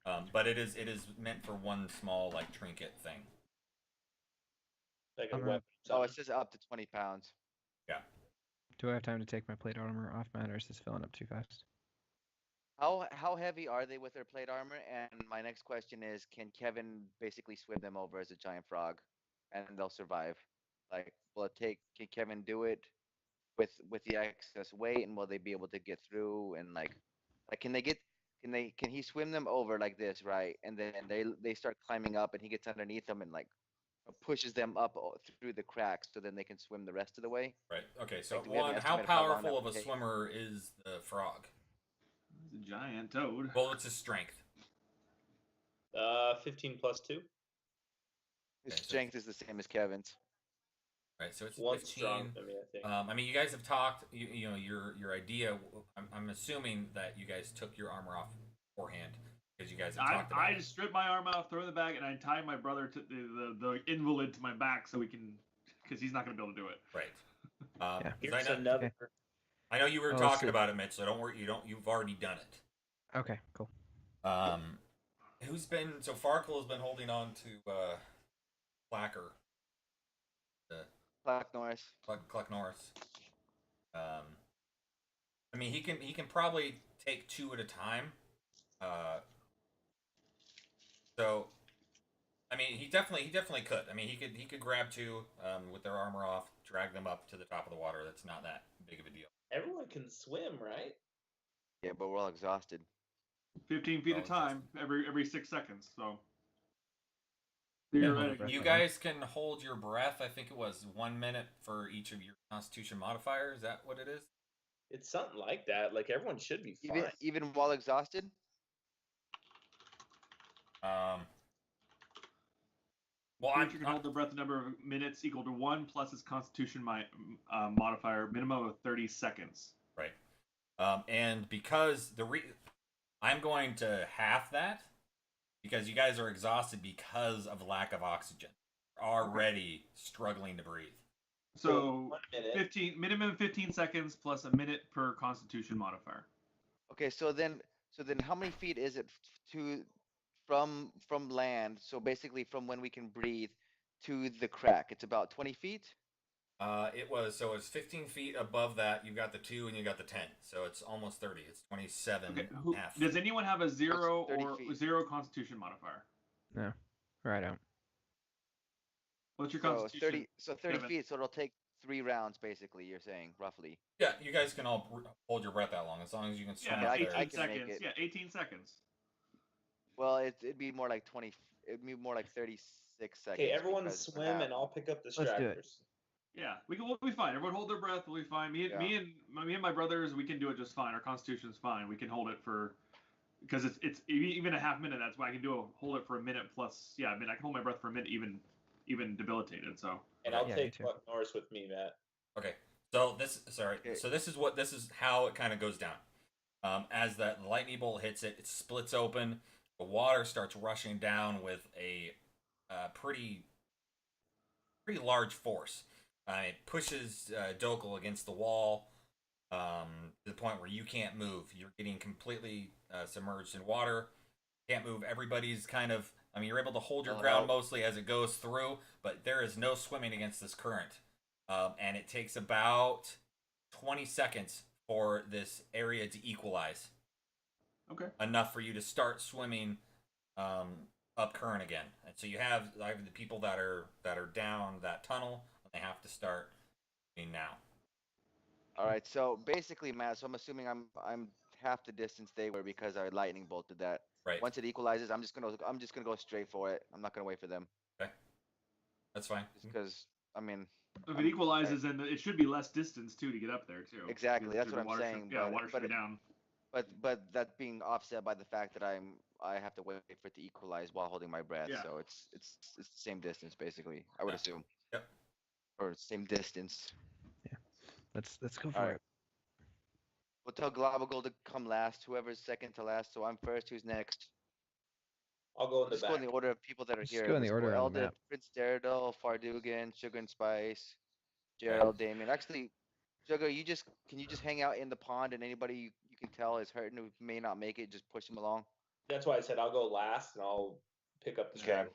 item. But it is meant for one small like trinket thing. Like a I'm gonna- weapon. Oh, it says up to 20 pounds. Yeah. Do I have time to take my plate armor off, man, or is this filling up too fast? How heavy are they with their plate armor? And my next question is, can Kevin basically swim them over as a giant frog, and they'll survive? Like, can Kevin do it with the excess weight, and will they be able to get through? And like can he swim them over like this, right? And then they start climbing up, and he gets underneath them and like pushes them up through the cracks, so then they can swim the rest of the way. Right. Okay. So Like, do we have an one, how estimate of how long powerful that of a would take? swimmer is the frog? It's a giant toad. Well, it's his strength. 15 plus 2. His Okay, so- strength is the same as Kevin's. Right. So it's One 15. strong than me, I think. I mean, you guys have talked. You know, your idea. I'm assuming that you guys took your armor off beforehand because you guys have talked about I it. just strip my arm out, throw the bag, and I tie my brother to the invalid to my back so we can, because he's not gonna be able to do it. Right. Yeah. 'Cause Here's I know, another. I know you were Oh, talking so- about it, Mitch. So don't worry. You've already done it. Okay, cool. Who's been? So Farkle has been holding on to Clacker. Black Norris. Cluck Norris. I mean, he can probably take two at a time. So, I mean, he definitely could. I mean, he could grab two with their armor off, drag them up to the top of the water. That's not that big of a deal. Everyone can swim, right? Yeah, but we're all exhausted. 15 feet Oh, at a time, every 6 seconds. So. Theoretically. You guys can hold your breath. I think it was 1 minute for each of your Constitution modifier. Is that what it is? It's something like that. Like everyone should be fine. Even while exhausted. Well, Creature can hold their breath a number of minutes equal to 1 plus its Constitution modifier, minimum of 30 seconds. Right. And because I'm going to half that because you guys are exhausted because of lack of oxygen. You're already struggling to breathe. So 1 minute. 15 seconds plus a minute per Constitution modifier. Okay, so then how many feet is it to from land? So basically from when we can breathe to the crack, it's about 20 feet. It's 15 feet above that. You got the 2 and you got the 10, so it's almost 30. It's 27 Okay. half. Does anyone have a 0 30 or feet. 0 Constitution modifier? No, right out. What's your So Constitution? 30 Kevin? feet. So it'll take 3 rounds, basically. You're saying roughly. Yeah, you guys can all hold your breath that long as long as you can swim Yeah, up 18 there. I can make seconds. it. Yeah, 18 seconds. Well, it'd be more like 20. It'd be more like 36 seconds. Okay, everyone because swim, half- and I'll pick up the do it. distractors. Yeah, we'll be fine. Everyone hold their breath. We'll be fine. Me and my brothers, we can do it just fine. Our Constitution's fine. We can hold it for because it's even a half minute. That's why I can hold it for a minute plus. Yeah, I mean I can hold my breath for a minute even debilitated. So. And I'll Yeah, me take too. Buck Norris with me, Matt. Okay. So this Okay. this is how it kind of goes down. As that lightning bolt hits it, it splits open. The water starts rushing down with a pretty large force. It pushes Dokal against the wall to the point where you can't move. You're getting completely submerged in water. Can't move. Everybody's kind of. I mean, you're able to hold your ground mostly as it goes through, but there is no swimming against this current. And it takes about 20 seconds for this area to equalize. Okay. Enough for you to start swimming up current again. And so you have the people that are down that tunnel, and they have to start now. All right. So basically, Matt. So I'm assuming I'm half the distance they were because I lightning bolted that. Right. Once it equalizes, I'm just gonna go straight for it. I'm not gonna wait for them. Okay. That's fine. Just because I mean, If it equalizes, then it should be less distance too to get up there too. exactly. That's what I'm Water saying. yeah, But water should be down. but that's being offset by the fact that I have to wait for it to equalize while holding my breath. Yeah. So it's the same distance basically. I would assume. Yep. Or same distance. Let's go All for right. it. We'll tell Global to come last. Whoever's second to last. So I'm first. Who's next? I'll go in the Just go in back. the order of people that are Just here. go in the Let's order on the Eldip, map. Prince Daredevil, Fardugan, Sugar and Spice, Gerald, Damien. Actually, Sugar, can you just hang out in the pond and anybody you can tell is hurting who may not make it, just push them along. That's why I said I'll go last and I'll pick up the Okay. stragglers.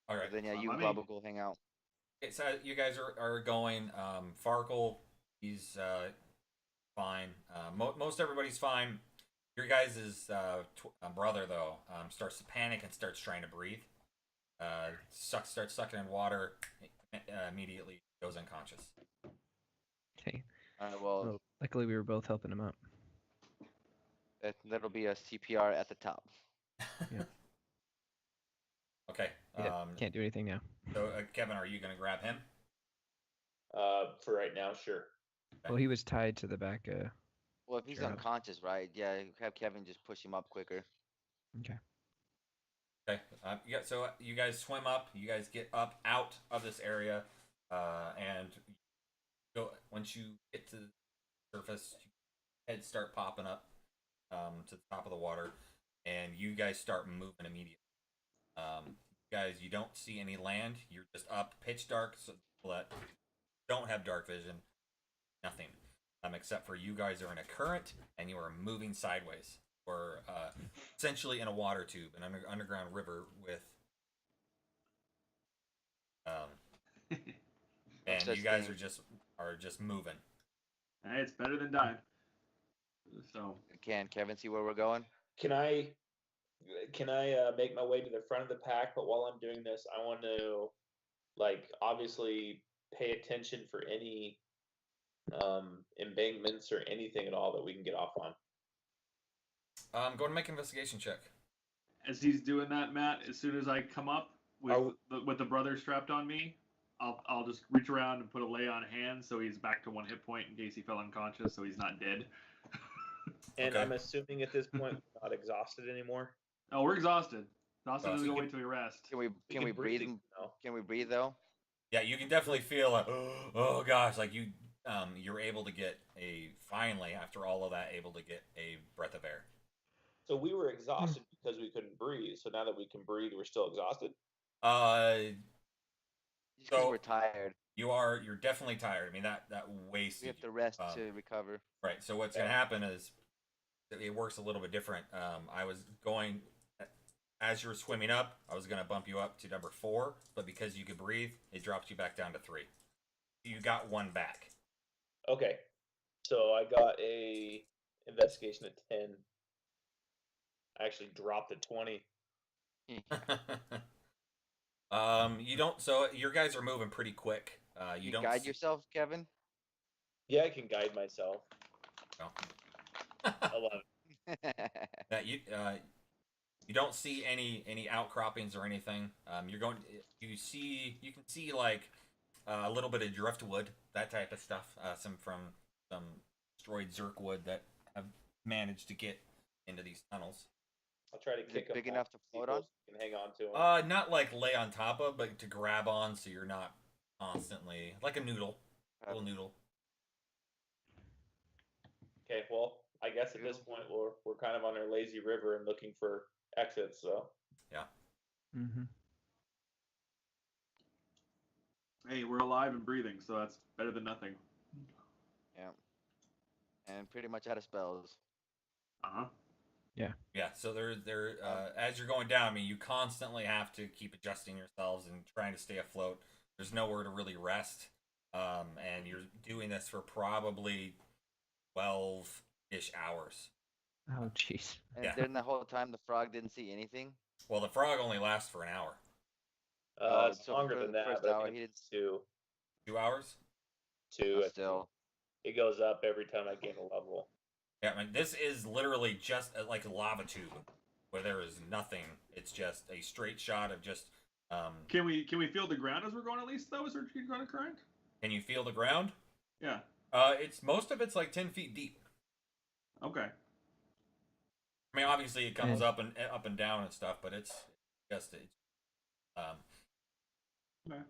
All So right. then yeah, Fine you by and me. Global go hang out. Okay, so you guys are going. Farkle, he's fine. Most everybody's fine. Your guys' brother though starts to panic and starts trying to breathe. Starts sucking in water. Immediately goes unconscious. Okay. All right, well, Well, luckily we were both helping him out. that'll be a CPR at the top. Okay. Yeah. Can't do anything now. So Kevin, are you gonna grab him? For right now, sure. Well, he was tied to the back. Well, if he's Gerald. unconscious, right? Yeah, have Kevin just push him up quicker. Okay. Okay. Yeah. So you guys swim up. You guys get up out of this area, and go once you get to the surface, heads start popping up to the top of the water, and you guys start moving immediately. Guys, you don't see any land. You're just up, pitch dark. So people that don't have dark vision, nothing. Except for you guys are in a current and you are moving sideways, or essentially in a water tube, an underground river with. And you guys are just moving. Hey, it's better than dying. So Can Kevin see where we're going? Can I make my way to the front of the pack? But while I'm doing this, I want to obviously pay attention for any embankments or anything at all that we can get off on. Go and make an investigation check. as he's doing that, Matt, as soon as I come up with the brother strapped on me, I'll just reach around and put a lay on hand so he's back to 1 hit point in case he fell unconscious, so he's not dead. And Okay. I'm assuming at this point we're not exhausted anymore. Oh, we're exhausted. Exhausted doesn't wait till we rest. Can we breathe? Can we breathe though? Yeah, you can definitely feel like, oh gosh, like you're able to get finally after all of that able to get a breath of air. So we were exhausted because we couldn't breathe. So now that we can breathe, we're still exhausted. Just because we're tired. You're definitely tired. I mean that wasted. We have to rest to recover. Right. So what's gonna happen is it works a little bit different. I was going as you're swimming up, I was gonna bump you up to number 4, but because you could breathe, it drops you back down to 3. You got 1 back. Okay. So I got a investigation at 10. I actually dropped at 20. You don't. So your guys are moving pretty quick. You don't guide yourself, Kevin. Yeah, I can guide myself. No. 11. That you don't see any outcroppings or anything. You can see like a little bit of driftwood, that type of stuff. Some destroyed zerk wood that have managed to get into these tunnels. I'll try to kick them big off, enough to see float if on? those can hang on to them. Not like lay on top of, but to grab on, so you're not constantly like a noodle, little noodle. Okay, well, I guess at this point we're kind of on our lazy river and looking for exits. So yeah. Mm-hmm. Hey, we're alive and breathing, so that's better than nothing. Yeah. And pretty much out of spells. Uh-huh. Yeah, so they're as you're going down, I mean, you constantly have to keep adjusting yourselves and trying to stay afloat. There's nowhere to really rest, and you're doing this for probably 12-ish hours. Oh, jeez. And Yeah. during the whole time, the frog didn't see anything. Well, the frog only lasts for an hour. it's so longer for than the that. first But I hour, think he it's 2. 2 hours? 2. Still. It goes up every time I gain a level. Yeah, I mean, this is literally just like a lava tube where there is nothing. It's just a straight shot of just Can we feel the ground as we're going at least though? Is there going to current? Can you feel the ground? Yeah. It's most of it's like 10 feet deep. Okay. I mean, obviously it comes up and down and stuff, but it's just it. Okay.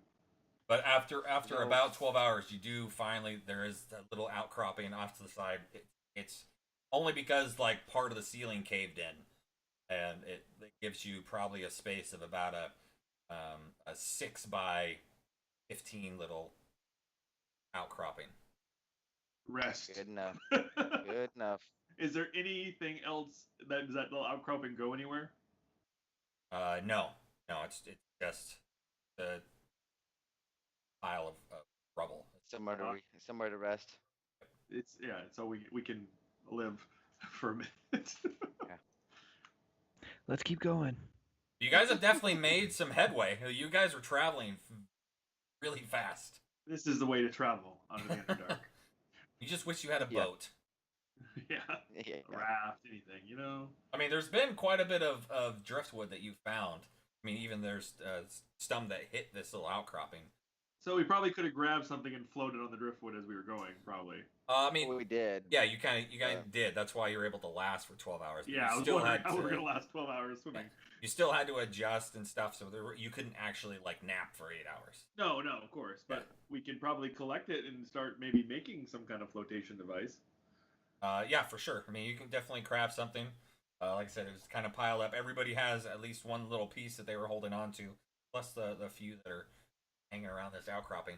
But after about 12 hours, you do finally there is that little outcropping off to the side. It's only because like part of the ceiling caved in, and it gives you probably a space of about a 6 by 15 little outcropping. Rest. Good enough. Good enough. Is there anything else does that little outcropping go anywhere? No, it's just a pile of rubble. Somewhere to rest. It's so we can live for a minute. Yeah. Let's keep going. You guys have definitely made some headway. You guys are traveling really fast. This is the way to travel under the Underdark. You just wish you had a Yeah. boat. Yeah. Yeah. A raft, anything, you know? I mean, there's been quite a bit of driftwood that you found. I mean, even there's some that hit this little outcropping. So we probably could have grabbed something and floated on the driftwood as we were going, probably. I mean, we did. Yeah, you kind of did. That's why you're able to last for 12 hours. Yeah, I was wondering how we were going to last 12 hours swimming. You still had to adjust and stuff, so you couldn't actually like nap for 8 hours. No, of course, but we can probably collect it and start maybe making some kind of flotation device. Yeah, for sure. I mean, you can definitely craft something. Like I said, it was kind of piled up. Everybody has at least one little piece that they were holding on to, plus the few that are hanging around this outcropping.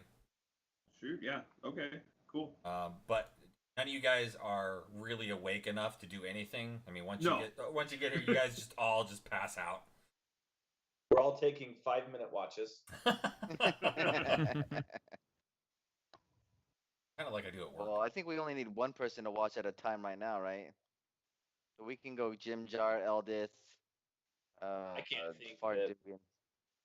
Shoot, yeah, okay, cool. But none of you guys are really awake enough to do anything. I mean, once you get here, you guys just pass out. We're all taking 5-minute watches. Kind of like I do at work. Well, I think we only need one person to watch at a time right now, right? So we can go Jim Jar, Eldith. I can't think Fardugan.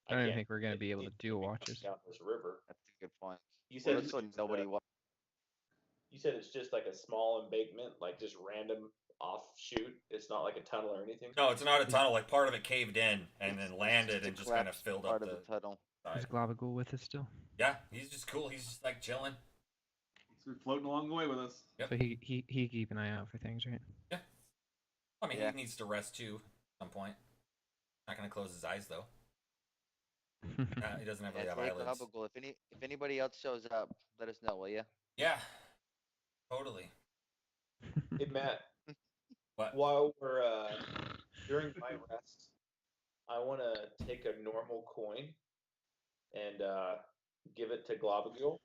I don't even think we're gonna be able to do watches. Down this river. That's a good point. You said Let's go nobody. You said it's just like a small embankment, like just random offshoot. It's not like a tunnel or anything. No, it's not a tunnel. Like part of it caved in and then landed and just kind of filled up the tunnel. Is Globagool with us still? Yeah, he's just cool. He's just like chilling. He's floating along the way with us. Yep. So he keep an eye out for things, right? Yeah. I mean, he needs to rest too at some point. Not gonna close his eyes though. He doesn't have really have eyelids. If anybody else shows up, let us know, will you? Yeah. Totally. Hey Matt. What? While we're during my rest, I want to take a normal coin and give it to Globagule,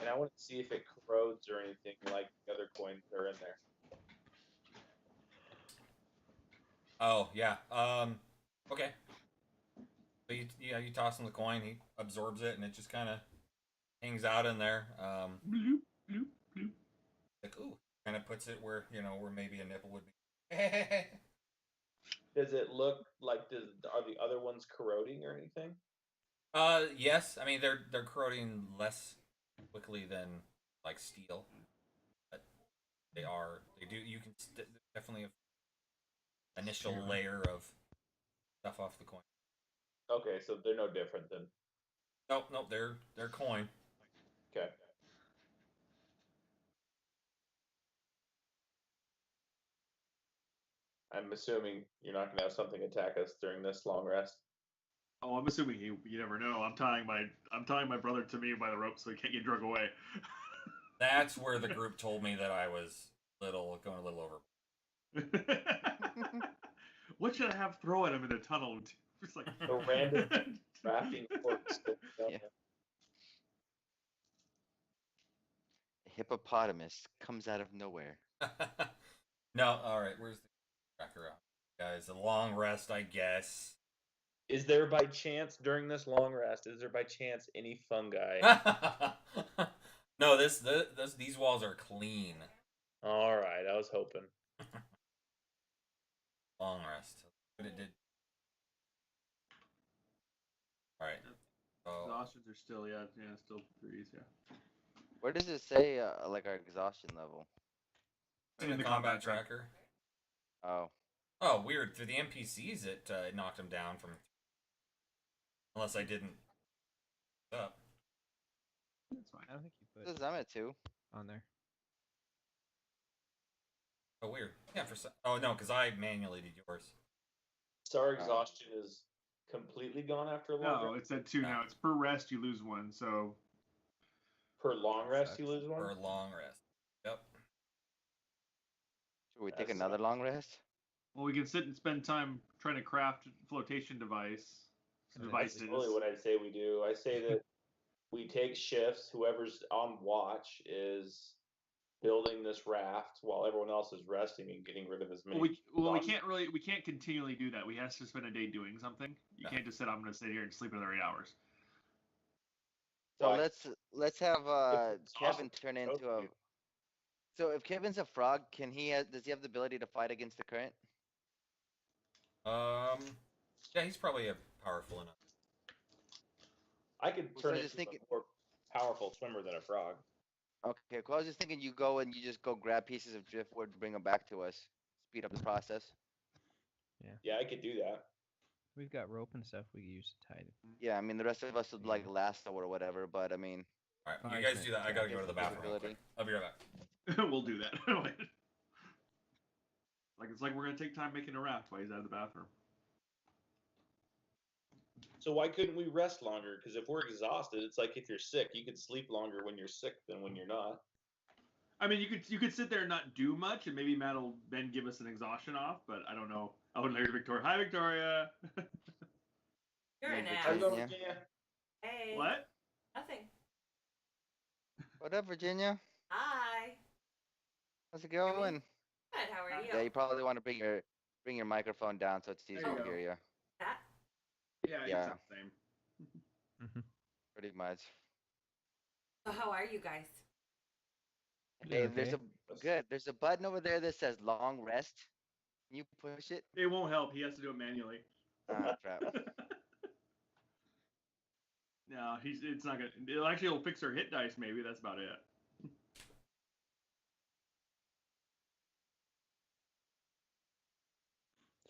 and I want to see if it corrodes or anything like the other coins that are in there. Oh yeah. Okay. So you toss him the coin, he absorbs it, and it just kind of hangs out in there. Bloop, bloop, bloop. Like ooh, kind of puts it where where maybe a nipple would be. Does it look like are the other ones corroding or anything? Yes. I mean they're corroding less quickly than like steel, but they do. You can definitely have initial layer of stuff off the coin. Okay, so they're no different than. Nope, they're coin. Okay. I'm assuming you're not going to have something attack us during this long rest. Oh, I'm assuming you never know. I'm tying my brother to me by the rope so he can't get drug away. That's where the group told me that I was going a little over. What should I have throw at him in the tunnel? It's like a random rafting corpse. Yeah. A hippopotamus comes out of nowhere. No, all right. Where's the tracker out, guys? A long rest, I guess. Is there by chance during this long rest? Is there by chance any fungi? No, these walls are clean. All right, I was hoping. Long rest. But it did. All right. Exhaustions are still still 3s, Where does it say like our exhaustion level? In the combat tracker. Oh. Oh, weird. Through the NPCs, it knocked him down from. Unless I didn't. Up. That's fine. I don't think you put This is I'm at 2. on there. Oh, weird. Yeah, oh, no, because I manually did yours. Star exhaustion is completely gone after a long No, rest. it's at 2 now. It's per rest you lose 1. So Per long rest, you Sucks. lose one. For a long rest. Yep. Should we take That's- another long rest? well, we can sit and spend time trying to craft flotation devices. That's totally what I'd say we do. I say that we take shifts. Whoever's on watch is building this raft while everyone else is resting and getting rid of as many. We can't continually do that. We have to spend a day doing something. You can't just say I'm going to sit here and sleep another 8 hours. So Why? let's have It's Kevin awesome. turn into a. Okay. So if Kevin's a frog, does he have the ability to fight against the current? Yeah, he's probably powerful enough. I could So turn I was into just thinking- a more powerful swimmer than a frog. Okay, cool. I was just thinking you go and you just go grab pieces of driftwood, bring them back to us, speed up the process. Yeah, I could do that. We've got rope and stuff we could use to tie it. Yeah, I mean the rest of us would like lasso or whatever, but I mean. All right, Oh, you guys I do that. I gotta go to the Different bathroom real quick. ability. I'll be right back. We'll do that. Like it's like we're going to take time making a raft while he's out of the bathroom. So why couldn't we rest longer? Because if we're exhausted, it's like if you're sick, you could sleep longer when you're sick than when you're not. I mean, you could sit there and not do much, and maybe Matt will then give us an exhaustion off. But I don't know. I wouldn't hear Victoria. Hi, Victoria. You're an Yeah, ass. Virginia. Hello, Virginia. Hey. What? Nothing. What up, Virginia? Hi. How's it going? Good. How are you? Yeah, you probably want to bring your microphone down so it's easier There you to go. hear you. That? Yeah, Yeah. it's the same. Mm-hmm. Pretty much. So how are you guys? Hey, there's okay? There's a button over there that says long rest. Can you push it? It won't help. He has to do it manually. Ah, crap. No, it's not gonna. It'll fix our hit dice. Maybe that's about it.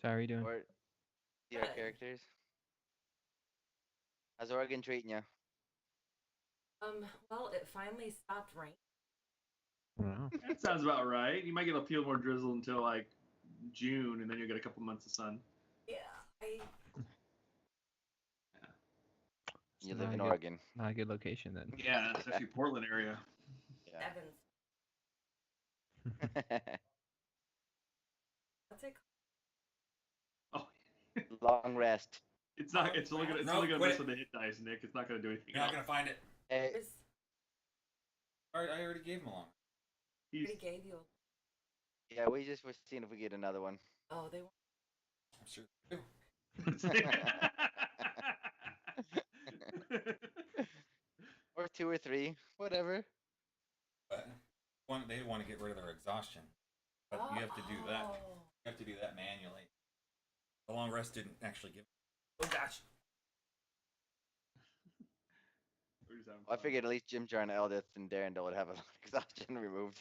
So how are you doing? Or see our Good. characters. How's Oregon treating you? Well, it finally stopped raining. Wow. That sounds about right. You might get a few more drizzle until like June, and then you'll get a couple months of sun. Yeah. You It's live not in a good- Oregon. Not a good location then. Yeah, especially Portland area. Yeah. Evans. What's it Oh, Long rest. it's not. It's only gonna. It's No, only gonna quit mess it. with the hit dice, Nick. It's not gonna do anything. You're not else. gonna find it. Hey, called? I already gave him a long. He's, Already gave you. yeah, we just were seeing if we get another one. Oh, they want. I'm sure. they do. Or 2 or 3, whatever. But they want to get rid of their exhaustion, but you have to do that. Oh. You have to do that manually. The long rest didn't actually give. Oh gosh. We're just having I fun. figured at least Jim Jar and Eldith and Darendel would have exhaustion removed.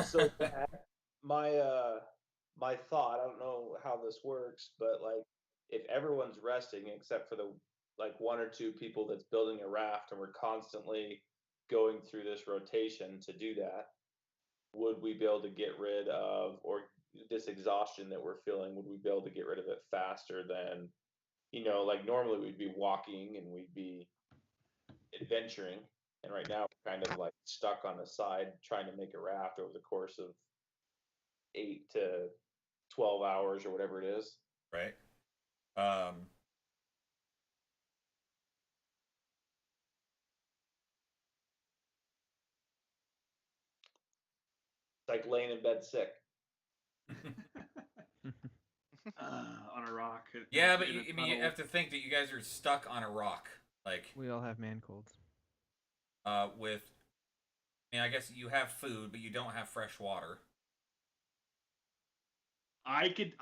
So my thought, I don't know how this works, but like if everyone's resting except for the like 1 or 2 people that's building a raft and we're constantly going through this rotation to do that, would we be able to get rid of or this exhaustion that we're feeling, would we be able to get rid of it faster than, like normally we'd be walking and we'd be adventuring, and right now we're kind of like stuck on the side trying to make a raft over the course of 8 to 12 hours or whatever it is. Right. It's like laying in bed sick. On a rock. Yeah, but in a you tunnel. have to think that you guys are stuck on a rock, like We all have man colds. with. I guess you have food, but you don't have fresh water. I could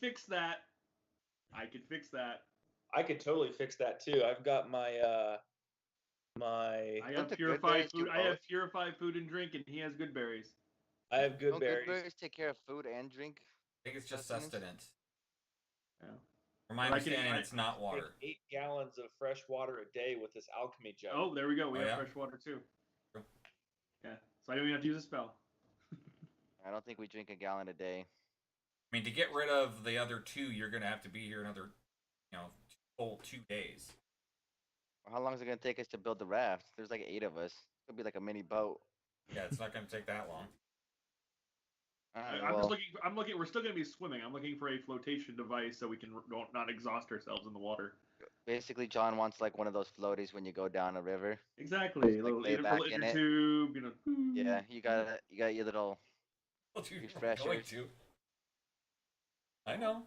fix that. I could fix that. I could totally fix that too. I've got my I Don't have the good purified berries do food. I have both? purified food and drink, and he has good berries. I have good Don't berries. good berries take care of food and drink? I think it's just Sustenance? sustenance. Yeah. From my But I can- understanding, I- it's not water. Take 8 gallons of fresh water a day with this alchemy jug. Oh, there we go. We Oh, have yeah? fresh water too. True. Yeah. So I don't even have to use a spell. I don't think we drink a gallon a day. I mean, to get rid of the other 2, you're gonna have to be here another, full 2 days. How long is it gonna take us to build the raft? There's like 8 of us. It'll be like a mini boat. Yeah, it's not gonna take that long. Alright, I'm well, just looking. I'm looking. We're still going to be swimming. I'm looking for a flotation device so we can don't not exhaust ourselves in the water. basically, John wants like one of those floaties when you go down a river. Exactly. A Like, little lay back little in inner it. tube. Yeah, you got your little. Well, dude, I'm Refreshers. going to. I know.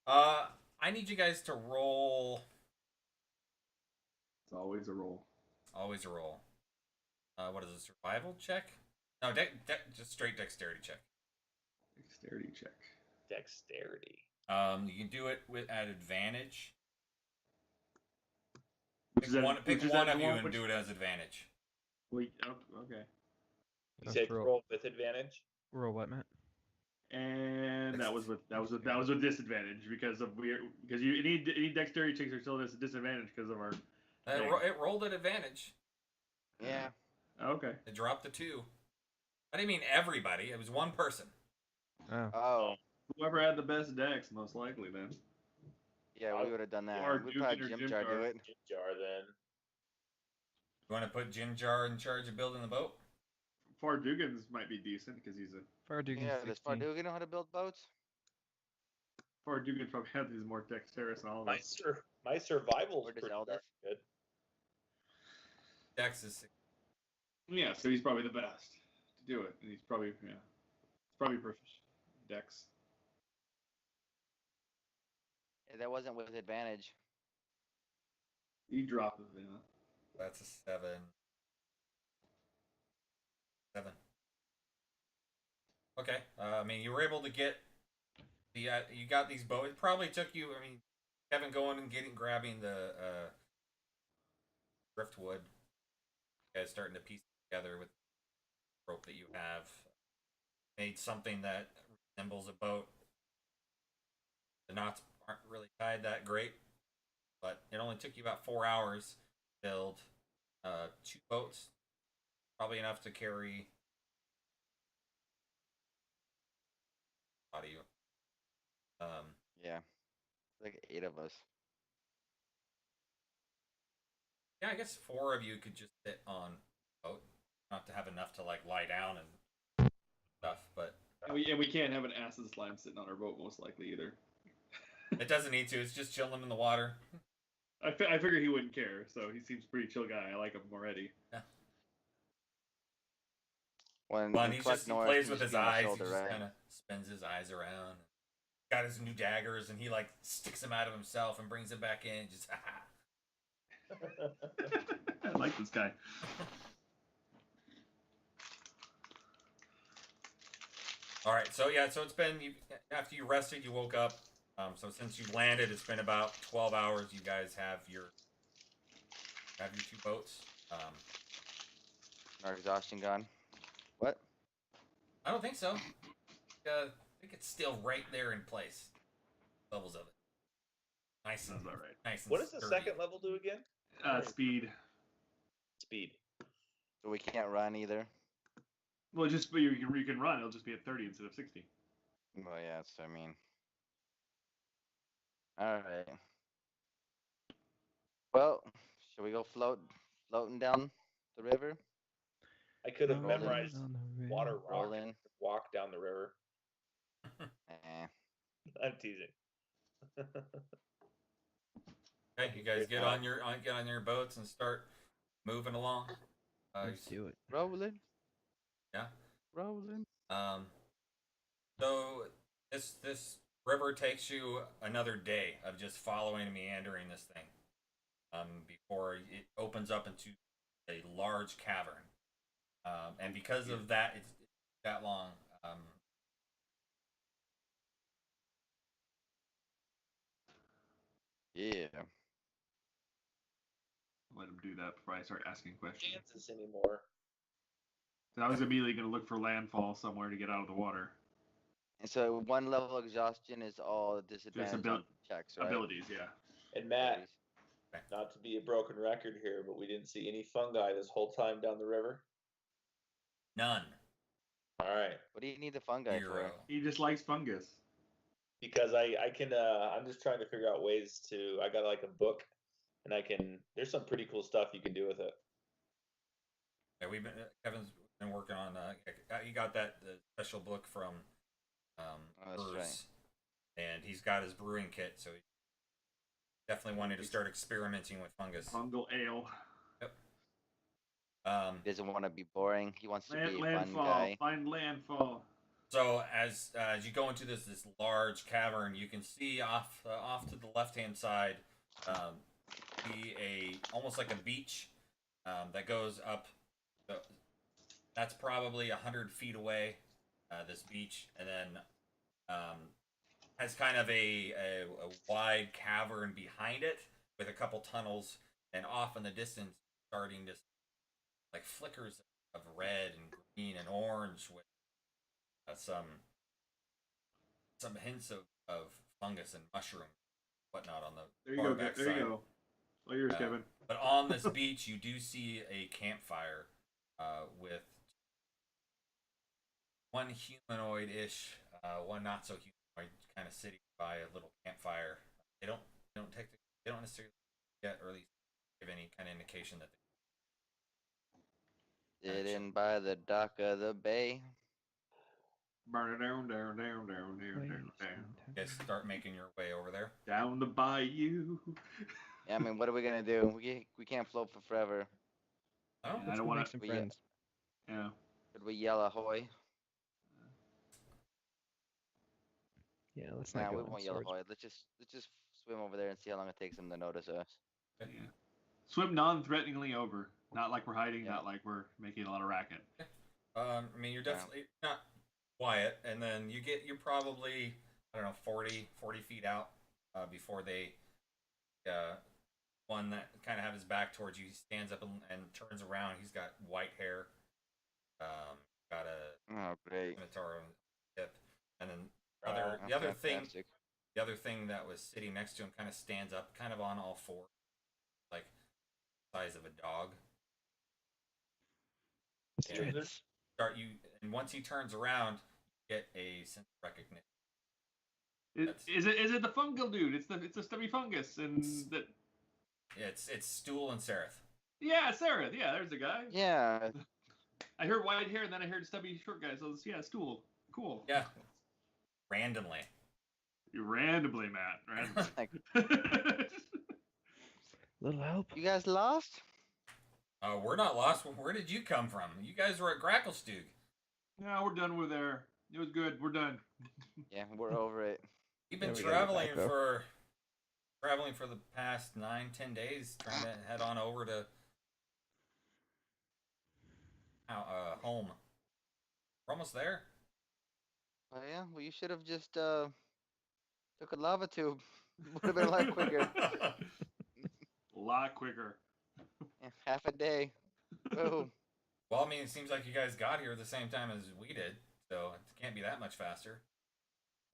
I need you guys to roll. It's always a roll. Always a roll. What is a survival check? No, just straight dexterity check. Dexterity check. Dexterity. You can do it at advantage. Which Pick is that- one, which pick is one that of the you one and which- do it as advantage. Wait, oh, okay. You Let's said roll. roll with advantage. Roll what, Matt? And that was with disadvantage because you need dexterity checks are still at a disadvantage because of our. It rolled at advantage. Yeah. Okay. It dropped to 2. I didn't mean everybody. It was one person. Oh. Oh. Whoever had the best dex, most likely then. Yeah, we would have done that. Or We'd Duke probably or Jim Jim Jar Jar. do it. Jar then. You want to put Jim Jar in charge of building the boat? Fardugan's might be decent because he's a Fardugan Yeah, does 16. Fardugan know how to build boats? Fardugan probably has his more dexterous and all My that. my survival's Or does pretty Eldest? darn good. Dex is 6. Yeah, so he's probably the best to do it, and he's probably proficient. Dex. Yeah, that wasn't with advantage. He dropped it. Yeah. That's a 7. 7. Okay. I mean, you were able to get the. You got these boats. It probably took you. I mean, Kevin going and grabbing the driftwood. You guys starting to piece it together with the rope that you have. Made something that resembles a boat. The knots aren't really tied that great, but it only took you about 4 hours to build 2 boats. Probably enough to carry. How do you? Yeah. Like 8 of us. Yeah, I guess 4 of you could just sit on a boat. Not to have enough to like lie down and stuff, but And we can't have an acid slime sitting on our boat most likely either. it doesn't need to. It's just chilling in the water. I figure he wouldn't care, so he seems a pretty chill guy. I like him already. Yeah. When Well, in and he Clark North, plays he with just his be on the eyes. shoulder, He just right? kind of spins his eyes around. Got his new daggers, and he like sticks them out of himself and brings them back in. Just I like this guy. All right, so yeah, so it's been after you rested, you woke up. So since you landed, it's been about 12 hours. You guys have your 2 boats. Our exhaustion gone. What? I don't think so. I think it's still right there in place. Levels of it. Nice and Sounds about right. nice and What does the sturdy. second level do again? Speed. Speed. So we can't run either. Well, just but you can run. It'll just be at 30 instead of 60. Well, yeah, that's what I mean. Alright. Well, should we go floating down the river? I could have Rolling memorized on the river. water rock Rolling. and walk down the river. Eh. I'm teasing. Okay, you guys get on your boats and start moving along. Let's do it. Rolling. Yeah. Rolling. So this river takes you another day of just following and meandering this thing. Before it opens up into a large cavern. And because of that, it's that long. Yeah. Let him do that before I start asking questions. Kansas anymore. So I was immediately going to look for landfall somewhere to get out of the water. And so 1 level exhaustion is all disadvantage on abil- checks, right? abilities, yeah. And Matt, Abilities. not to be a broken record here, but we didn't see any fungi this whole time down the river. None. All right, What do you need the fungi Zero. for? He just likes fungus. because I can I'm just trying to figure out ways to. I got like a book, and I can. There's some pretty cool stuff you can do with it. Yeah, Kevin's been working on. He got the special book from that's Bruce, right. and he's got his brewing kit, so he definitely wanted to start experimenting with fungus. Fungal ale. He doesn't want to be boring. He wants to be a fun Landfall. guy. Find landfall. So as you go into this large cavern, you can see off to the left hand side, be almost like a beach that goes up. That's probably 100 feet away. This beach, and then has kind of a wide cavern behind it with a couple tunnels, and off in the distance, starting to like flickers of red and green and orange with some hints of fungus and mushroom, whatnot on the There you far go. back There you side. go. All yours, Kevin. But on this beach, you do see a campfire with one humanoid-ish, one not so humanoid, kind of sitting by a little campfire. They don't necessarily get, or at least give any kind of indication that Sitting by the dock of the bay. Burn it down. you guys start making your way over there. Down the bayou. Yeah, I mean, what are we gonna do? We can't float for forever. Oh, I Let's don't go wanna- make some we- friends. Yeah. Could we yell ahoy? Yeah, let's Nah, not go we on won't yell swords. ahoy. Let's just swim over there and see how long it takes them to notice us. Yeah. Swim non-threateningly over. Not like we're hiding. Yeah. Not like we're making a lot of racket. I mean, you're definitely not quiet, and then you're probably, I don't know, 40 feet out before they one that kind of have his back towards you. He stands up and turns around. He's got white hair. Got a Oh, great. scimitar on his hip, and then Oh, the other fantastic. thing that was sitting next to him kind of stands up, kind of on all four, like size of a dog. And and once he turns around, you get a sense of recognition. Is it the fungal dude? It's the stubby fungus and that. It's Stool and Seraph. Yeah, Sarah. Yeah, there's the guy. Yeah. I heard white hair and then I heard stubby short guy. So yeah, Stool. Cool. Yeah. Randomly. Randomly, Matt. Like, Randomly. Little help. you guys lost? We're not lost. Where did you come from? You guys were at Gracklestug. No, we're done with there. It was good. We're done. Yeah, we're over it. You've been Yeah, we gotta get traveling back, though. for the past 9-10 days, trying to head on over to home. We're almost there. Oh yeah. Well, you should have just took a lava tube. Would have been a lot quicker. A lot quicker. Yeah, half a day. Boom. Well, I mean, it seems like you guys got here at the same time as we did, so it can't be that much faster.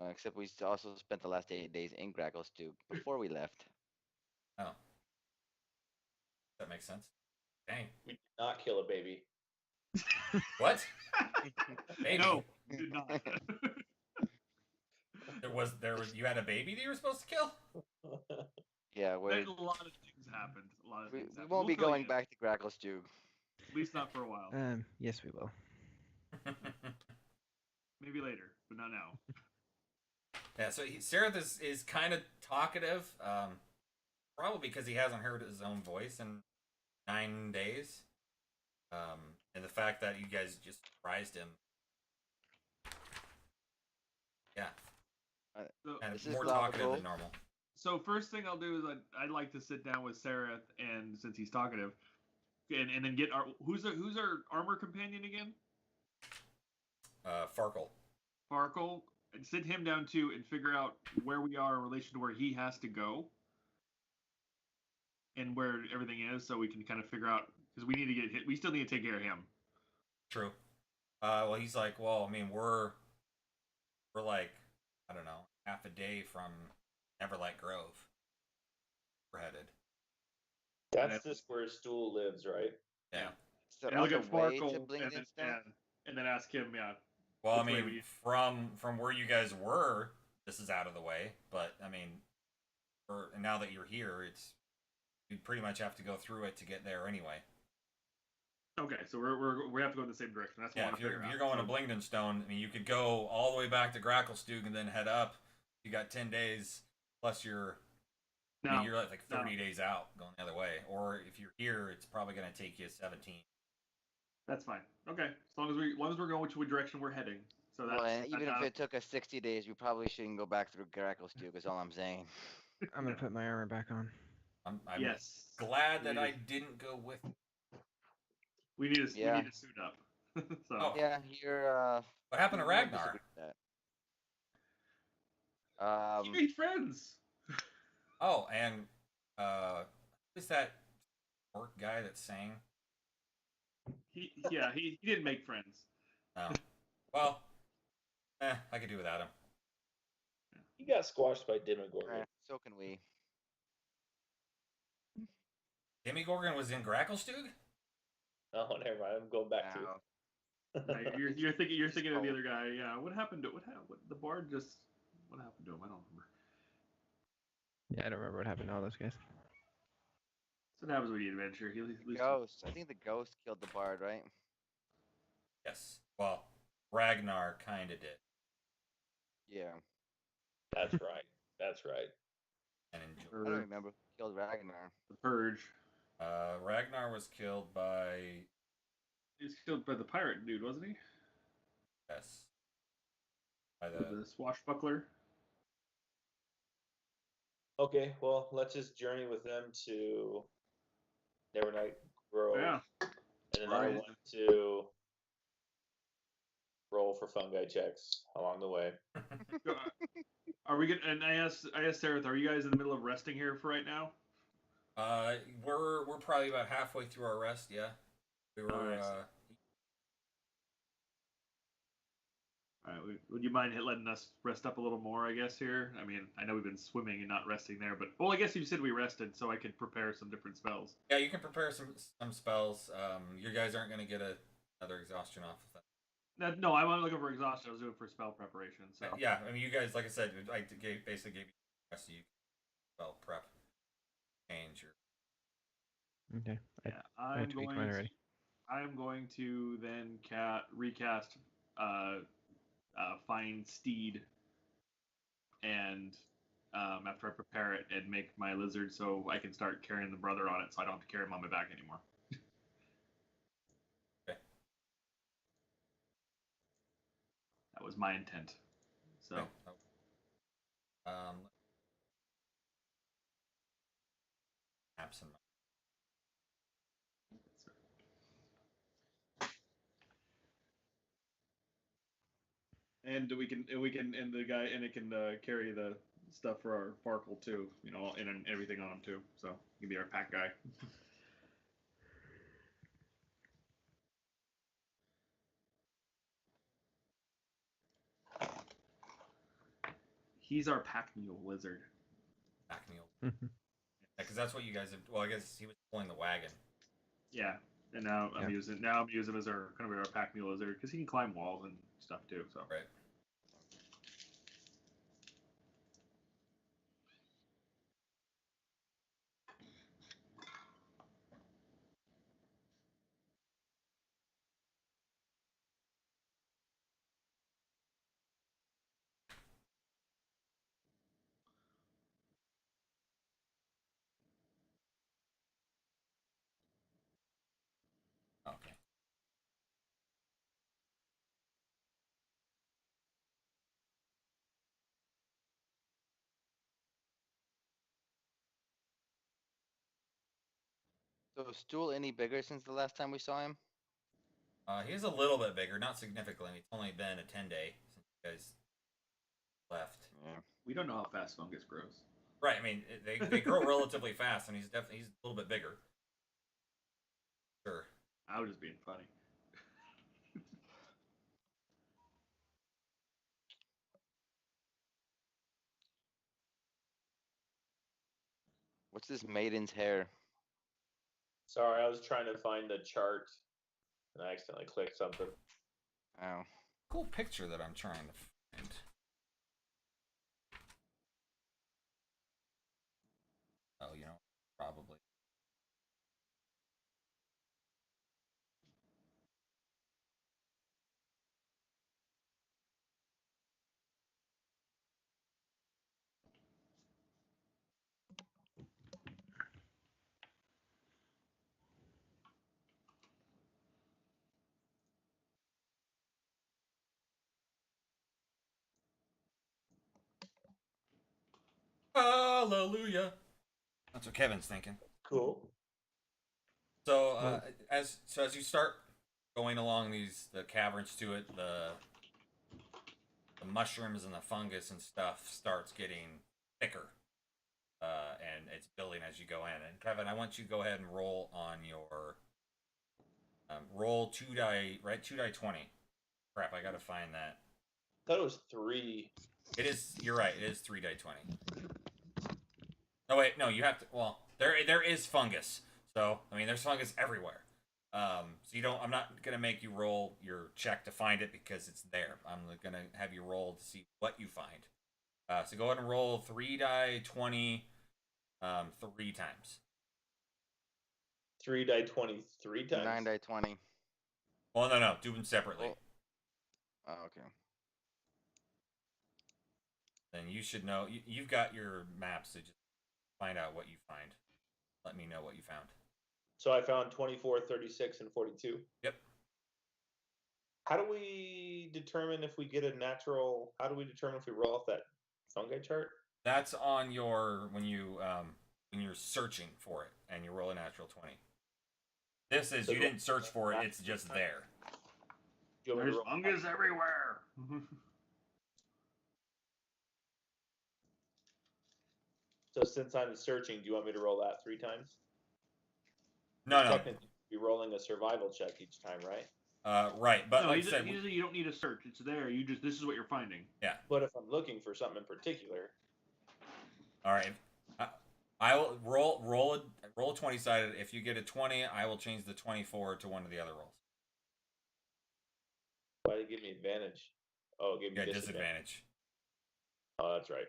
Except we also spent the last 8 days in Graggles too before we left. Oh, that makes sense. Dang. We did not kill a baby. What? Baby? No, we did not. There was. You had a baby that you were supposed to kill? Yeah, A we're, lot of things happened. A lot of we, things we happened. won't be We'll tell going you. back to Graggles too. At least not for a while. Yes, we will. Maybe later, but not now. Yeah, so Seraph is kind of talkative, probably because he hasn't heard his own voice in 9 days, and the fact that you guys just surprised him. Yeah, So, and This is more lava talkative gold. than normal. so first thing I'll do is I'd like to sit down with Sarah, and since he's talkative, and then get our who's our armor companion again? Farkle. Farkle. And sit him down too, and figure out where we are in relation to where he has to go, and where everything is, so we can kind of figure out because we need to get hit. We still need to take care of him. True. Well, he's like, well, I mean, we're we're like, I don't know, half a day from Neverlight Grove. We're headed. That's just where Stool lives, right? Yeah. So And on look the at way Sparkle, to and Blingdenstone. then and then ask him. Yeah. Well, I Which way mean, we- from where you guys were, this is out of the way. But I mean, and now that you're here, you pretty much have to go through it to get there anyway. Okay, so we have to go in the same direction. That's what I Yeah, want if to you're, figure if out. you're going So- to Blingdenstone, I mean, you could go all the way back to Gracklestug and then head up. You got 10 days plus you're No, you're like 30 days out going the other way. Or if you're here, it's probably going to take you 17. that's fine. Okay, as long as we're going which direction we're heading. So that's, Well, and that's even not if a- it took us 60 days, we probably shouldn't go back through Gracklestug. Is all I'm saying. I'm gonna put my armor back on. I'm yes, glad that We I need didn't go with you. we need to Yeah. suit up. So Oh. Yeah, you're. What happened to we won't Ragnar? disagree with that. he made friends. Oh, and who's that orc guy that sang? He didn't make friends. No. Well, I could do without him. He got squashed by Demogorgon. So can we. Demogorgon was in Gracklestug? Oh, never mind. I'm going back to. Now, You're thinking of the cold. other guy. Yeah. What happened to the bard just? What happened to him? I don't remember. Yeah, I don't remember what happened to all those guys. So that happens with the adventure. He at least Ghost. I think the ghost killed the bard, right? Yes. Well, Ragnar kind of did. Yeah. That's right. That's right. And I don't remember who killed Ragnar. the purge. Ragnar was killed by He was killed by the pirate dude, wasn't he? yes. By The swashbuckler. Okay, well, let's just journey with them to Nevernight Grove. Yeah. And then I Right. want to roll for fungi checks along the way. Are we good? And I asked Sarah, are you guys in the middle of resting here for right now? we're probably about halfway through our rest. Yeah, we were. Alright. All right. Would you mind letting us rest up a little more? I guess here. I mean, I know we've been swimming and not resting there, but well, I guess you said we rested, so I could prepare some different spells. Yeah, you can prepare some spells. You guys aren't going to get another exhaustion off of that. No, I wasn't looking for exhaustion. I was doing for spell preparation. So Yeah, I mean, you guys, like I said, basically gave you the rest of you spell prep, change your. Okay. yeah, I I'm tweaked going. mine already. I'm going to then recast Find Steed, and after I prepare it, and make my lizard so I can start carrying the brother on it, so I don't have to carry him on my back anymore. Okay. That was my intent. So Okay. Absent. and and the guy and it can carry the stuff for our Farkle too, and everything on him too. So he can be our pack guy. He's our pack mule lizard. Pack mule. Because that's what you guys have. Well, I guess he was pulling the wagon. Yeah, and now I'm using him as our kind of our pack mule lizard because he can climb walls and stuff too. So Right. Okay. So is Stool any bigger since the last time we saw him? He's a little bit bigger, not significantly. It's only been a 10-day since you guys left. Yeah. we don't know how fast fungus grows. Right. I mean, they grow relatively fast, and he's a little bit bigger. Sure. I was just being funny. What's this maiden's hair? Sorry, I was trying to find the chart and I accidentally clicked something. Oh. Cool picture that I'm trying to find. Oh, you know, probably. Hallelujah. That's what Kevin's thinking. Cool. So as you start going along the caverns to it, the mushrooms and the fungus and stuff starts getting thicker, and it's building as you go in. And Kevin, I want you to go ahead and roll on your roll 2 die 20. Crap, I gotta find that. I thought it was 3. It is. You're right. It is 3 die 20. No wait, no. You have to. Well, there is fungus. So I mean, there's fungus everywhere. So you don't. I'm not gonna make you roll your check to find it because it's there. I'm gonna have you roll to see what you find. So go ahead and roll 3 die 20, 3 times. 3 die 20 3 times. 9 die 20. Well, no. Do them separately. Oh, okay. Then you should know. You've got your maps, so just find out what you find. Let me know what you found. So I found 24, 36, and 42. Yep. How do we determine if we get a natural? How do we determine if we roll off that fungi chart? That's on your when you're searching for it and you roll a natural 20. This is So you didn't search for it; it's just there. Do you want me There's to roll fungus everywhere. So since I'm searching, do you want me to roll that 3 times? No. Technically, you're rolling a survival check each time, right? Right, but No, like I said, usually you don't need a search. It's there. This is what you're finding. yeah. But if I'm looking for something in particular, All right. I will roll a 20 sided. If you get a 20, I will change the 24 to one of the other rolls. why did it give me advantage? Oh, it gave me Yeah, disadvantage. disadvantage. Oh, that's right.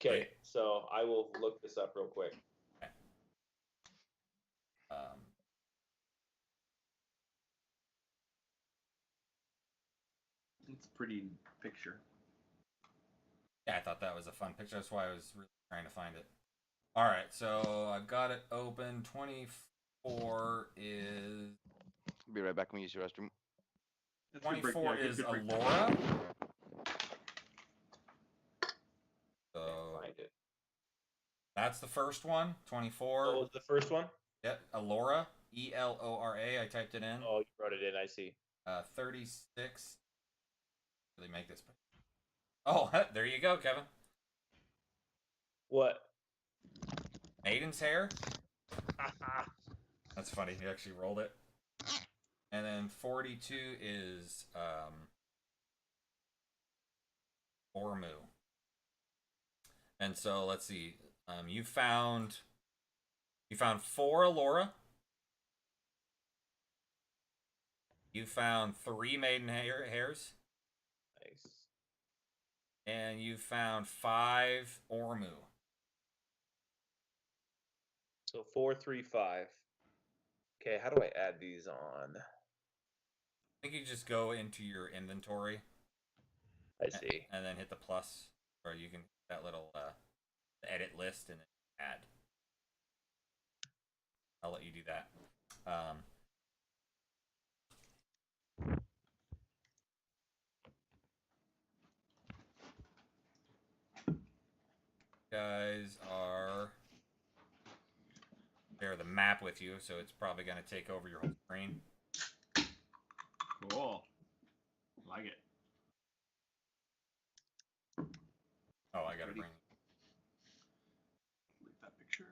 Okay, Right. so I will look this up real quick. Okay. It's a pretty picture. Yeah, I thought that was a fun picture. That's why I was really trying to find it. All right, so I've got it open. 24 is I'll be right back when you use your restroom. That's a good break- 24 yeah, good- is good break. Alora. So Can't find it. that's the first one. 24. What was the first one? Yep, Alora. ELORA. I typed it in. Oh, you wrote it in. I see. 36. Really make this. Oh, there you go, Kevin. What? Maiden's hair. That's funny. You actually rolled it. And then 42 is Ormu. And so let's see. You found 4 Alora. You found 3 maiden hairs. Nice. And you found 5 Ormu. So 4, 3, 5. Okay, how do I add these on? I think you just go into your inventory. I see. And then hit the plus, or you can that little edit list and then add. I'll let you do that. Guys are share the map with you, so it's probably going to take over your whole screen. Cool. Like it. Oh, I got to bring. Delete that picture.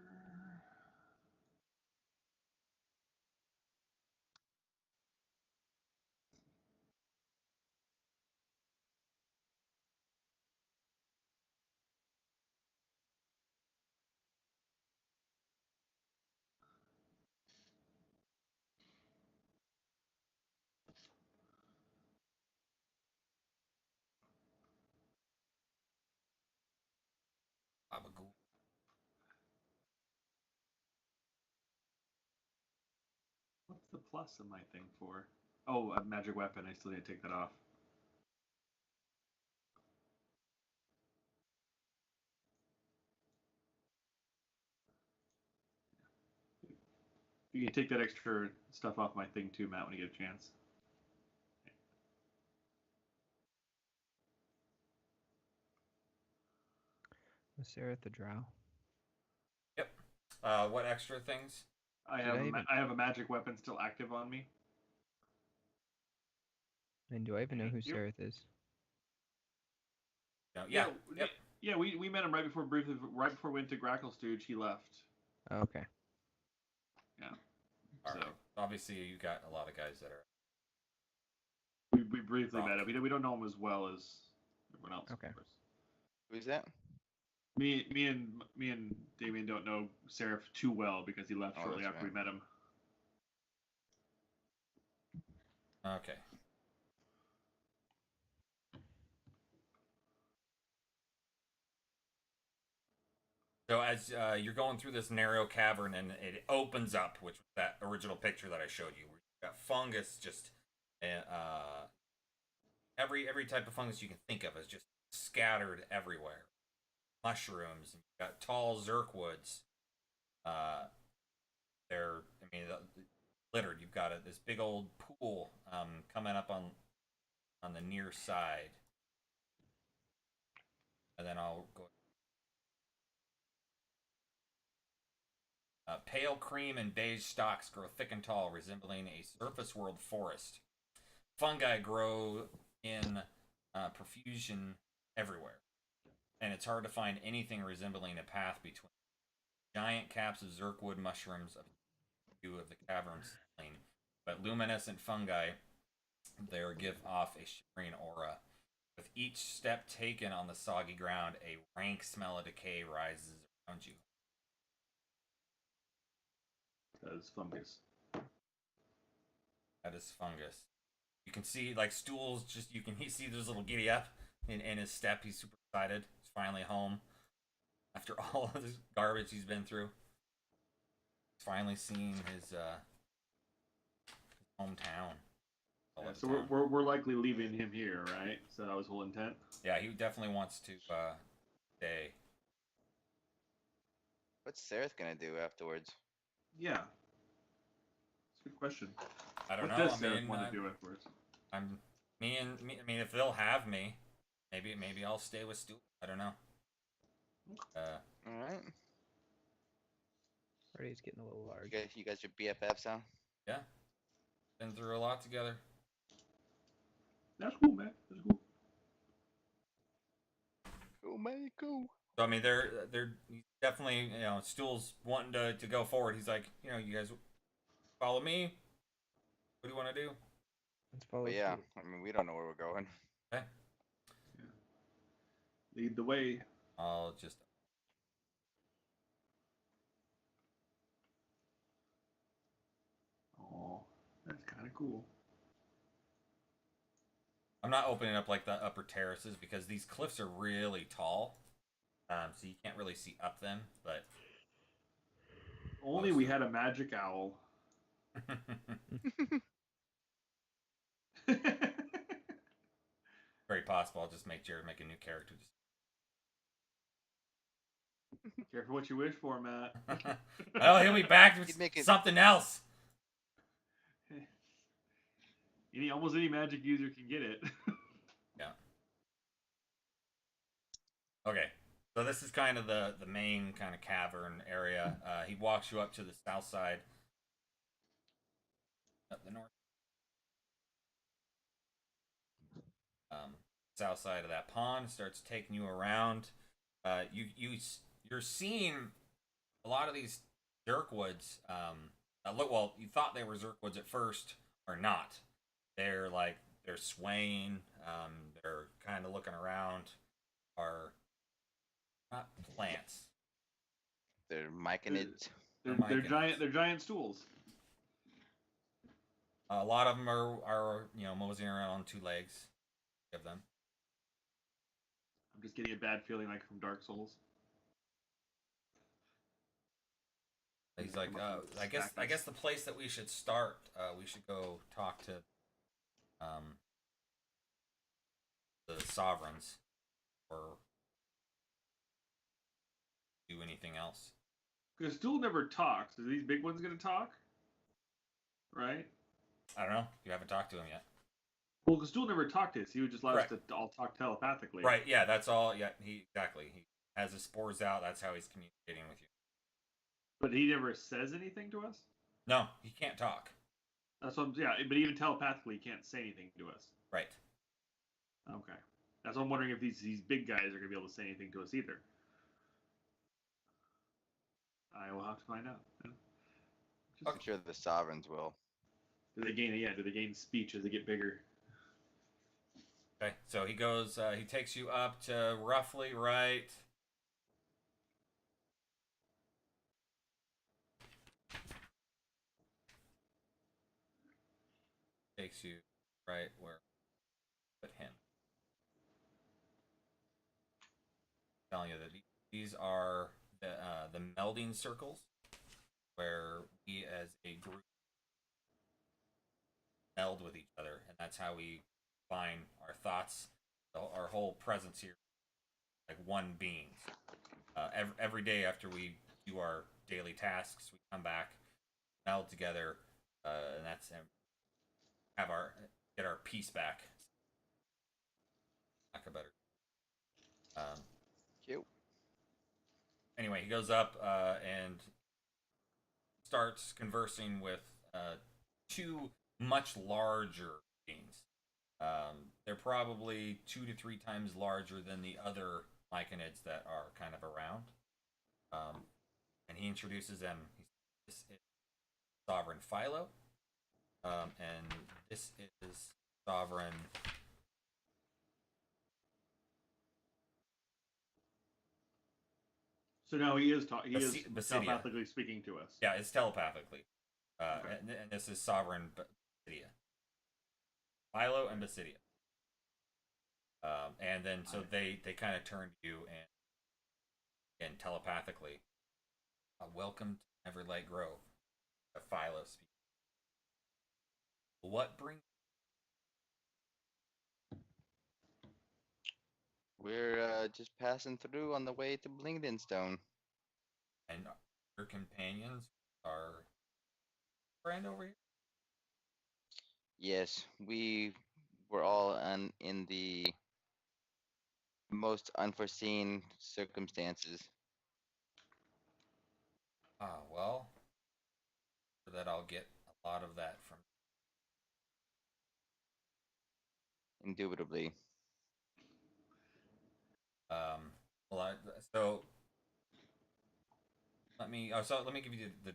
plus in my thing for? Oh, a magic weapon. I still need to take that off. You can take that extra stuff off my thing too, Matt, when you get a chance. Was Sarah the drow? Yep. What extra things? I have a magic weapon still active on me. And do I even know who Yep. Sareth is? No, yeah. Yep. Yeah, we met him right before we went to Grackle Stooge. He left. Oh, okay. Yeah. All So right. Obviously, you got a lot of guys that are. we briefly met him. We don't know him as well as everyone else. Okay. Of course. Who's that? Me and Damien don't know Seraph too well because he left shortly that's after we right. met him. Okay. So as you're going through this narrow cavern and it opens up, which was that original picture that I showed you, where you've got fungus just every type of fungus you can think of is just scattered everywhere. Mushrooms, and you've got tall zirkwoods. They're littered. You've got this big old pool coming up on the near side, and then I'll go. Pale cream and beige stalks grow thick and tall, resembling a surface world forest. Fungi grow in profusion everywhere, and it's hard to find anything resembling a path between giant caps of zirkwood mushrooms of view of the cavern's plain. But luminescent fungi there give off a shimmering aura. With each step taken on the soggy ground, a rank smell of decay rises around you. That is fungus. That is fungus. You can see like stools. Just you can see there's a little giddy up in his step. He's super excited. He's finally home after all of this garbage he's been through. He's finally seen his hometown. Yeah, so we're likely leaving him here, right? So that was the whole intent. Yeah, he definitely wants to stay. What's Sareth gonna do afterwards? Yeah. That's a good question. I don't what know. does Sarah want to do afterwards? I mean, if they'll have me, maybe I'll stay with Stu. I don't know. All right. Freddy's getting a little large. You guys are BFFs, huh? Yeah. Been through a lot together. That's cool, man. That's cool. Cool, man. Cool. So I mean, they're definitely Stuhl's wanting to go forward. He's like, you guys follow me. What do you want to do? Let's follow. But yeah, I mean, we don't know where we're going. Okay. Yeah. Lead the way. I'll just. Oh, that's kind of cool. I'm not opening up like the upper terraces because these cliffs are really tall, so you can't really see up them. But only we had a magic owl. Very possible. I'll just make Jared make a new character. Careful what you wish for, Matt. Well, he'll be back with something else. Almost any magic user can get it. Yeah. Okay. So this is kind of the main kind of cavern area. He walks you up to the south side. Up the north. South side of that pond, starts taking you around. You're seeing a lot of these zirkwoods. Well, you thought they were zirkwoods at first, or not. They're swaying. They're kind of looking around. Are not plants. They're myconids. They're giant stools. A lot of them are moseying around on two legs. Of them. I'm just getting a bad feeling like from Dark Souls. He's like, I guess the place that we should start, we should go talk to the sovereigns, or do anything else. Because Stool never talks. Are these big ones gonna talk? Right? I don't know. You haven't talked to him yet. Well, because Stool never talked to us. He would just let us to all talk telepathically. Right. Yeah. That's all. Yeah. He has his spores out. That's how he's communicating with you. But he never says anything to us. No, he can't talk. That's what. Yeah, but even telepathically, he can't say anything to us. Right. Okay. That's what I'm wondering if these big guys are gonna be able to say anything to us either. I will have to find out. I'm sure the sovereigns will. Do they gain? Yeah. Do they gain speech as they get bigger? Okay. So he goes. He takes you up to roughly right. Takes you right where put him. I'm telling you that these are the melding circles where we as a group meld with each other, and that's how we find our thoughts, our whole presence here, like one being. Every day after we do our daily tasks, we come back, meld together, and that's get our peace back. Lack of better. Cute. Anyway, he goes up and starts conversing with two much larger beings. They're probably 2 to 3 times larger than the other myconids that are kind of around. And he introduces them. This is Sovereign Philo, and this is Sovereign. So now he is talking. He is Basidia. telepathically speaking to us. Yeah, it's telepathically. Okay. And this is Sovereign Basidia. Philo and Basidia. And then so they kind of turn to you and telepathically, welcome to Everlight Grove. Philo speaks. What brings? We're just passing through on the way to Blingdenstone. And your companions are friend over here? Yes, we were all in the most unforeseen circumstances. Well, for that I'll get a lot of that from. Indubitably. Well, so let me give you the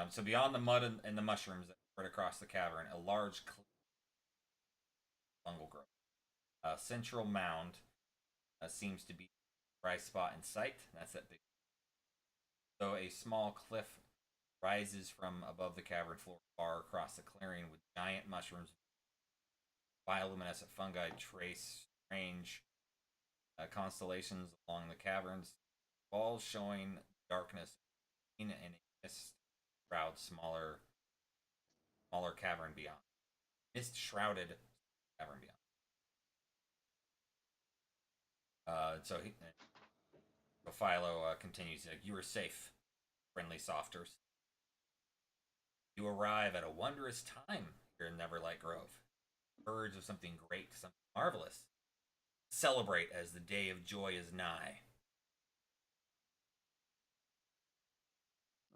so beyond the mud and the mushrooms that spread across the cavern, a large fungal growth. A central mound seems to be a dry spot in sight. That's that big. So a small cliff rises from above the cavern floor far across the clearing with giant mushrooms, bioluminescent fungi trace strange constellations along the caverns, walls showing darkness in a mist shroud smaller cavern beyond. Mist shrouded cavern beyond. So Philo continues, like, you are safe, friendly softers. You arrive at a wondrous time here in Neverlight Grove. Verge of something great, something marvelous. Celebrate as the day of joy is nigh.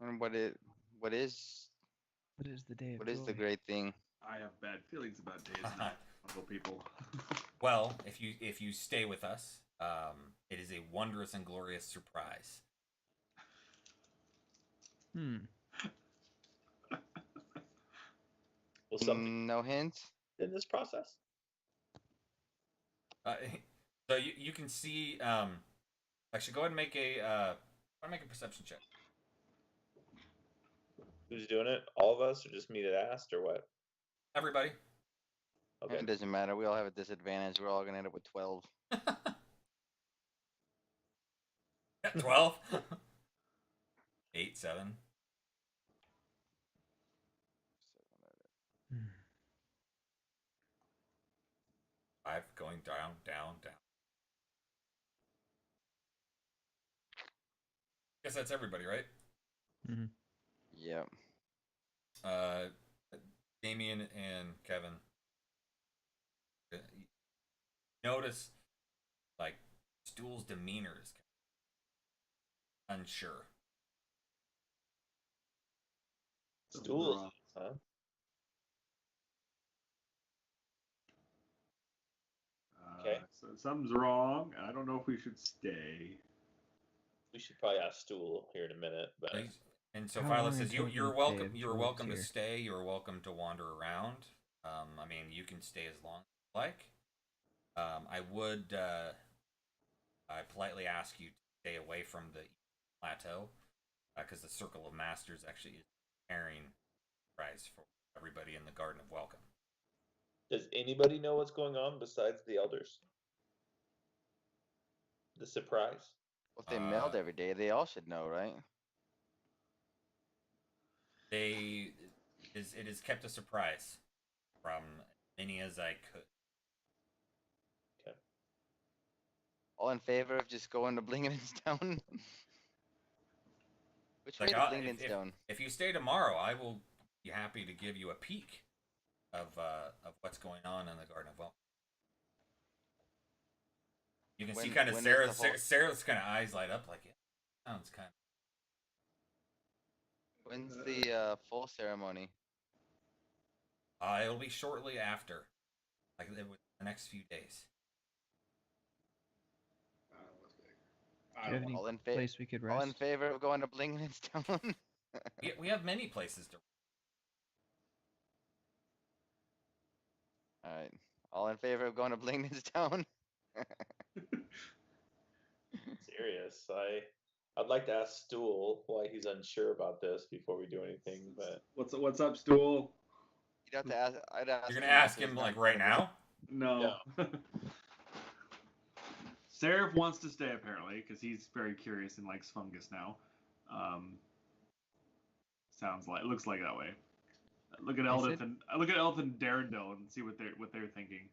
And what is the day of what is the joy? great thing? I have bad feelings about days and fungal people. Well, if you stay with us, it is a wondrous and glorious surprise. Will something No hints? in this process? So you can see. Actually, go ahead and make a perception check. Who's doing it? All of us, or just me that asked, or what? Everybody. Okay. It doesn't matter. We all have a disadvantage. We're all gonna end up with 12. 12. 8. 7. Hmm. 5 going down, down, down. Guess that's everybody, right? Mm-hmm. Yep. Damien and Kevin. Notice, like, Stool's demeanor is unsure. Stools, huh? Okay. So something's wrong. I don't know if we should stay. We should probably ask Stool here in a minute, but And so How Philo long says, until you're the welcome. day of You're George welcome to here? stay. You're welcome to wander around. I mean, you can stay as long as you like. I would. I politely ask you to stay away from the plateau because the Circle of Masters actually is preparing a prize for everybody in the Garden of Welcome. does anybody know what's going on besides the elders? The surprise? Well, if they mailed every day, they all should know, right? It is kept a surprise from many as I could. All in favor of just going to Blingenstown? Which way Like, to Blingenstown? if you stay tomorrow, I will be happy to give you a peek of what's going on in the Garden of Welcome. You can see kind of Sarah's kind of eyes light up like it sounds kind of. When's the full ceremony? It'll be shortly after, like the next few days. Do you have any All in place we could All in rest? favor of going to Blingenstown? We have many places to. All right. All in favor of going to Blingenstown? Serious. I'd like to ask Stool why he's unsure about this before we do anything, but What's up, Stool? You'd have to ask. I'd ask. You're gonna ask him like right now? No. Seraph wants to stay apparently because he's very curious and likes fungus now. Looks like that way. Look at Eldith and Darendil and see what they're thinking.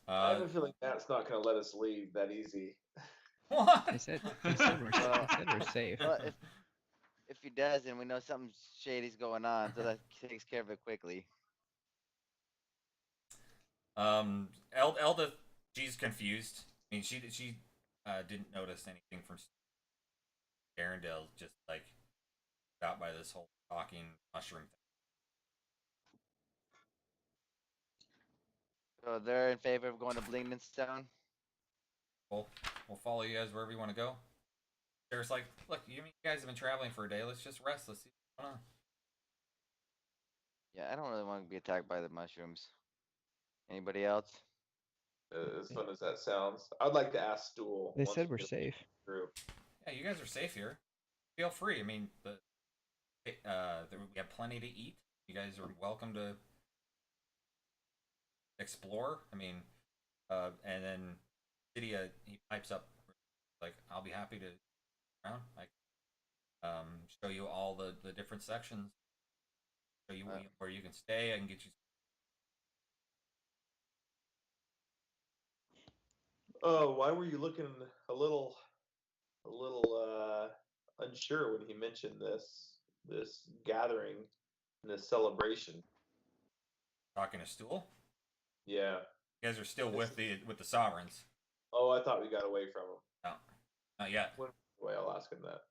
I have a feeling Matt's not going to let us leave that easy. What? They said we're safe. Well, if he does, then we know something shady's going on, so that takes care of it quickly. Eldith, she's confused. I mean, she didn't notice anything from Darendil, just like got by this whole talking mushroom thing. So they're in favor of going to Blingenstown? We'll follow you guys wherever you want to go. Sarah's like, look, you guys have been traveling for a day. Let's just rest. Let's see what's going on. Yeah, I don't really want to be attacked by the mushrooms. Anybody else? As fun as that sounds, I'd like to ask Stool. They said we're safe. Group. Yeah, you guys are safe here. Feel free. I mean, we have plenty to eat. You guys are welcome to explore. I mean, and then Cydia, he pipes up like, I'll be happy to around. Like, show you all the different sections. Show you where you can stay. I can get you. Oh, why were you looking a little unsure when he mentioned this gathering, this celebration? Talking to Stool? Yeah. You guys are still with the sovereigns. Oh, I thought we got away from him. No, not yet. Way I'll ask him that.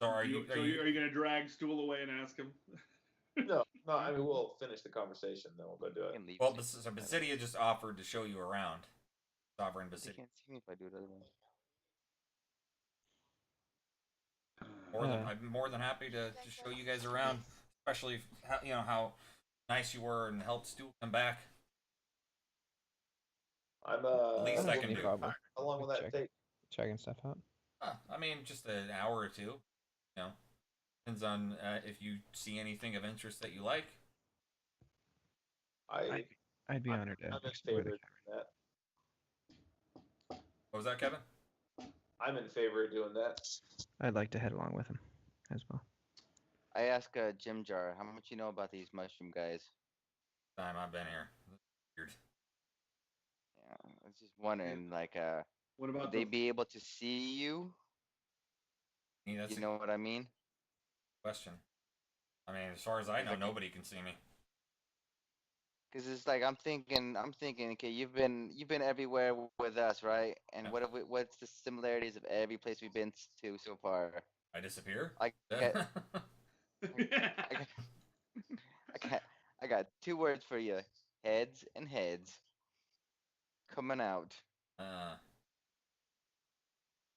So are you going to drag Stool away and ask him? No. I mean, we'll finish the conversation, then we'll go do it. Well, Basidia just offered to show you around. Sovereign They Basidia. can't see me if I do it otherwise. I'm more than happy to show you guys around, especially how nice you were and helped Stool come back. I'm At least I can do. Problem. How long will that take? Checking stuff out. I mean, just an hour or two. You know, depends on if you see anything of interest that you like. I'd be honored to I'm in explore favor the of that. What was that, Kevin? I'm in favor of doing that. I'd like to head along with him as well. I asked Jim Jar, how much you know about these mushroom guys? Time I've been here. Weird. Yeah, I was just wondering, like, What would about they the? be able to see you? That's You a know what I mean? question. I mean, as far as I It's know, like, nobody can see me. because it's like I'm thinking, okay, you've been everywhere with us, right? And Yeah. what's the similarities of every place we've been to so far? I disappear? I got, I got, I got 2 words for you: heads and heads coming out. uh,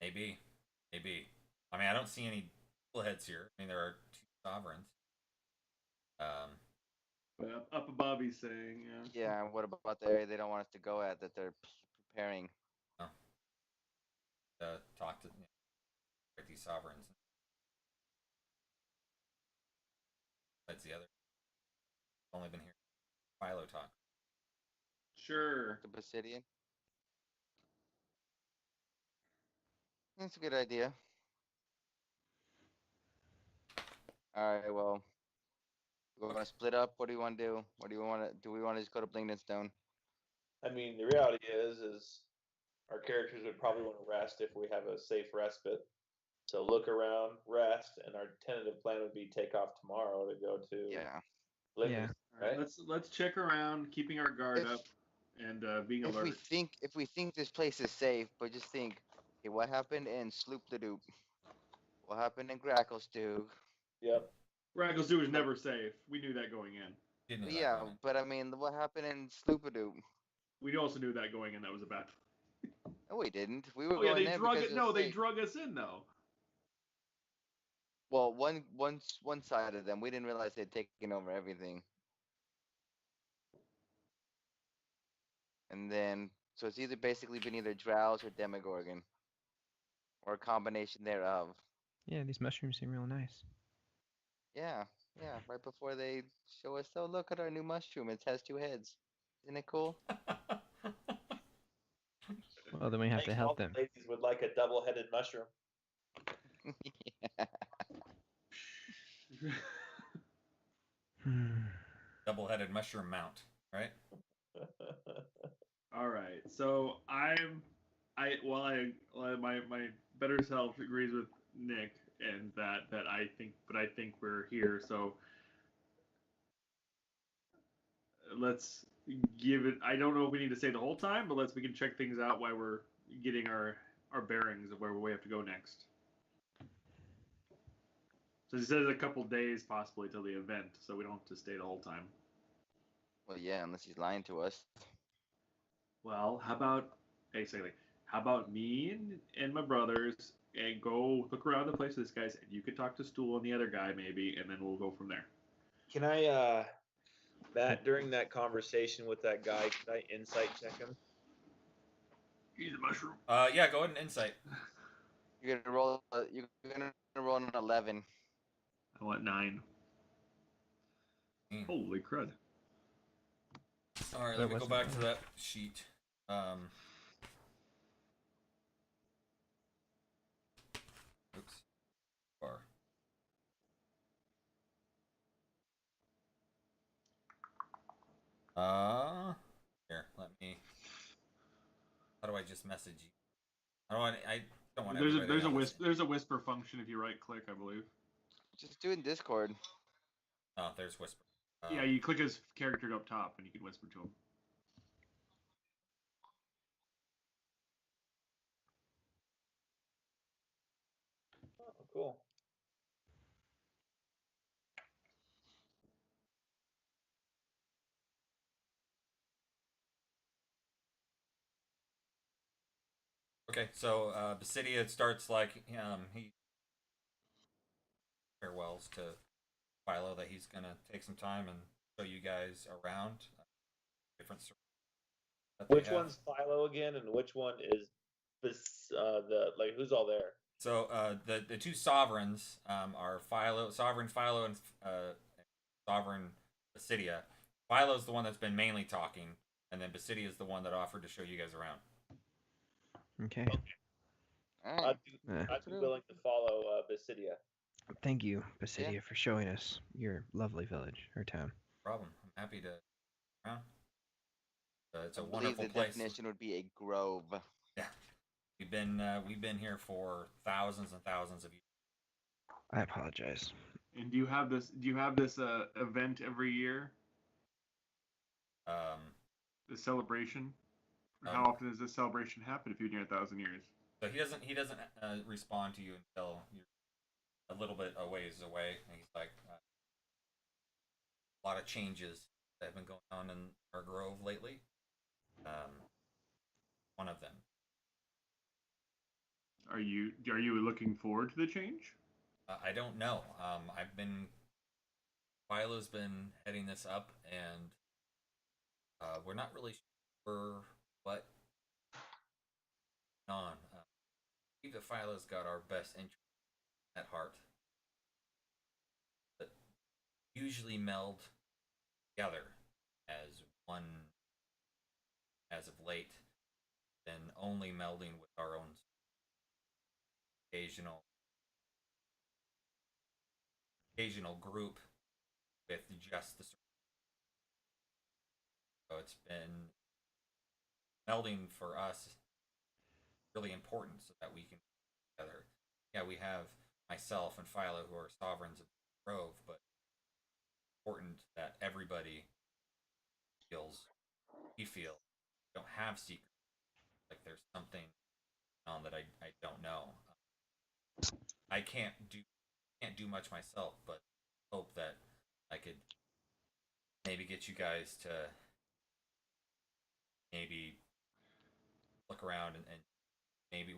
maybe. Maybe. I mean, I don't see any heads here. I mean, there are 2 sovereigns. Up above, he's saying, yeah. Yeah, and what about the area they don't want us to go at that they're preparing? Oh. Talk to these sovereigns. That's the other. Only been here. Philo talk. Sure. The Basidian? That's a good idea. Alright, well, we want to split up. What do you want to do? What do you want to do? We want to just go to Blingdenstone? I mean, the reality is our characters would probably want to rest if we have a safe respite. So look around, rest, and our tentative plan would be take off tomorrow to go to Yeah. Yeah. All right, right? let's check around, keeping our guard If up and being if we alert. think this place is safe, but just think, hey, what happened in Sloop the Doop? What happened in Grackle Stew? Yep. Raggles Zoo is never safe. We knew that going in. Didn't know that Yeah, going in. but I mean, what happened in Sloopadoop? We also knew that going in. That was a bad. No, we didn't. We were Oh yeah, going they there drug because it. it was No, they safe. drug us in though. Well, one side of them, we didn't realize they'd taken over everything. And then, so it's either basically been either Drowse or Demogorgon, or a combination thereof. Yeah, these mushrooms seem real nice. Yeah, yeah. Right before they show us, oh, look at our new mushroom. It has 2 heads. Isn't it cool? Well, then we have to Thanks, help all the them. ladies would like a double-headed mushroom. Yeah. Hmm. Double-headed mushroom mount, right? All right, so my better self agrees with Nick and that I think we're here. So let's give it. I don't know if we need to say the whole time, but we can check things out while we're getting our bearings of where we have to go next. So he says a couple days possibly till the event, so we don't have to stay the whole time. Well, yeah, unless he's lying to us. Well, how about basically? How about me and my brothers and go look around the place of this guy's, and you could talk to Stool and the other guy maybe, and then we'll go from there. Can I, Matt, during that conversation with that guy, can I insight check him? He's a mushroom. Yeah, go ahead and insight. You're gonna roll. You're gonna roll an 11. I want 9. Holy crud! All right, That let me go wasn't back bad. to that sheet. Oops. Bar. Here, let me. How do I just message you? I don't want everybody There's a to whisper there's a whisper function if you right click, I believe. Just do it in Discord. Oh, there's whisper. Yeah, you click his character up top, and you can whisper to him. Oh, cool. Okay, so Basidia starts like he farewells to Philo that he's gonna take some time and show you guys around different. That they Which have. one's Philo again, and which one is this? Who's all there? So the 2 sovereigns are Sovereign Philo, and Sovereign Basidia. Philo's the one that's been mainly talking, and then Basidia is the one that offered to show you guys around. Okay. All right. Yeah. I'd be willing to follow Basidia. Thank you, Basidia, for showing us your lovely village or town. Problem. I'm happy to. Around. It's a I believe wonderful the place. definition would be a grove. Yeah, we've been here for thousands and thousands of years. I apologize. And do you have this? Do you have this event every year? The celebration. How often does this celebration happen if you've been here 1,000 years? So he doesn't respond to you until you're a little bit a ways away, and he's like, a lot of changes that have been going on in our grove lately. One of them. Are you looking forward to the change? I don't know. Philo's been heading this up, and we're not really sure what on. I think that Philo's got our best interest at heart, but usually meld together as one. As of late, been only melding with our own occasional group with just the. So it's been melding for us really important so that we can get together. Yeah, we have myself and Philo who are sovereigns of the grove, but it's important that everybody feels we feel. We don't have secrets. Like there's something on that I don't know. I can't do much myself, but hope that I could maybe get you guys to maybe look around and maybe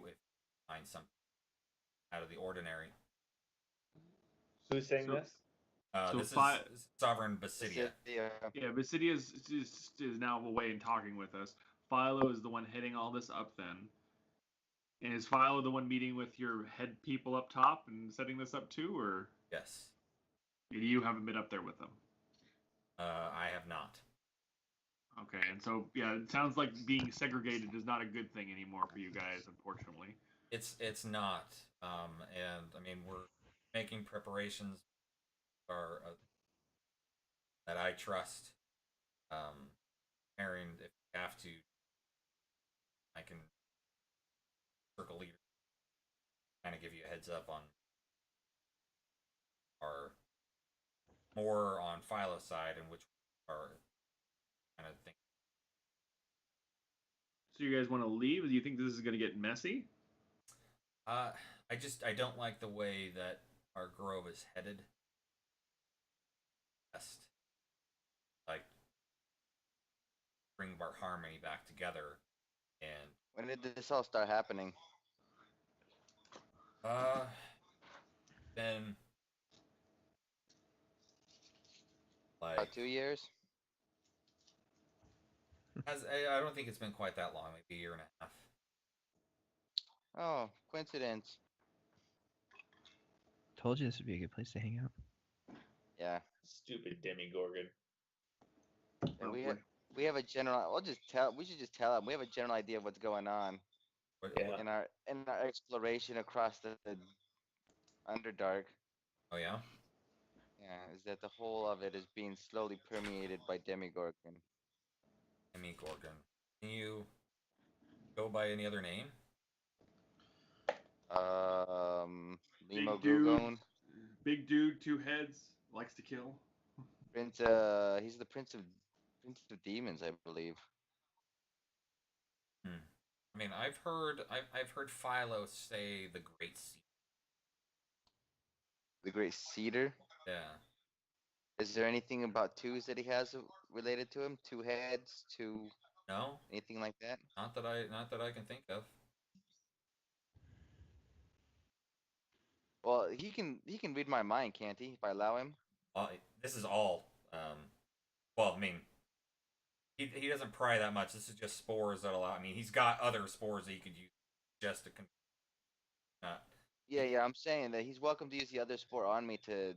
find something out of the ordinary. Who's saying this? This is Sovereign Basidia. Yeah, Basidia is now away and talking with us. Philo is the one heading all this up then. And is Philo the one meeting with your head people up top and setting this up too, or? Yes. You haven't been up there with them? I have not. Okay, and so yeah, it sounds like being segregated is not a good thing anymore for you guys, unfortunately. It's not, and I mean we're making preparations for that I trust. Aaron, if you have to, I can circle leader, kind of give you a heads up on our more on Philo's side and which are kind of thing. So you guys want to leave? Do you think this is going to get messy? I don't like the way that our grove is headed. Best, like, bring our harmony back together. And when did this all start happening? Then like about 2 years. I don't think it's been quite that long, maybe a year and a half. Oh, coincidence. Told you this would be a good place to hang out. Yeah. Stupid Demigorgon. And we have a general. We should just tell him we have a general idea of what's going on. Yeah. In our exploration across the Underdark. Oh yeah. Yeah, is that the whole of it is being slowly permeated by Demigorgon. Demigorgon. Can you go by any other name? Limo Big dude, Gugon. big dude, 2 heads, likes to kill. Prince. He's the Prince of Demons, I believe. I mean, I've heard Philo say the Great Cedar. The Great Cedar. Yeah. Is there anything about twos that he has related to him? 2 heads, 2. No. Anything like that? Not that I can think of. Well, he can read my mind, can't he? If I allow him. This is all. Well, I mean, he doesn't pry that much. This is just spores that allow. I mean, he's got other spores that he could use just to. Yeah, I'm saying that he's welcome to use the other spore on me to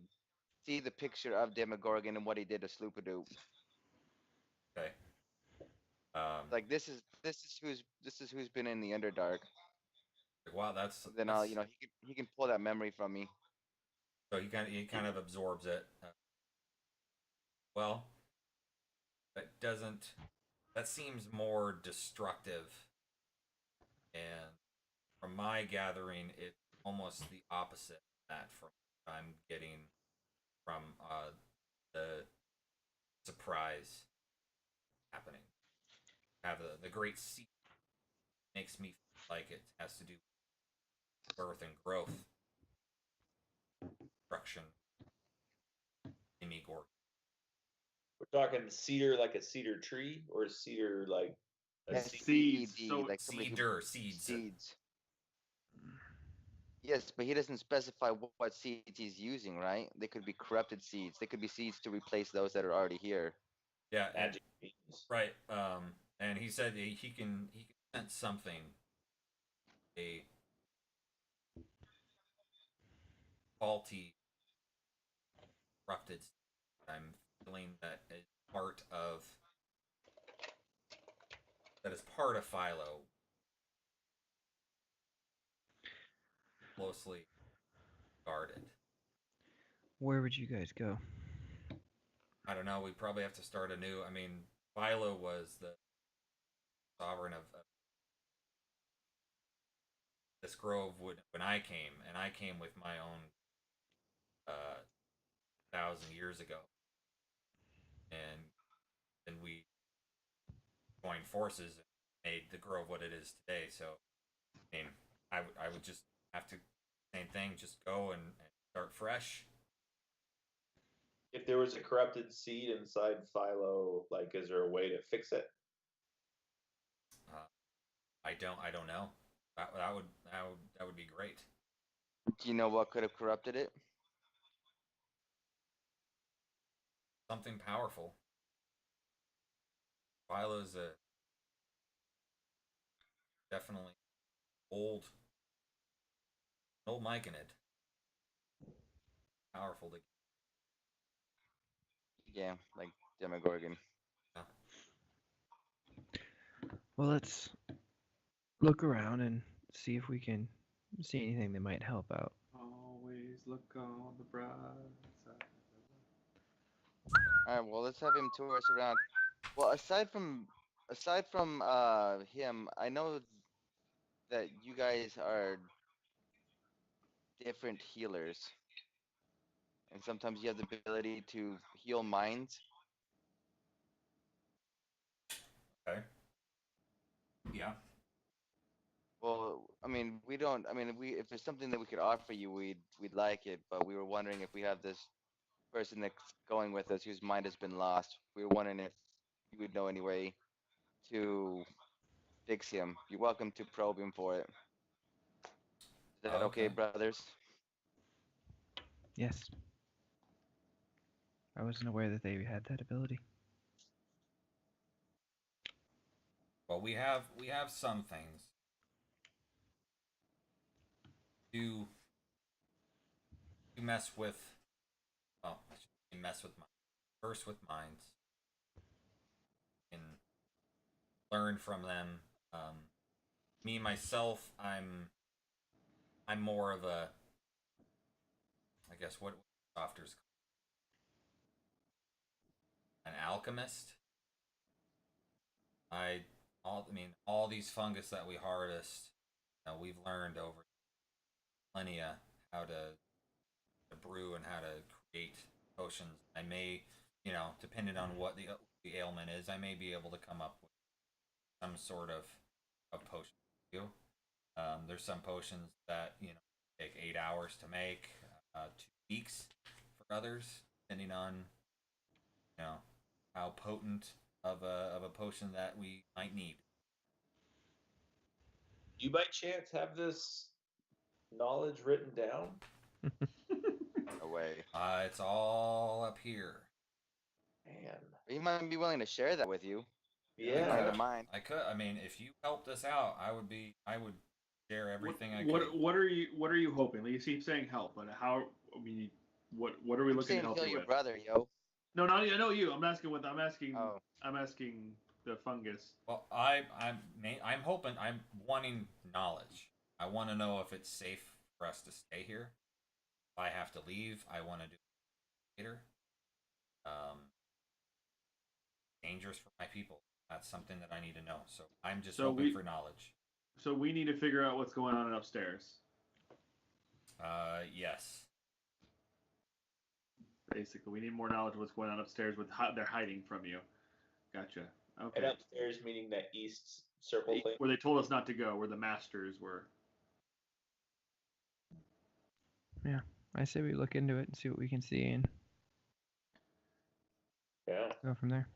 see the picture of Demogorgon and what he did to Sloopadoop. Okay. Like this is who's been in the Underdark. Like, wow, that's Then that's- he can pull that memory from me. so he kind of absorbs it. Well, that seems more destructive, and from my gathering, it's almost the opposite of that from what I'm getting from the surprise happening. Have the great seed makes me feel like it has to do with birth and growth, destruction, unique organ. We're talking cedar like a cedar tree, or cedar like a Yes, seed. Seeds. CED, So like somebody who Seeds. seeds. Yes, but he doesn't specify what seeds he's using, right? They could be corrupted seeds. They could be seeds to replace those that are already here. Yeah, Magic beans. right. And he said he can sense something, a faulty, corrupted. I'm feeling that is part of Philo, closely guarded. Where would you guys go? I don't know. We probably have to start anew. I mean, Philo was the sovereign of this grove when I came, and I came with my own 1,000 years ago, and then we joined forces and made the grove what it is today. So, I mean, I would just have to same thing, just go and start fresh. If there was a corrupted seed inside Philo, like, is there a way to fix it? I don't know. That would be great. Do you know what could have corrupted it? Something powerful. Philo's a definitely old Mike in it. Powerful to Yeah, like Demogorgon. yeah. Well, let's look around and see if we can see anything that might help out. always look on the bright side. All right, well, let's have him tour us around. Well, aside from him, I know that you guys are different healers, and sometimes you have the ability to heal minds. Okay. Yeah. Well, I mean, we don't. I mean, if there's something that we could offer you, we'd like it. But we were wondering if we have this person that's going with us whose mind has been lost. We were wondering if you would know any way to fix him. You're welcome to probe him for it. Is that okay, Okay. brothers? Yes. I wasn't aware that they had that ability. Well, we have some things to mess with. Oh, I should mess with minds. First with minds. And learn from them. Me myself, I'm more of a, I guess what softers an alchemist. I mean all these fungus that we harvest, we've learned over millennia how to brew and how to create potions. I may, depending on what the ailment is, I may be able to come up with some sort of potion. There's some potions that take 8 hours to make, 2 weeks for others, depending on how potent of a potion that we might need. Do you by chance have this knowledge written down? Away. It's all up here. Man. He might be willing to share that with you. Yeah. Mind to mind. I could. I mean, if you helped us out, I would share everything I What could. what are you hoping? Like, you keep saying help, but how? I mean, what are we I'm looking to saying help heal you your with? brother, yo. No, not I know you. I'm asking what I'm asking. Oh. I'm asking the fungus. Well, I'm hoping, I'm wanting knowledge. I want to know if it's safe for us to stay here. If I have to leave, I want to do it later. Dangerous for my people. That's something that I need to know. So I'm just hoping for knowledge. So we need to figure out what's going on upstairs. Yes. Basically, we need more knowledge of what's going on upstairs with they're hiding from you. Gotcha. Okay. And upstairs, meaning that east circle thing. Where they told us not to go, where the masters were. Yeah, I say we look into it and see what we can see and Yeah. go from there.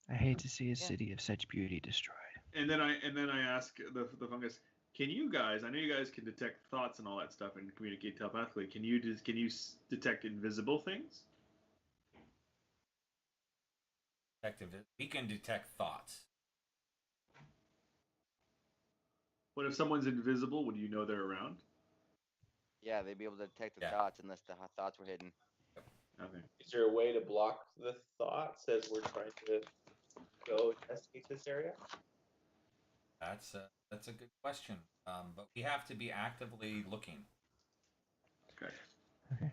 I hate to see a city of such beauty destroyed. And then I ask the fungus, can you guys? I know you guys can detect thoughts and all that stuff and communicate telepathically. Can you detect invisible things? We can detect thoughts. What if someone's invisible? Would you know they're around? Yeah, they'd be able to detect the Yeah. thoughts unless the thoughts were hidden. Okay. Is there a way to block the thoughts as we're trying to go investigate this area? That's a good question. But we have to be actively looking. Okay. Okay.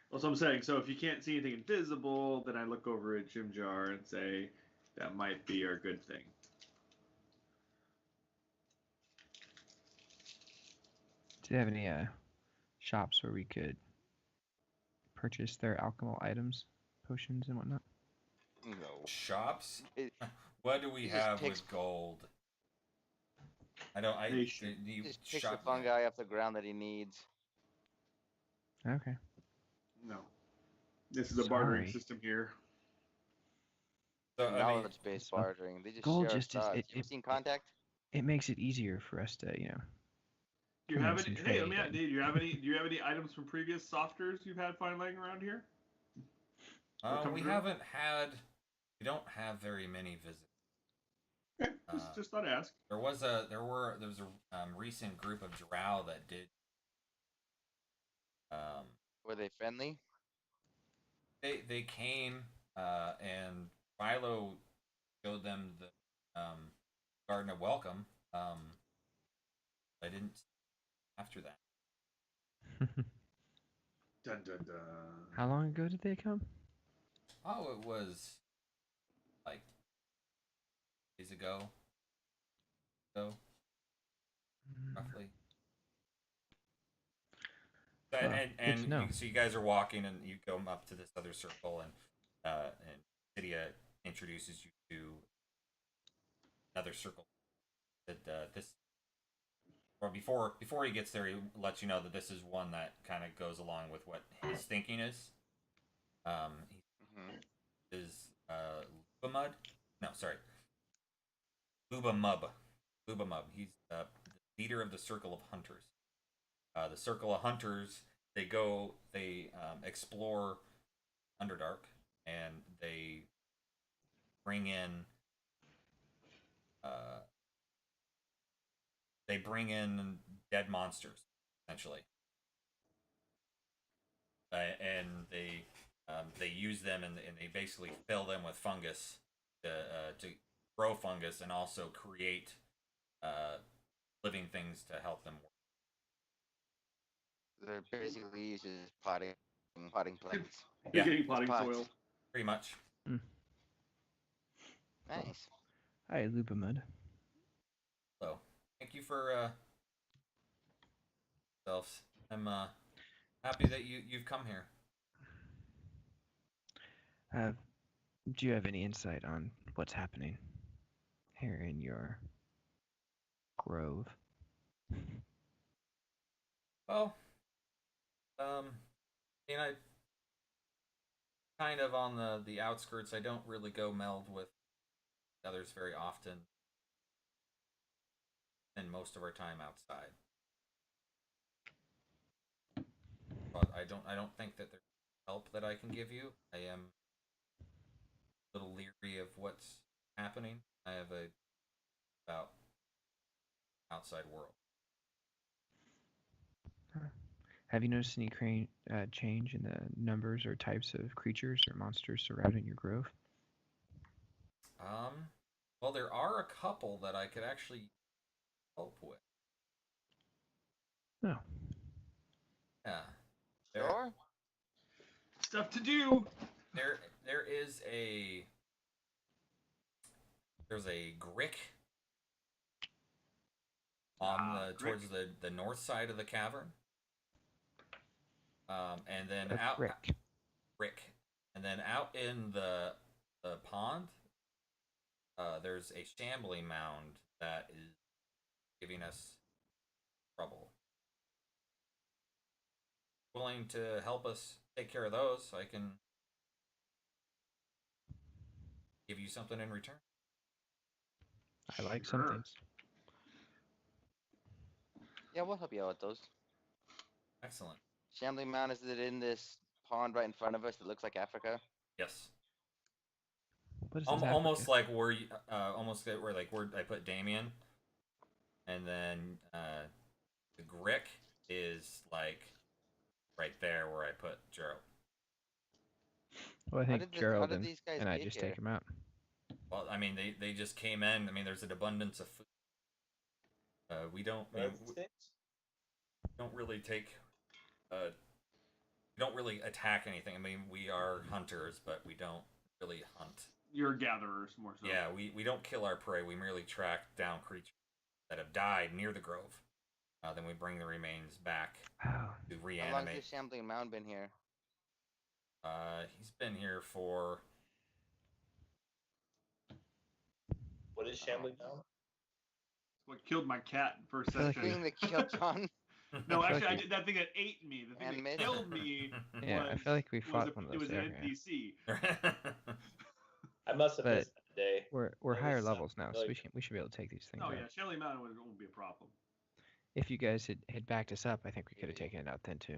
Well, so I'm saying, so if you can't see anything invisible, then I look over at Jim Jar and say, that might be our good thing. Do you have any shops where we could purchase their alchemical items, potions and whatnot? No. Shops? It- What do we he just have picks- with gold? I don't. I Nation. you Just picks shop the fungi off the ground that he needs. Okay. No. This is a bartering Sorry. system here. So, I mean, Knowledge-based so bartering. They just gold share just is- thoughts. it- You ever seen Contact? It makes it easier for us to, Do you commence have any? some Hey, let me trade, ask, do you have any? Do you have any items from previous softers you've had find laying around here? we haven't had. We don't have very many visitors. Okay, just thought I'd ask. There was a recent group of drow that did. Were they friendly? They came and Philo showed them the Garden of Welcome. I didn't after that. Dun dun dun. How long ago did they come? Oh, it was like days ago. So roughly. Well, and good to know. so you guys are walking and you go up to this other circle and Cydia introduces you to another circle. That this or before he gets there, he lets you know that this is one that kind of goes along with what his thinking is. He is Lubamud? No, sorry, Lubamub. Lubamub. He's the leader of the Circle of Hunters. The Circle of Hunters, they explore Underdark and they bring in dead monsters essentially, and they use them and they basically fill them with fungus to grow fungus and also create living things to help them work. They're basically used as potting plants. You're Yeah. getting potting Pots. soil. Pretty much. Nice. Hi, Lubamud. So thank you for selves. I'm happy that you've come here. Do you have any insight on what's happening here in your grove? Well, I kind of on the outskirts. I don't really go meld with others very often. Spend most of our time outside. But I don't think that there's help that I can give you. I am a little leery of what's happening. I have about outside world. Have you noticed any change in the numbers or types of creatures or monsters surrounding your grove? Well, there are a couple that I could actually help with. No. Yeah. There, Sure. Stuff to do. there is there's a Grick on the Grick. towards the north side of the cavern. And then A out crick. and then out in the pond, there's a shambling mound that is giving us trouble. Willing to help us take care of those, so I can give you something in return. I like some Sure. things. Yeah, we'll help you out with those. Excellent. Shambling Mound, is it in this pond right in front of us that looks like Africa? Yes. What is this Almost Africa? like where you, almost like where I put Damien, and then the Grick is like right there where I put Gerald. Well, I How think did Gerald and, these guys and I get just here? take him out. Well, I mean they just came in. I mean there's an abundance of food. We don't really take we don't really attack anything. I mean we are hunters, but we don't really hunt. You're gatherers more so. Yeah, we don't kill our prey. We merely track down creatures that have died near the grove. Then we bring the remains back Oh. to How long reanimate. has this Shambling Mound been here? He's been here for What is Shambling Mound? What killed my cat in first I feel like session. Thing that killed John. No, I feel actually, like I did that thing that ate me. The thing And that missed. killed me Yeah, I was, feel like we was fought a, one of it those was an earlier. NPC. I must have But missed that day. We're That higher was, levels now, so like- we should be able to take these things Oh out. yeah, Shelly Mountain won't be a problem. If you guys had backed us up, I think we could have taken it out then too.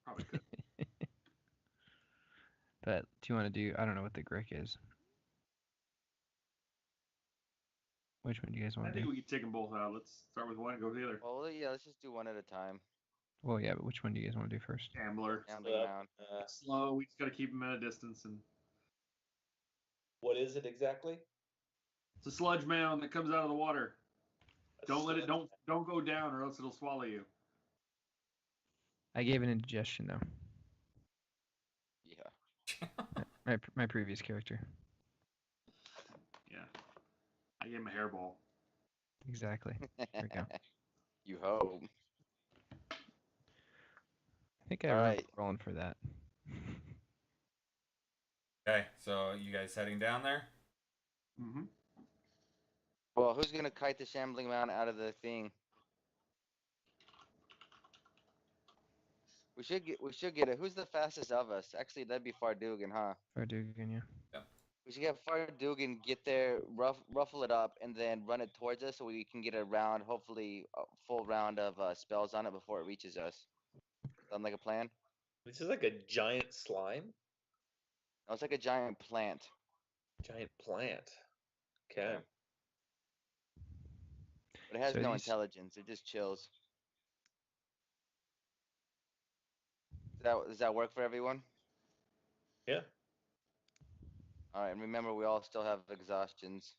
Probably could. But do you want to do? I don't know what the Grick is. Which one do you guys I want to think do? we could take them both out. Let's start with one and go to the other. Well, yeah, let's just do one at a time. Well, yeah, but which one do you guys want to do first? Gambler. Shambling Mound. Slow. We just got to keep them at a distance. And What is it exactly? it's a sludge mound that comes out of the water. A Don't let it. sludge- Don't go down, or else it'll swallow you. I gave an indigestion though. Yeah. My previous character. Yeah. I gave him a hairball. Exactly. There we go. You hope. I think I All remember right. rolling for that. Okay, so you guys heading down there? Mm-hmm. Well, who's gonna kite the Shambling Mound out of the thing? We should get it. Who's the fastest of us? Actually, that'd be Fardugan, huh? Fardugan, yeah. We should get Fardugan, get there, ruffle it up, and then run it towards us so we can get a round, hopefully a full round of spells on it before it reaches us. Sound like a plan? This is like a giant slime. No, it's like a giant plant. Giant plant. Okay. Yeah. But it has So no these- intelligence. It just chills. Does that work for everyone? Yeah. All right, and remember we all still have exhaustions.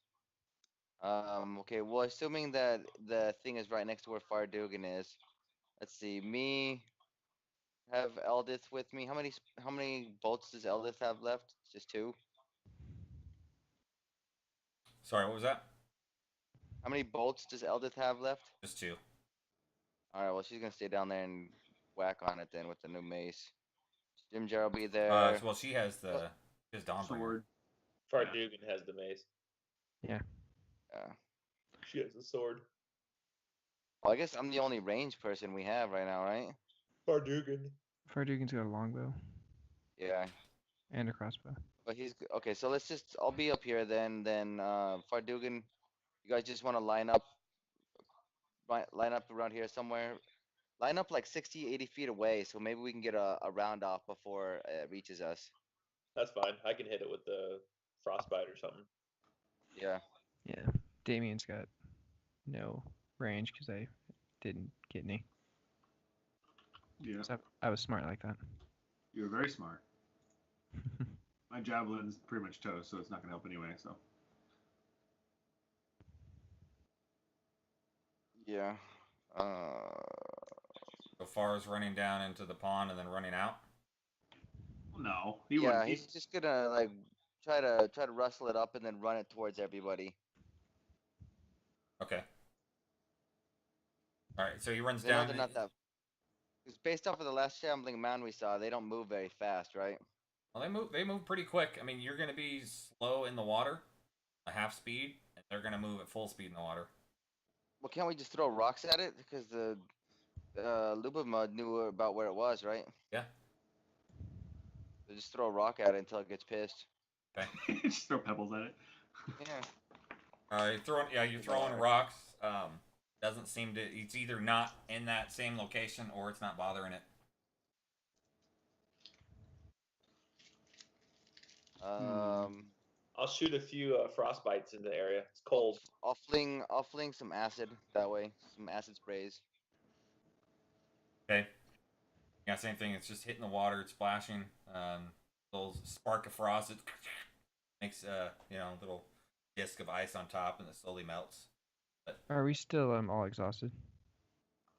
Okay, well, assuming that the thing is right next to where Fardugan is. Let's see, me have Eldith with me. How many bolts does Eldith have left? Just 2? Sorry, what was that? How many bolts does Eldith have left? Just 2. All right, well, she's gonna stay down there and whack on it then with the new mace. Jim Jar will be there. Well, she has Dawnbringer. Sword. Fardugan has the mace. Yeah. She has the sword. Well, I guess I'm the only range person we have right now, right? Fardugan. Fardugan's got a longbow Yeah. and a crossbow. But okay. So I'll be up here then. Then Fardugan, you guys just want to line up around here somewhere. Line up like 60, 80 feet away, so maybe we can get a round off before it reaches us. That's fine. I can hit it with the frostbite or something. Yeah. Yeah. Damien's got no range because I didn't get any. Yeah. So I was smart like that. You were very smart. My javelin's pretty much toast, so it's not gonna help anyway. So. Yeah. So far as running down into the pond and then running out. No, he Yeah, wouldn't. he's just gonna like try to rustle it up and then run it towards everybody. Okay. All right. So he runs They know down. they're not that. Because based off of the last shambling mound we saw, they don't move very fast, right? Well, they move pretty quick. I mean, you're gonna be slow in the water, a half speed, and they're gonna move at full speed in the water. Well, can't we just throw rocks at it? Because the Lubamud knew about where it was, right? Yeah. So just throw a rock at it until it gets pissed. Okay. Just throw pebbles at it. Yeah. You're throwing rocks. Doesn't seem to. It's either not in that same location or it's not bothering it. I'll shoot a few frostbites in the area. It's cold. I'll fling some acid that way. Some acid sprays. Okay. Yeah, same thing. It's just hitting the water. It's splashing. Little spark of frost. It makes little disc of ice on top, and it slowly melts. But Are we still all exhausted?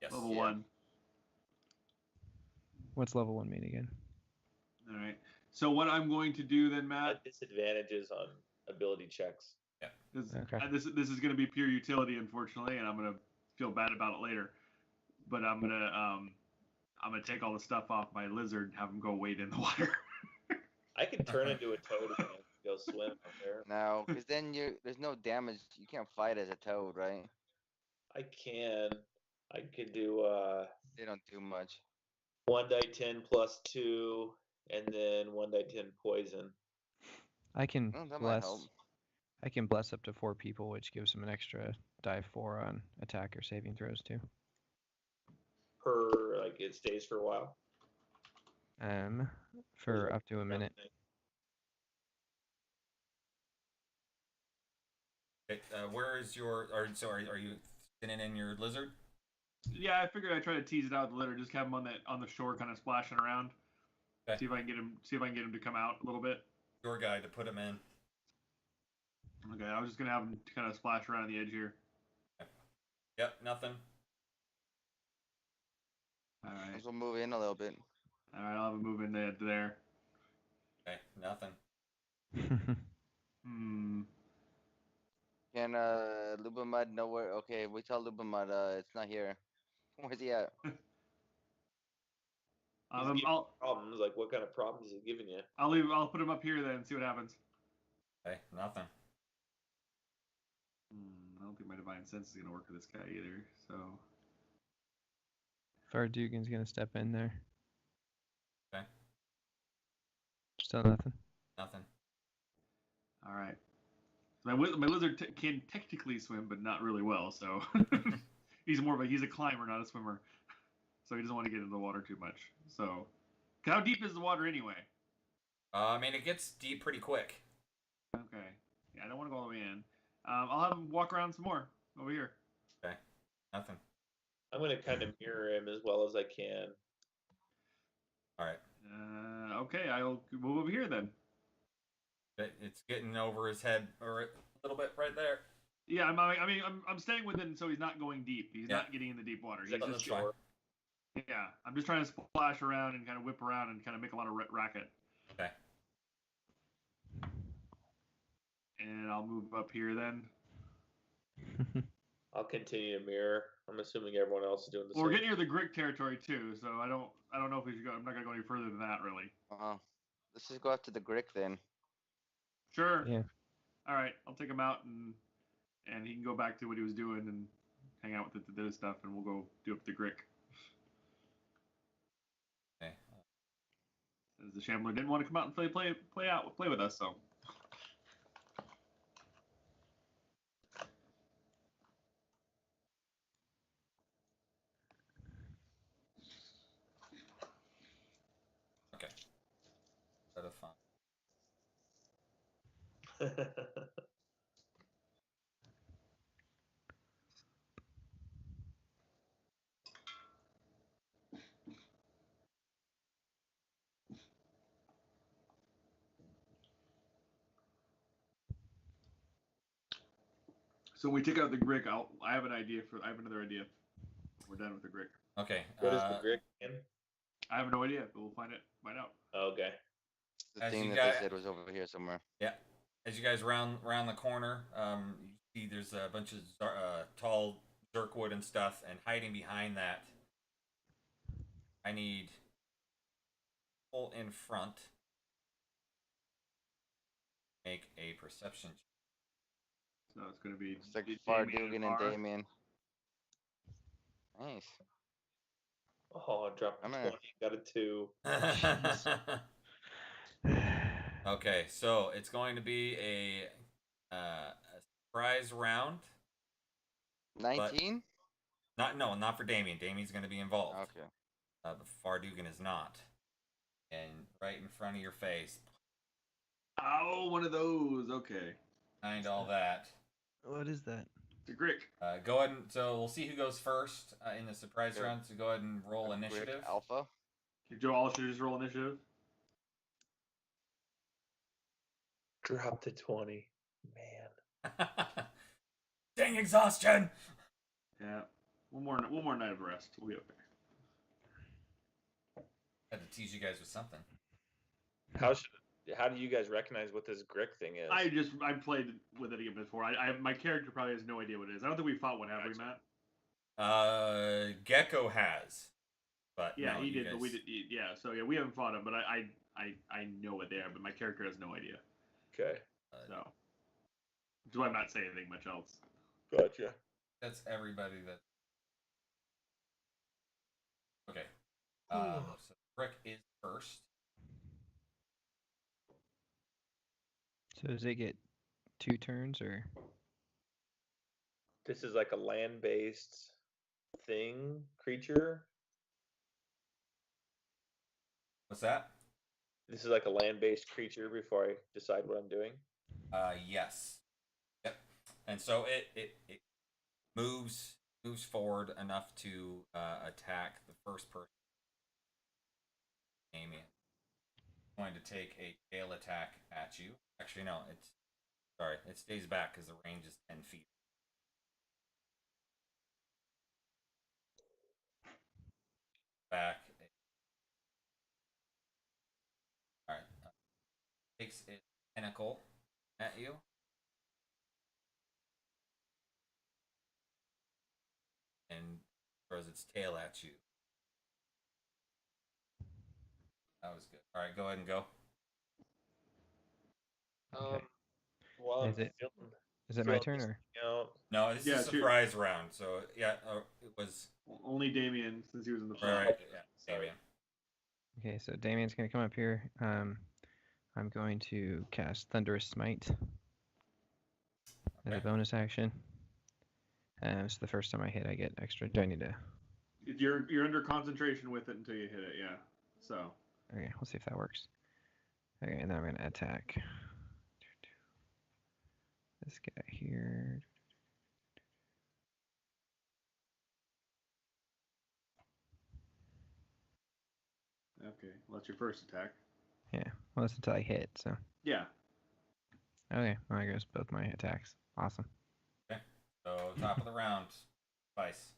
yes. Level Yeah. 1. What's level 1 mean again? All right. So what I'm going to do then, Matt, Disadvantages on ability checks. Okay. this is going to be pure utility, unfortunately, and I'm going to feel bad about it later. But I'm gonna take all the stuff off my lizard and have him go wade in the water. I could turn into a toad again and go swim out there. No, because then there's no damage. You can't fight as a toad, right? I can. I could do They don't do much. 1 die 10 plus 2, and then 1 die 10 poison. I can Oh, that might help. bless. I can bless up to 4 people, which gives them an extra die 4 on attack or saving throws too. Per like it stays for a while. For up to a minute. Okay, where is your? Are you spinning in your lizard? Yeah, I figured I'd try to tease it out with the litter, just have him on the shore, kind of splashing around. Okay. See if I can get him to come out a little bit. Your guy to put him in. Okay, I was just gonna have him kind of splash around the edge here. Yep, nothing. All right. We'll move in a little bit. All right, I'll have him move in there. Okay, nothing. Can Lubamud know where? Okay, we tell Lubamud it's not here. Where's he at? He's giving you problems. Like, what kind of problems is he giving you? I'll put him up here then and see what happens. Okay, nothing. I don't think my divine sense is gonna work for this guy either. So Fardugan's gonna step in there. Okay. Still nothing. Nothing. all right. My lizard can technically swim, but not really well. So he's a climber, not a swimmer. So he doesn't want to get into the water too much. So how deep is the water anyway? I mean, it gets deep pretty quick. Okay. Yeah, I don't want to go all the way in. I'll have him walk around some more over here. Okay. Nothing. I'm gonna kind of mirror him as well as I can. All right. Okay, I'll move over here then. It's getting over his head or a little bit right there. Yeah, I'm staying within, so he's not going deep. He's not getting in the deep water. He's That's just fine. yeah. I'm just trying to splash around and kind of whip around and kind of make a lot of racket. Okay. And I'll move up here then. I'll continue to mirror. I'm assuming everyone else is doing the Well, we're same. getting near the Grick territory too, so I don't know if we should go. I'm not gonna go any further than that, really. Let's just go after the Grick then. Sure. Yeah. All right, I'll take him out and he can go back to what he was doing and hang out with the stuff, and we'll go do up the Grick. Okay. As the Shambler didn't want to come out and play with us, so. Okay. That is fun. So when we take out the Grick, I have another idea. We're done with the Grick. Okay. What is the Grick in? I have no idea, but we'll find out. Okay. The As thing you that got- they said was over here somewhere. Yeah. As you guys round the corner, you see there's a bunch of tall Zerkwood and stuff, and hiding behind that, I need people in front. Make a perception check. So it's going to be It's like Damien Fardugan and Farr. Damien. Nice. Oh, I dropped a I'm 20. gonna- Got a 2. Okay, so it's going to be a surprise round. 19? Not for Damien. Damien's going to be involved. Okay. But Fardugan is not. And right in front of your face, Oh, one of those. Okay. behind all that. What is that? It's a Grick. Go ahead and so we'll see who goes first in the surprise Sure. round. So go ahead and roll A Grick initiative. Alpha. Joe, all should just roll initiative. Dropped a 20. Man. Dang exhaustion! Yeah. One more night of rest. We'll be okay. Had to tease you guys with something. How do you guys recognize what this Grick thing is? I played with it again before. My character probably has no idea what it is. I don't think we fought one, have we, Matt? Gecko has, but Yeah, no, he you did, guys... but we did. Yeah, so yeah, we haven't fought him, but I know what they are, but my character has no idea. Okay. So, that's why I'm not saying anything much else. Gotcha. That's everybody that. Okay. So Rick is first. So does it get 2 turns or? This is like a land-based creature. What's that? This is like a land-based creature before I decide what I'm doing. Yes. Yep. And so it moves forward enough to attack the first person. Amy. Going to take a tail attack at you. Actually, no, it stays back because the range is 10 feet. Back. All right. Takes its tentacle at you. And throws its tail at you. That was good. All right, go ahead and go. Okay. Well, I'm Is it feeling my turn or? No, this is a surprise round. So yeah, it was Only Damien, since he was in the front. right. Yeah, Damien. Okay, so Damien's gonna come up here. I'm going to cast Thunderous Smite as a bonus action. So the first time I hit, I get extra. Do I need to? You're under concentration with it until you hit it. Yeah. So. Okay, we'll see if that works. Okay, and then I'm gonna attack this guy here. Okay, well, that's your first attack. Yeah, well, that's until I hit. So. Yeah. Okay, well, I guess both my attacks. Awesome. Okay. So top of the round, Vice.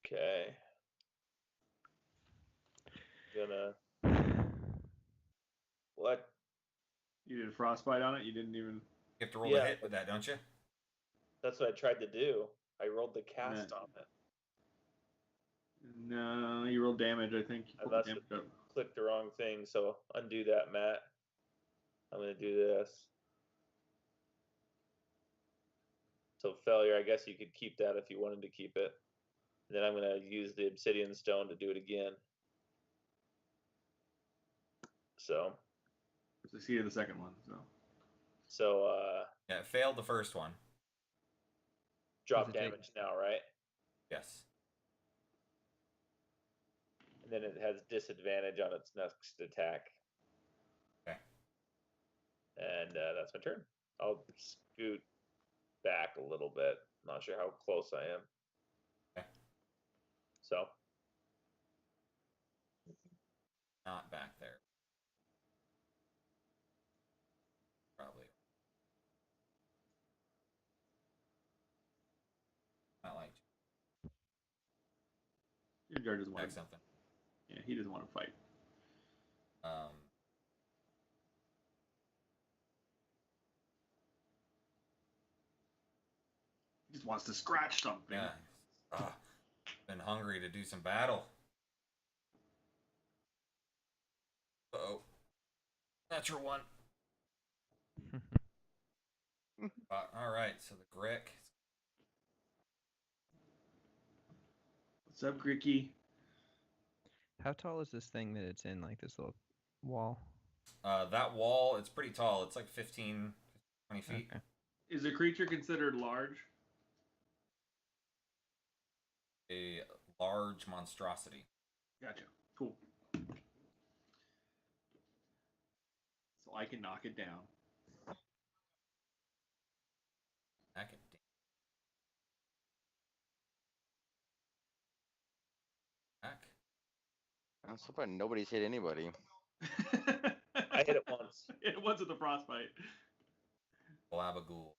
Okay. Gonna. What? You did frostbite on it. You didn't even. You have to roll a hit with that, don't you? That's what I tried to do. I rolled the cast on it. No, you rolled damage. I think. I must have clicked the wrong thing. So undo that, Matt. I'm gonna do this. So failure. I guess you could keep that if you wanted to keep it. And then I'm gonna use the obsidian stone to do it again. So. Succeeded the second one. So. Yeah, it failed the first one. Drop damage now, right? Yes. And then it has disadvantage on its next attack. Okay. And that's my turn. I'll scoot back a little bit. Not sure how close I am. Okay. So. Not back there. Probably. Grimjar doesn't want attack to. something. Yeah, he doesn't want to fight. He just wants to scratch something. Yeah. Been hungry to do some battle. Uh-oh. Natural one. All right, so the Grick. What's up, Gricky? How tall is this thing that it's in, like this little wall? That wall, it's pretty tall. It's like 15, 20 feet. Okay. Is the creature considered large? A large monstrosity. Gotcha. Cool. So I can knock it down. Back it back. I'm so far nobody's hit anybody. I hit it once. It was with the frostbite. Blabagool.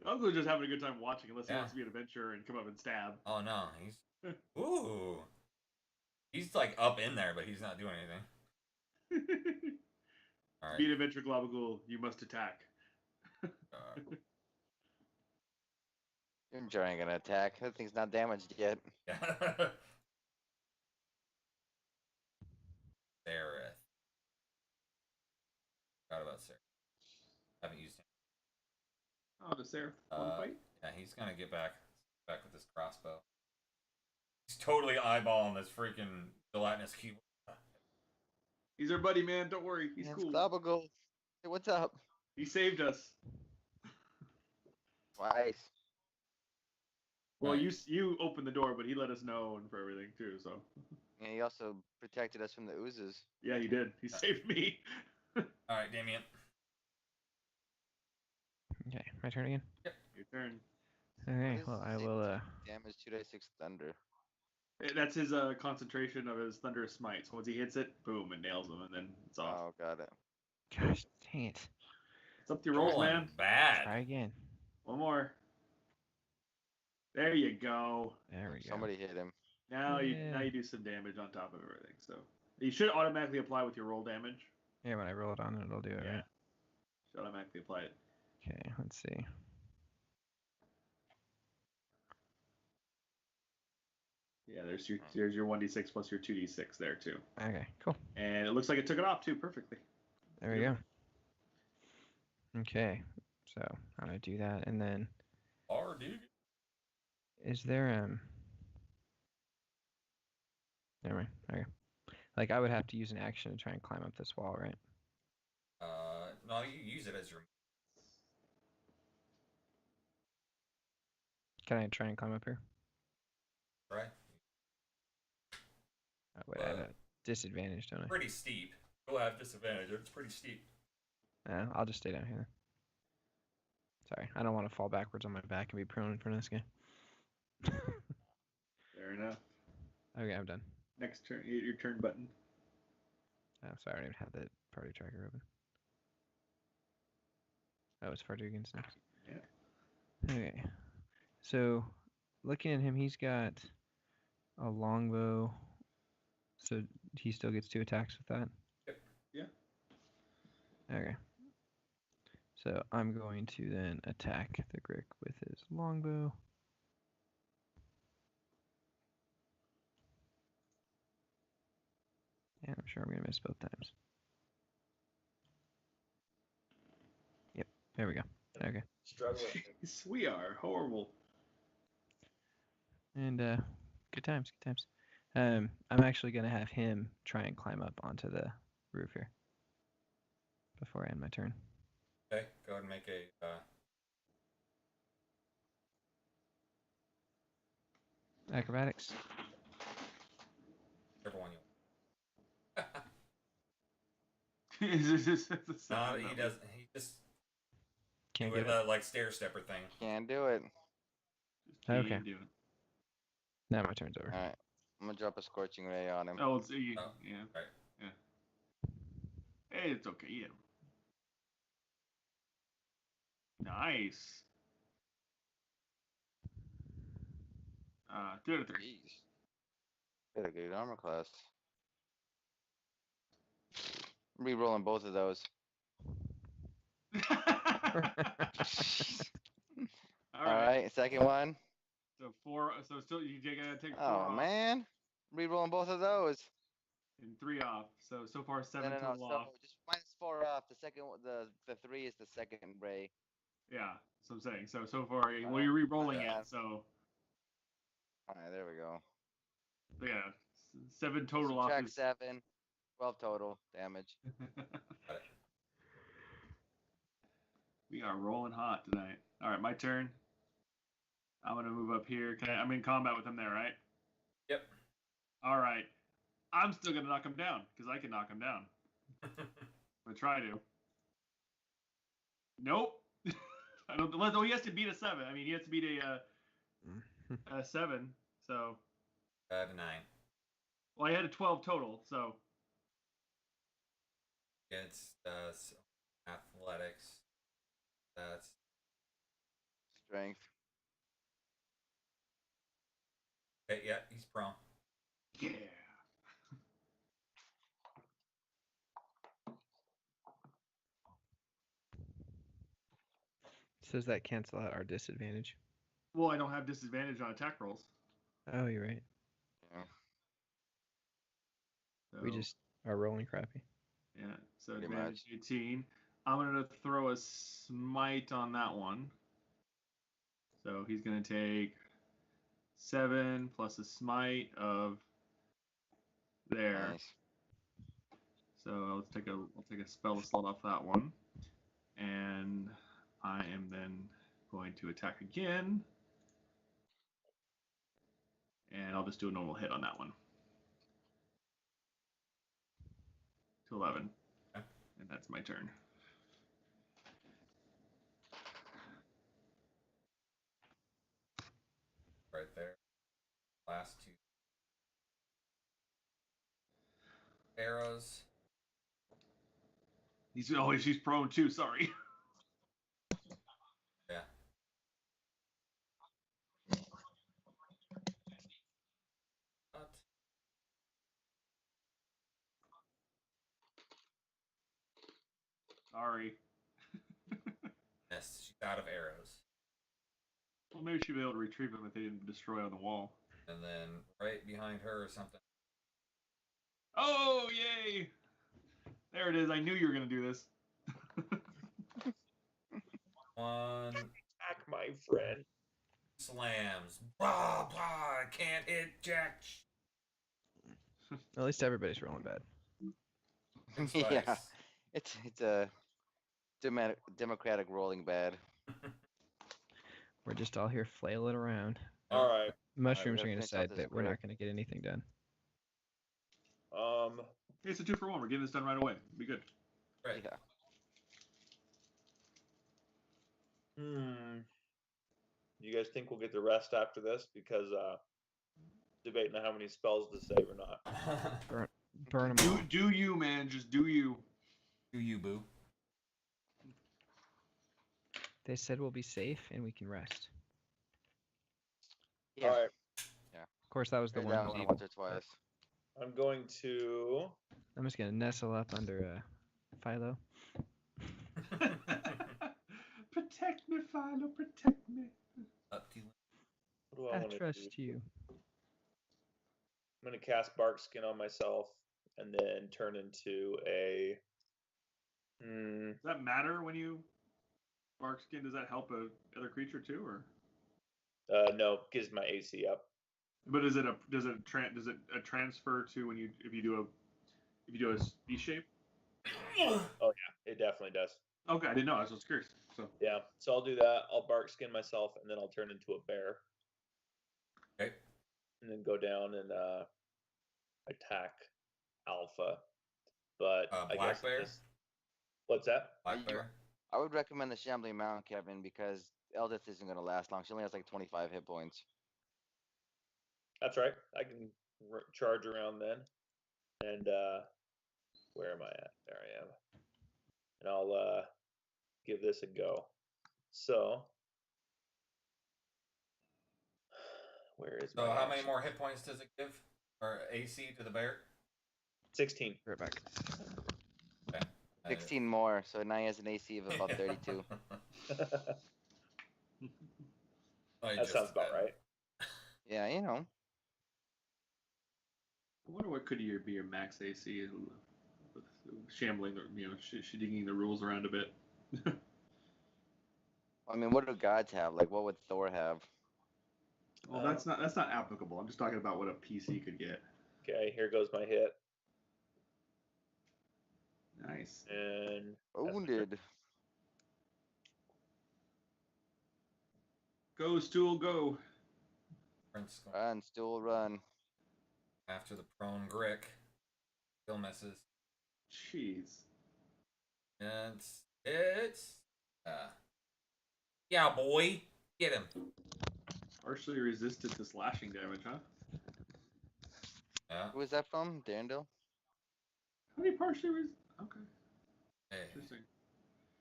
Uncle just having a good time watching, unless he Yeah. wants to be an adventurer and come up and stab. Oh no, he's ooh. He's like up in there, but he's not doing anything. All right. Be an adventure, Globagool. You must attack. Grimjar ain't gonna attack. That thing's not damaged yet. Yeah. Sereth. Forgot about Sereth. Haven't used him. Oh, the Seraph one fight? Yeah, he's gonna get back with this crossbow. He's totally eyeballing this freaking gelatinous cube. He's our buddy, man. Don't worry. He's It's cool. Globagool. Hey, what's up? He saved us. Twice. Well, Right. you opened the door, but he let us know and for everything too. So And he also protected us from the oozes. yeah, he did. He saved me. All right, Damien. Okay, my turn again. Your turn. Okay, is well I six? will. Damage 2d6 thunder. That's his concentration of his thunderous smite. So once he hits it, boom, it nails him, and then it's off. Oh, got it. Gosh, dang it. It's up to your rolls, Rolling man. bad. Try again. One more. There you go. There we go. Somebody hit him. Now Yeah. you do some damage on top of everything. So you should automatically apply with your roll damage. Yeah, when I roll it on, it'll do it, Yeah. right? Should automatically apply it. Okay, let's see. Yeah, there's your 1d6 plus your 2d6 there too. Okay, cool. And it looks like it took it off too perfectly. There we go. Okay, so I'm gonna do that, and then Dude. is there Never mind. Okay. Like I would have to use an action to try and climb up this wall, right? No, you use it as your. Can I try and climb up here? Right. Oh, wait, I have a disadvantage, don't I? Pretty steep. You'll have disadvantage. It's pretty steep. I'll just stay down here then. Sorry, I don't want to fall backwards on my back and be prone in front of this guy. Fair enough. Okay, I'm done. Next turn, hit your turn button. I'm sorry, I don't even have the party tracker open. Oh, it's Fardugan's next. Yeah. Okay. So, looking at him, he's got a longbow. So he still gets 2 attacks with that? Yep. Yeah. Okay. So I'm going to then attack the Grick with his longbow. And I'm sure I'm going to miss both times. Yep, there we go. Okay. Struggling. Jeez, we are horrible. And good times, good times. I'm actually going to have him try and climb up onto the roof here before I end my turn. Okay, go ahead and make a. Acrobatics. Whichever one you. No, he doesn't. He just Can't with get it. a like stair stepper thing. Can't do it. Okay. Now my turn's over. Alright. I'm gonna drop a scorching ray on him. Oh, it's, yeah. Right. Yeah. Hey, it's okay. Yeah. Nice. 2 out of 3. Jeez. Got a good armor class. Rerolling both of those. All All right. right, second one. So 4. So still you gotta take 4 Oh off man, rerolling both of those. and 3 off. So far 7 No. total So off. just -4 off. The second, the 3 is the second ray. Yeah. So I'm saying. So far, well, Uh, you're re-rolling yeah. it. So All right, there we go. yeah, 7 total off Subtract is. 7, 12 total damage. We are rolling hot tonight. All right, my turn. I'm gonna move up here. I'm in combat with him there, right? Yep. All right. I'm still gonna knock him down because I can knock him down. I'm gonna try to. Nope. I don't. Oh, he has to beat a 7. I mean, he has to beat a 7. So. I have a 9. Well, I had a 12 total. So. Against athletics. That's Strength. okay. Yeah, he's prone. Yeah. So does that cancel out our disadvantage? Well, I don't have disadvantage on attack rolls. Oh, you're right. Yeah. So, We just are rolling crappy. Yeah. So Pretty advantage 18. I'm gonna throw a smite on that one. So he's gonna take 7 plus a smite of there. Nice. So I'll take a spell slot off that one, and I am then going to attack again, and I'll just do a normal hit on that one. To 11, Okay. and that's my turn. Right there. Last 2 arrows. She's prone too. Sorry. Yeah. What? Sorry. Yes, she's out of arrows. Well, maybe she'll be able to retrieve them if they didn't destroy on the wall. And then right behind her or something. Oh, yay! There it is. I knew you were gonna do this. One Attack, my friend. slams. Blah blah. Can't hit jack. At least everybody's rolling bad. Yeah, Slice. it's a democratic rolling bad. We're just all here flailing around. All right. Mushrooms gotta are going to finish off decide this that we're break. not going to get anything done. It's a 2 for 1. We're getting this done right away. Be good. Right. Yeah. You guys think we'll get the rest after this? Because debating on how many spells to save or not. Burn them all. Do you, man? Just do you. Do you, boo? They said we'll be safe and we can rest. Yeah. All right. Of course, that was the Heard one that who's one evil. once or twice. I'm going to. I'm just going to nestle up under Philo. Protect me, Philo. Protect me. Up to you. What do I I want to do? trust you. I'm going to cast Bark Skin on myself and then turn into a. Does that matter when you bark skin? Does that help a other creature too, or? No, gives my AC up. But does it transfer to when if you do a V shape? Oh yeah, it definitely does. Okay, I didn't know. I was just curious. So Yeah, so I'll do that. I'll Bark Skin myself and then I'll turn into a bear. Okay. And then go down and attack Alpha. But I Black guess bear? What's that? Black bear. I would recommend the Shambling Mount, Kevin, because Eldith isn't going to last long. She only has like 25 hit points. That's right. I can charge around then. And where am I at? There I am. And I'll give this a go. So, where is my So how many action? more hit points does it give? or AC to the bear? 16. Right back. Okay. 16 more, so now he has an AC of about 32. That sounds about right. Yeah, you know. I wonder what could be your max AC with shambling, digging the rules around a bit. I mean, what do gods have? Like, what would Thor have? Well, that's not applicable. I'm just talking about what a PC could get. Okay, here goes my hit. Nice. And Wounded. Go, stool, go. Prince going Run, stool, run. after the prone Grick. Still misses. Jeez. It's yeah, boy. Get him. Partially resisted to slashing damage, huh? Yeah. Who was that from? Darendale? How many partially Okay. Hey, Interesting.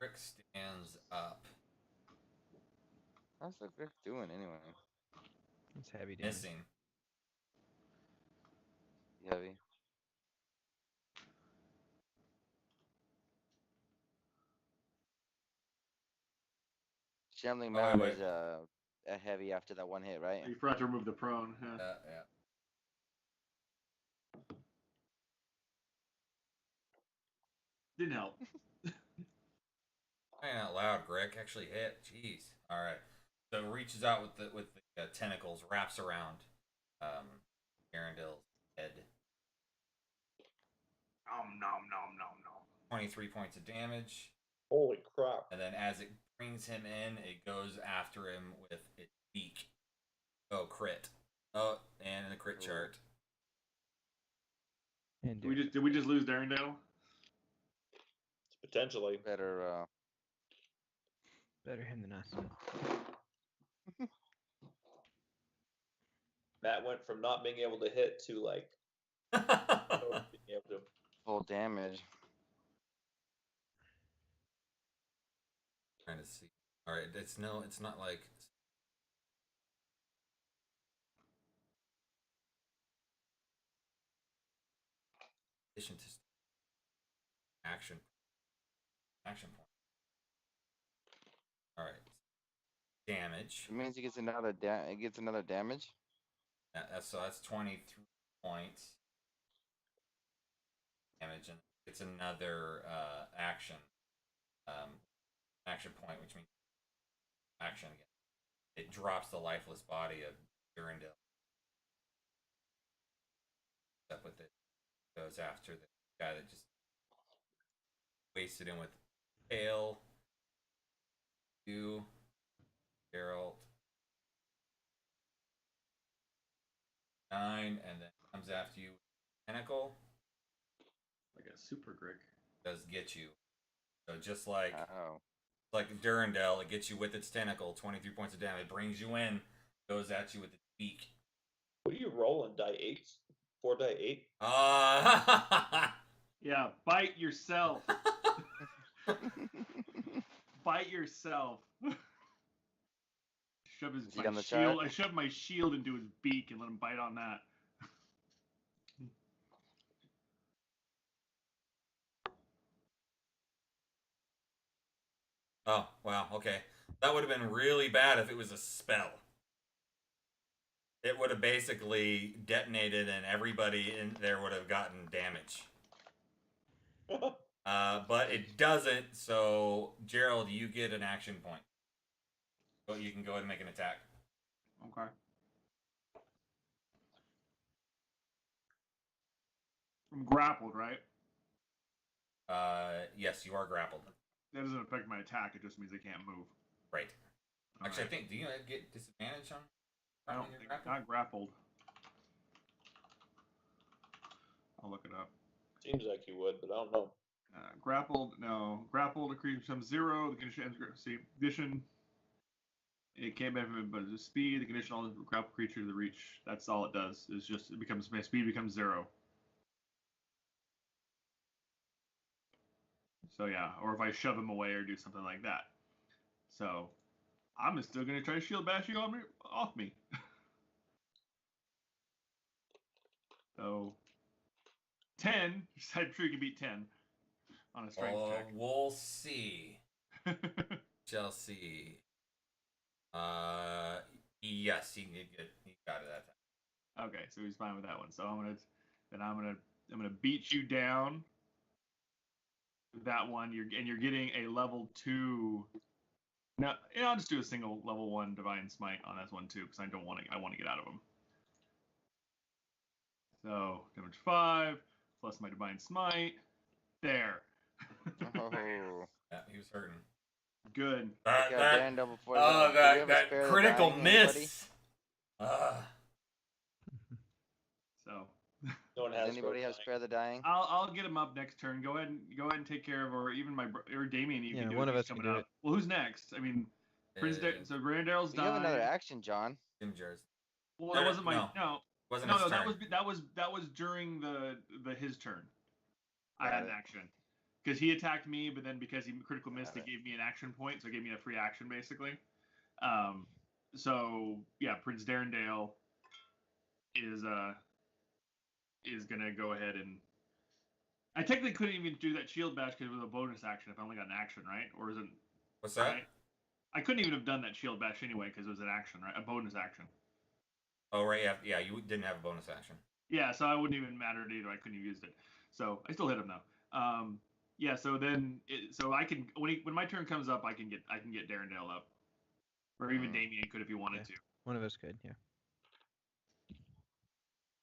Grick stands up. How's the Grick doing anyway? It's heavy damage. Missing. Heavy. Shambling Oh, wait, Mound wait. is a heavy after that one hit, right? You forgot to remove the prone. Huh? Yeah. Didn't help. Crying out loud, Grick actually hit. Jeez. All right. So it reaches out with the tentacles, wraps around Arundel's head. Nom nom nom nom nom. 23 points of damage. holy crap. And then as it brings him in, it goes after him with its beak. Oh, crit. Oh, and in the crit chart. And Did we just lose Darendale? Potentially. Better, better him than us. Matt went from not being able to hit to like being able to. full damage. Trying to see. All right, it's not like addition to action point. All right, damage. It means he gets another damage. So that's 23 points damage, and it's another action point, which means action again. It drops the lifeless body of Durandil. Up with it, goes after the guy that just wasted him with tail. You, Geralt. 9, and then comes after you with tentacle. Like a super Grick. Does get you. So just like Oh. Durandal, it gets you with its tentacle, 23 points of damage. It brings you in, goes at you with its beak. What are you rolling? Die 8s? 4 die 8? Yeah, bite yourself. Bite yourself. Is he on the shield. chart? I shoved my shield into his beak and let him bite on that. Oh, wow, okay. That would have been really bad if it was a spell. It would have basically detonated and everybody in there would have gotten damage. But it doesn't, so Gerald, you get an action point. So you can go ahead and make an attack. Okay. I'm grappled, right? Yes, you are grappled. That doesn't affect my attack. It just means I can't move. Right. Actually, Alright. I think, do you get disadvantage on I don't when you're think grappled? not grappled. I'll look it up. Seems like you would, but I don't know. Grappled, no. Grappled, the creature becomes 0. The condition ends. See, condition. It can't benefit but the speed. The condition all grapple creature to the reach. That's all it does. Is just my speed becomes 0. So yeah, or if I shove him away or do something like that. So I'm still gonna try to shield bash you off me. So 10. I'm sure you can beat 10 on a strength check. We'll see. Shall see. Yes, he got it that time. Okay, so he's fine with that one. So I'm gonna beat you down with that one. You're getting a level 2. No, yeah, I'll just do a single level 1 divine smite on this one too, because I want to get out of him. So damage 5 plus my divine smite. There. Oh. Yeah, he was hurting. Good. Okay, Daredevil before Oh, that. Do we have a that spare the critical dying, anybody? miss. So No one Does has. anybody have spare the dying? I'll get him up next turn. Go ahead and take care of, or even or Damien. You Yeah, can do one it. of He's us can coming do up. it. Well, who's next? I mean, so Grandaryl's You have another died. action, John. Jim Jers. Well, that wasn't my no. Wasn't no, his turn. that was during the his turn. I Got had an it. action because he attacked me, but then because he critical missed, Got it gave me an action point, so it gave me a free action basically. So yeah, Prince Darendale is gonna go ahead and I technically couldn't even do that shield bash because it was a bonus action if I only got an action, right? Or is it? What's that? Right? I couldn't even have done that shield bash anyway because it was an action, right? A bonus action. Oh, right. Yeah, you didn't have a bonus action. Yeah, so I wouldn't even matter either. I couldn't have used it. So I still hit him though. Yeah, so then so I can when my turn comes up, I can get Darendale up, or even Damien could if he wanted to. One of us could, yeah.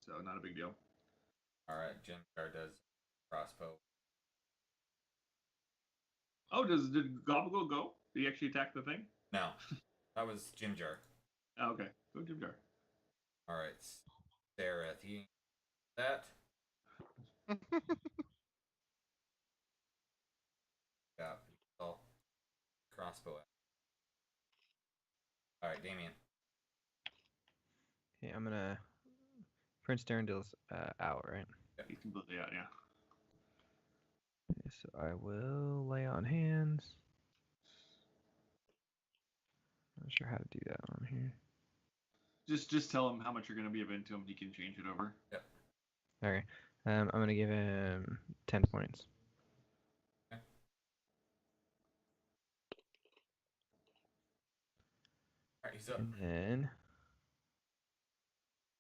So not a big deal. All right, Jim Jar does crossbow. Oh, did Gobble go? Did he actually attack the thing? No, that was Jim Jar. Oh, okay, go Jim Jar. All right, Sarah, that. Yeah, well, crossbow. All right, Damien. Okay, I'm gonna. Prince Darendale's out, right? He's completely out, yeah. Okay, so I will lay on hands. Not sure how to do that on here. Just tell him how much you're gonna be into him. He can change it over. Yep. Okay. I'm gonna give him 10 points. Okay. All right, he's up. And then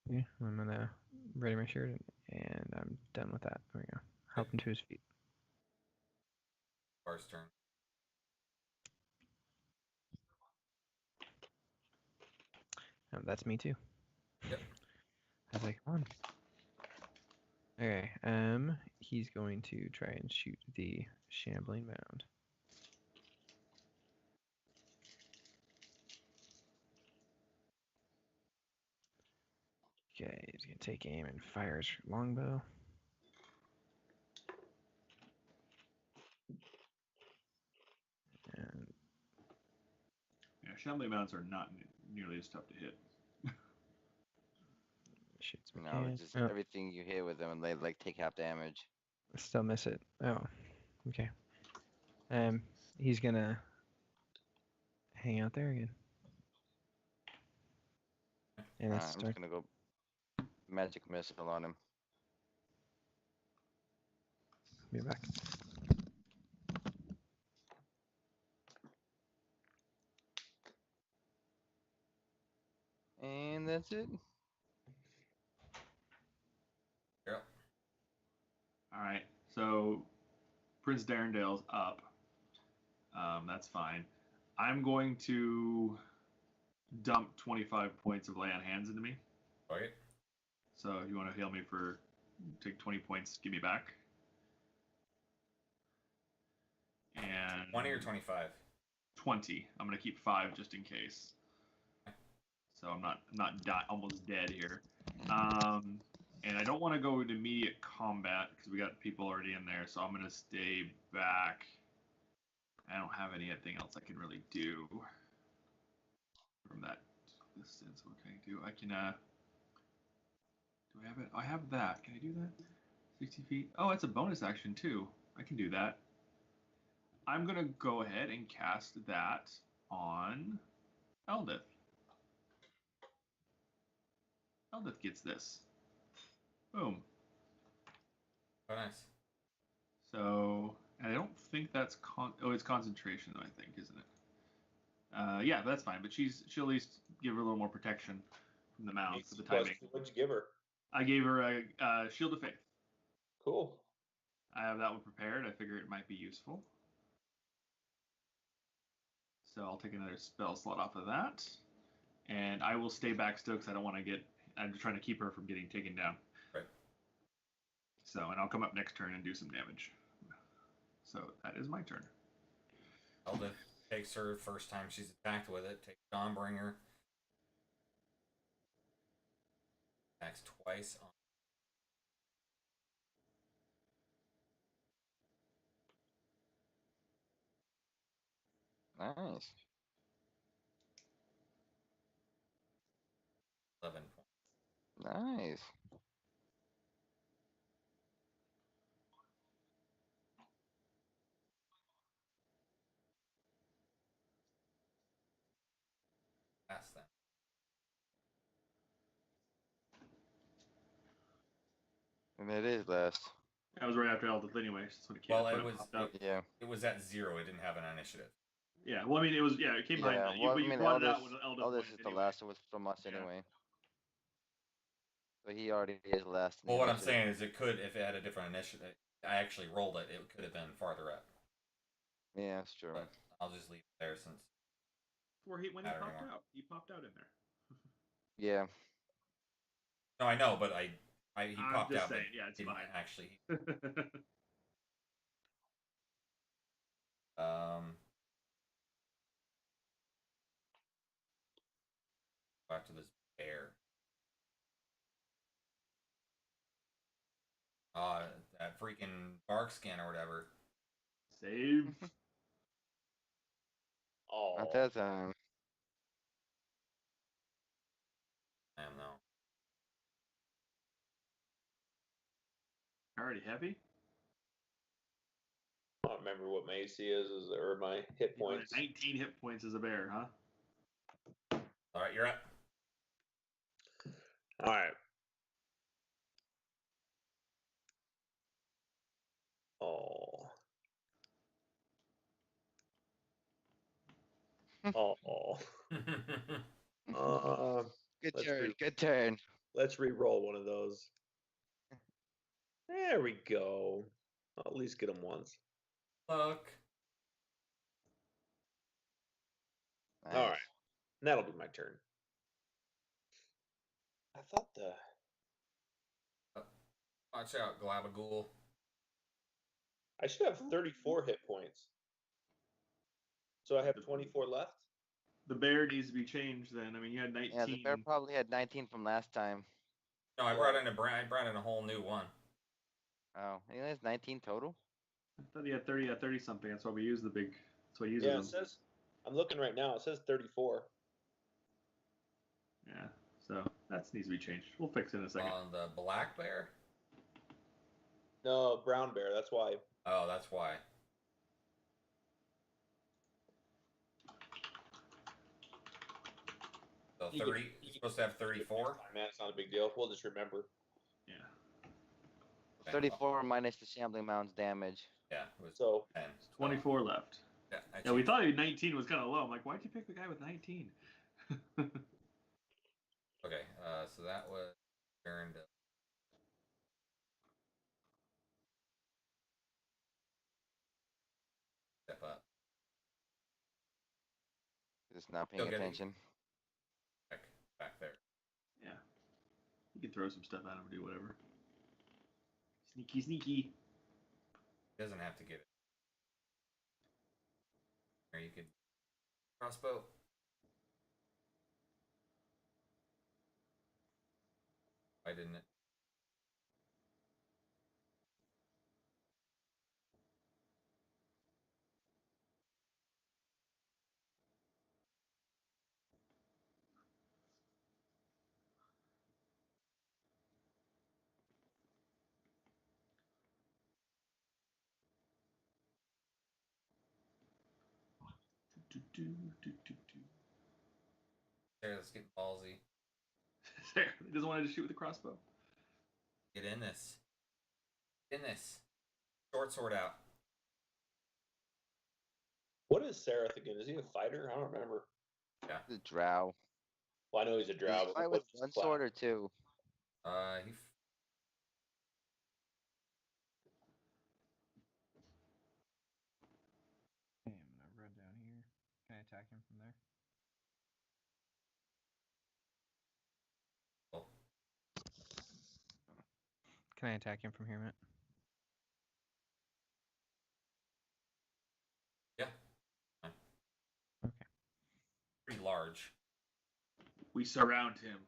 yeah, I'm gonna ready my shirt and I'm done with that. There we go. Help him to his feet. Bar's turn. That's me too. Yep. I was like, come on. Okay. He's going to try and shoot the shambling mound. Okay, he's gonna take aim and fire his longbow. And Yeah, shambling mounts are not nearly as tough to hit. shoots my No, hand. it's just Oh, everything you hit with them, and they like take half damage. still miss it. Oh, okay. He's gonna hang out there again. And I'm that's just gonna go magic missile on him. be back. And that's it. Yep. All right, so Prince Darendale's up. That's fine. I'm going to dump 25 points of lay on hands into me. Okay. So if you want to heal me take 20 points, give me back. And 20 or 25? 20. I'm gonna keep 5 just in case. So I'm not almost dead here. And I don't want to go into immediate combat because we got people already in there. So I'm gonna stay back. I don't have anything else I can really do from that distance. What can I do? I can. Do I have it? I have that. Can I do that? 60 feet. Oh, it's a bonus action too. I can do that. I'm gonna go ahead and cast that on Eldith. Eldith gets this. Boom. Oh, nice. So I don't think that's it's concentration though, I think, isn't it? Yeah, that's fine. But she'll at least give her a little more protection from the mouth for the timing. What'd you give her? I gave her a shield of faith. Cool. I have that one prepared. I figure it might be useful. So I'll take another spell slot off of that, and I will stay back still because I don't want to get. I'm just trying to keep her from getting taken down. Right. So, and I'll come up next turn and do some damage. So that is my turn. Zelda takes her first time she's attacked with it. Takes Dawnbringer. Attacks twice on. Nice. 11 points. Nice. Past them. And it is last. That was right after Eldith anyway. That's when it came. Well, when it was. popped up. Yeah. It was at 0. It didn't have an initiative. Yeah. Well, I mean, it was. Yeah, it came behind. Yeah. You, Well, but I you mean, brought it out when Eldith Eldest went is the anyway. last was from us Yeah. anyway. So he already is last. in the Well, what I'm initiative. saying is it could, if it had a different initiative, I actually rolled it, it could have been farther up. Yeah, that's true. But I'll just leave it there since. When he Matter popped anymore. out, he popped out in there. Yeah. No, I know, but he I'm popped just out. saying, But yeah, it's didn't fine. actually. Back to this bear. That freaking bark skin or whatever. Save. Oh. At that time. I don't know. Already heavy. I don't remember what my AC is or my hit You wanted points. 19 hit points as a bear, huh? All right, you're up. All right. Oh. Oh. Good Let's turn. Good turn. Let's re-roll one of those. There we go. I'll at least get them once. Look. Nice. All right. That'll be my turn. I thought the Watch out, Glabagool. I should have 34 hit points. So I have 24 left. The bear needs to be changed then. I mean, you had 19. Yeah, the bear probably had 19 from last time. No, I brought in a whole new one. Oh, he has 19 total? I thought he had 30, 30 something. That's why we use the big. That's why he uses Yeah, them. it says I'm looking right now. It says 34. Yeah, so that needs to be changed. We'll fix it in a second. On the black bear? No, brown bear. That's why. Oh, that's why. So You 30. can- You're supposed to have 34. Man, it's not a big deal. We'll just remember. Yeah. Okay, 34 minus the shambling mound's damage. Yeah, it was So 10. 24 left. Yeah, Yeah, we thought 19 was kind of low. I'm like, why'd you pick the guy with 19? Okay, so that was turned. Step up. Just not Still paying getting- attention. Back there. Yeah. You can throw some stuff at him or do whatever. Sneaky, sneaky. He doesn't have to get it. Or you could crossbow. Why didn't it? There, let's get ballsy. There. He doesn't want to just shoot with a crossbow. Get in this. Get in this. Short sword out. What is Seraph again? Is he a fighter? I don't remember. The drow. Well, I know he's a Does drow, he but fight with what's his one class? sword or two? He Okay, I'm gonna run down here. Can I attack him from there? Oh. Can I attack him from here, Matt? Yeah. Okay. Pretty large. We surround him.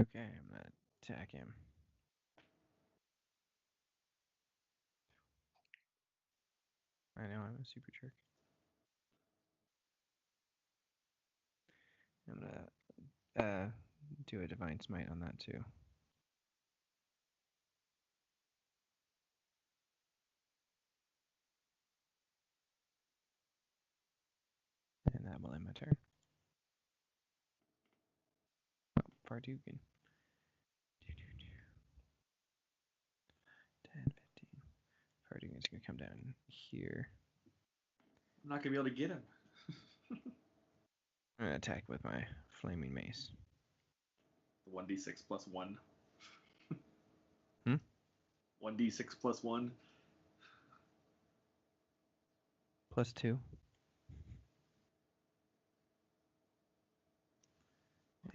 Okay, I'm gonna attack him. I know I'm a super jerk. I'm gonna do a divine smite on that too. And that will end my turn. Oh, Fardugan. 10, 15. Fardugan's gonna come down here. I'm not gonna be able to get him. I'm gonna attack with my flaming mace. 1d6 plus 1. Hmm? 1d6 plus 1. +2.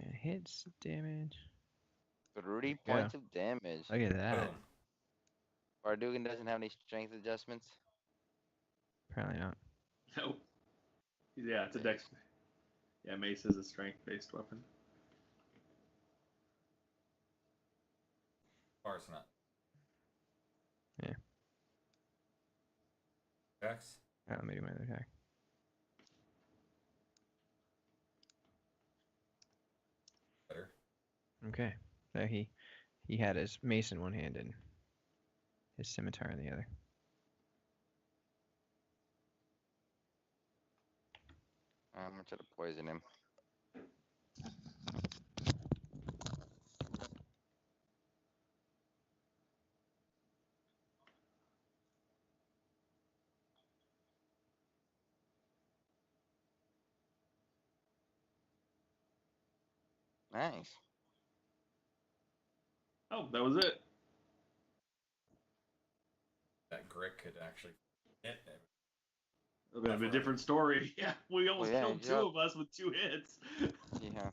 And hits damage. 3 Go. points of damage. Look at that. Boom. Bardugan doesn't have any strength adjustments. Apparently not. Nope. Yeah, it's a dex. Yeah, mace is a strength-based weapon. Far's not. Yeah. Dex. Let me do my other attack. Better. Okay. So he had his mace in one hand and his scimitar in the other. I'm gonna try to poison him. Nice. Oh, that was it. That Grick could actually hit him. A bit of a different story. Yeah, we almost yeah, killed two of us with 2 hits. Yeah.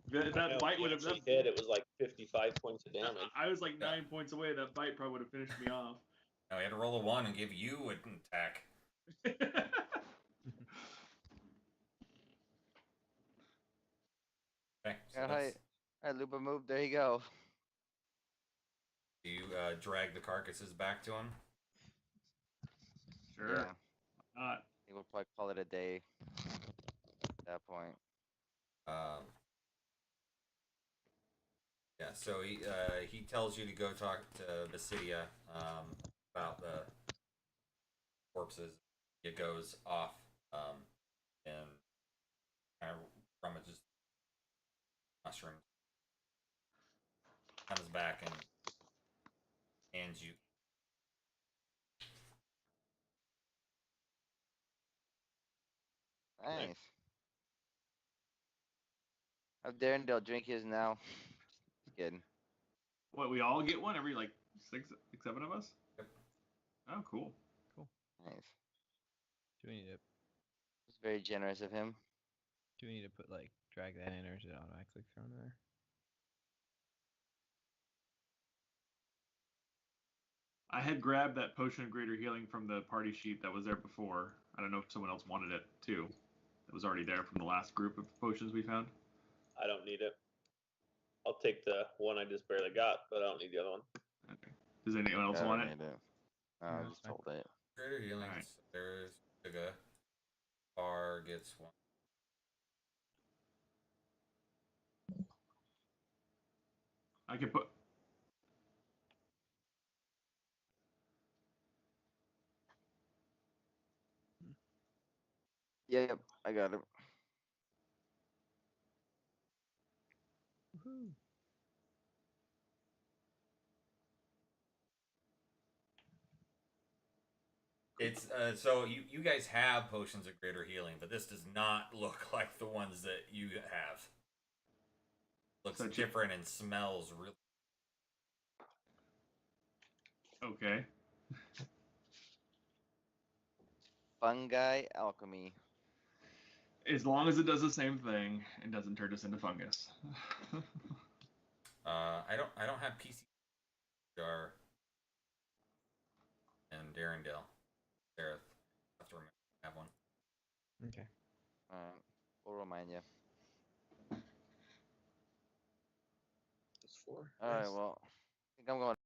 That bite would have actually hit. It was like 55 points of damage. I was like Yeah. 9 points away. That bite probably would have finished me off. No, he had to roll a 1 and give you an attack. Okay, so Alright, Lupa move. There you go. do you drag the carcasses back to him? Sure. Yeah. Not. He will probably call it a day at that point. Yeah, so he tells you to go talk to Basidia about the corpses. It goes off and kind of rummages mushrooms. Comes back and hands you. Nice. Have Darendale drink his now. Just kidding. What, we all get one every like 6, 7 of us? Yep. Oh, cool. Nice. Do we need to It's very generous of him. put like drag that in, or is it automatically thrown in there? I had grabbed that potion of greater healing from the party sheet that was there before. I don't know if someone else wanted it too. It was already there from the last group of potions we found. I don't need it. I'll take the one I just barely got, but I don't need the other one. Okay. Does anyone else I don't want it? need it. No, Yeah, I that's just fine. told it. Greater healing. Alright. There's Suga. Bar gets one. I can put. Yep, I got it. Woohoo! It's so you guys have potions of greater healing, but this does not look like the ones that you have. Looks Such a- different and smells really. Okay. Fungi alchemy. As long as it does the same thing and doesn't turn us into fungus. I don't have PC jar and Darrendale. There, I have to remember to have one. Okay. We'll remind you. That's 4. All right. Nice. Well, I think I'm going.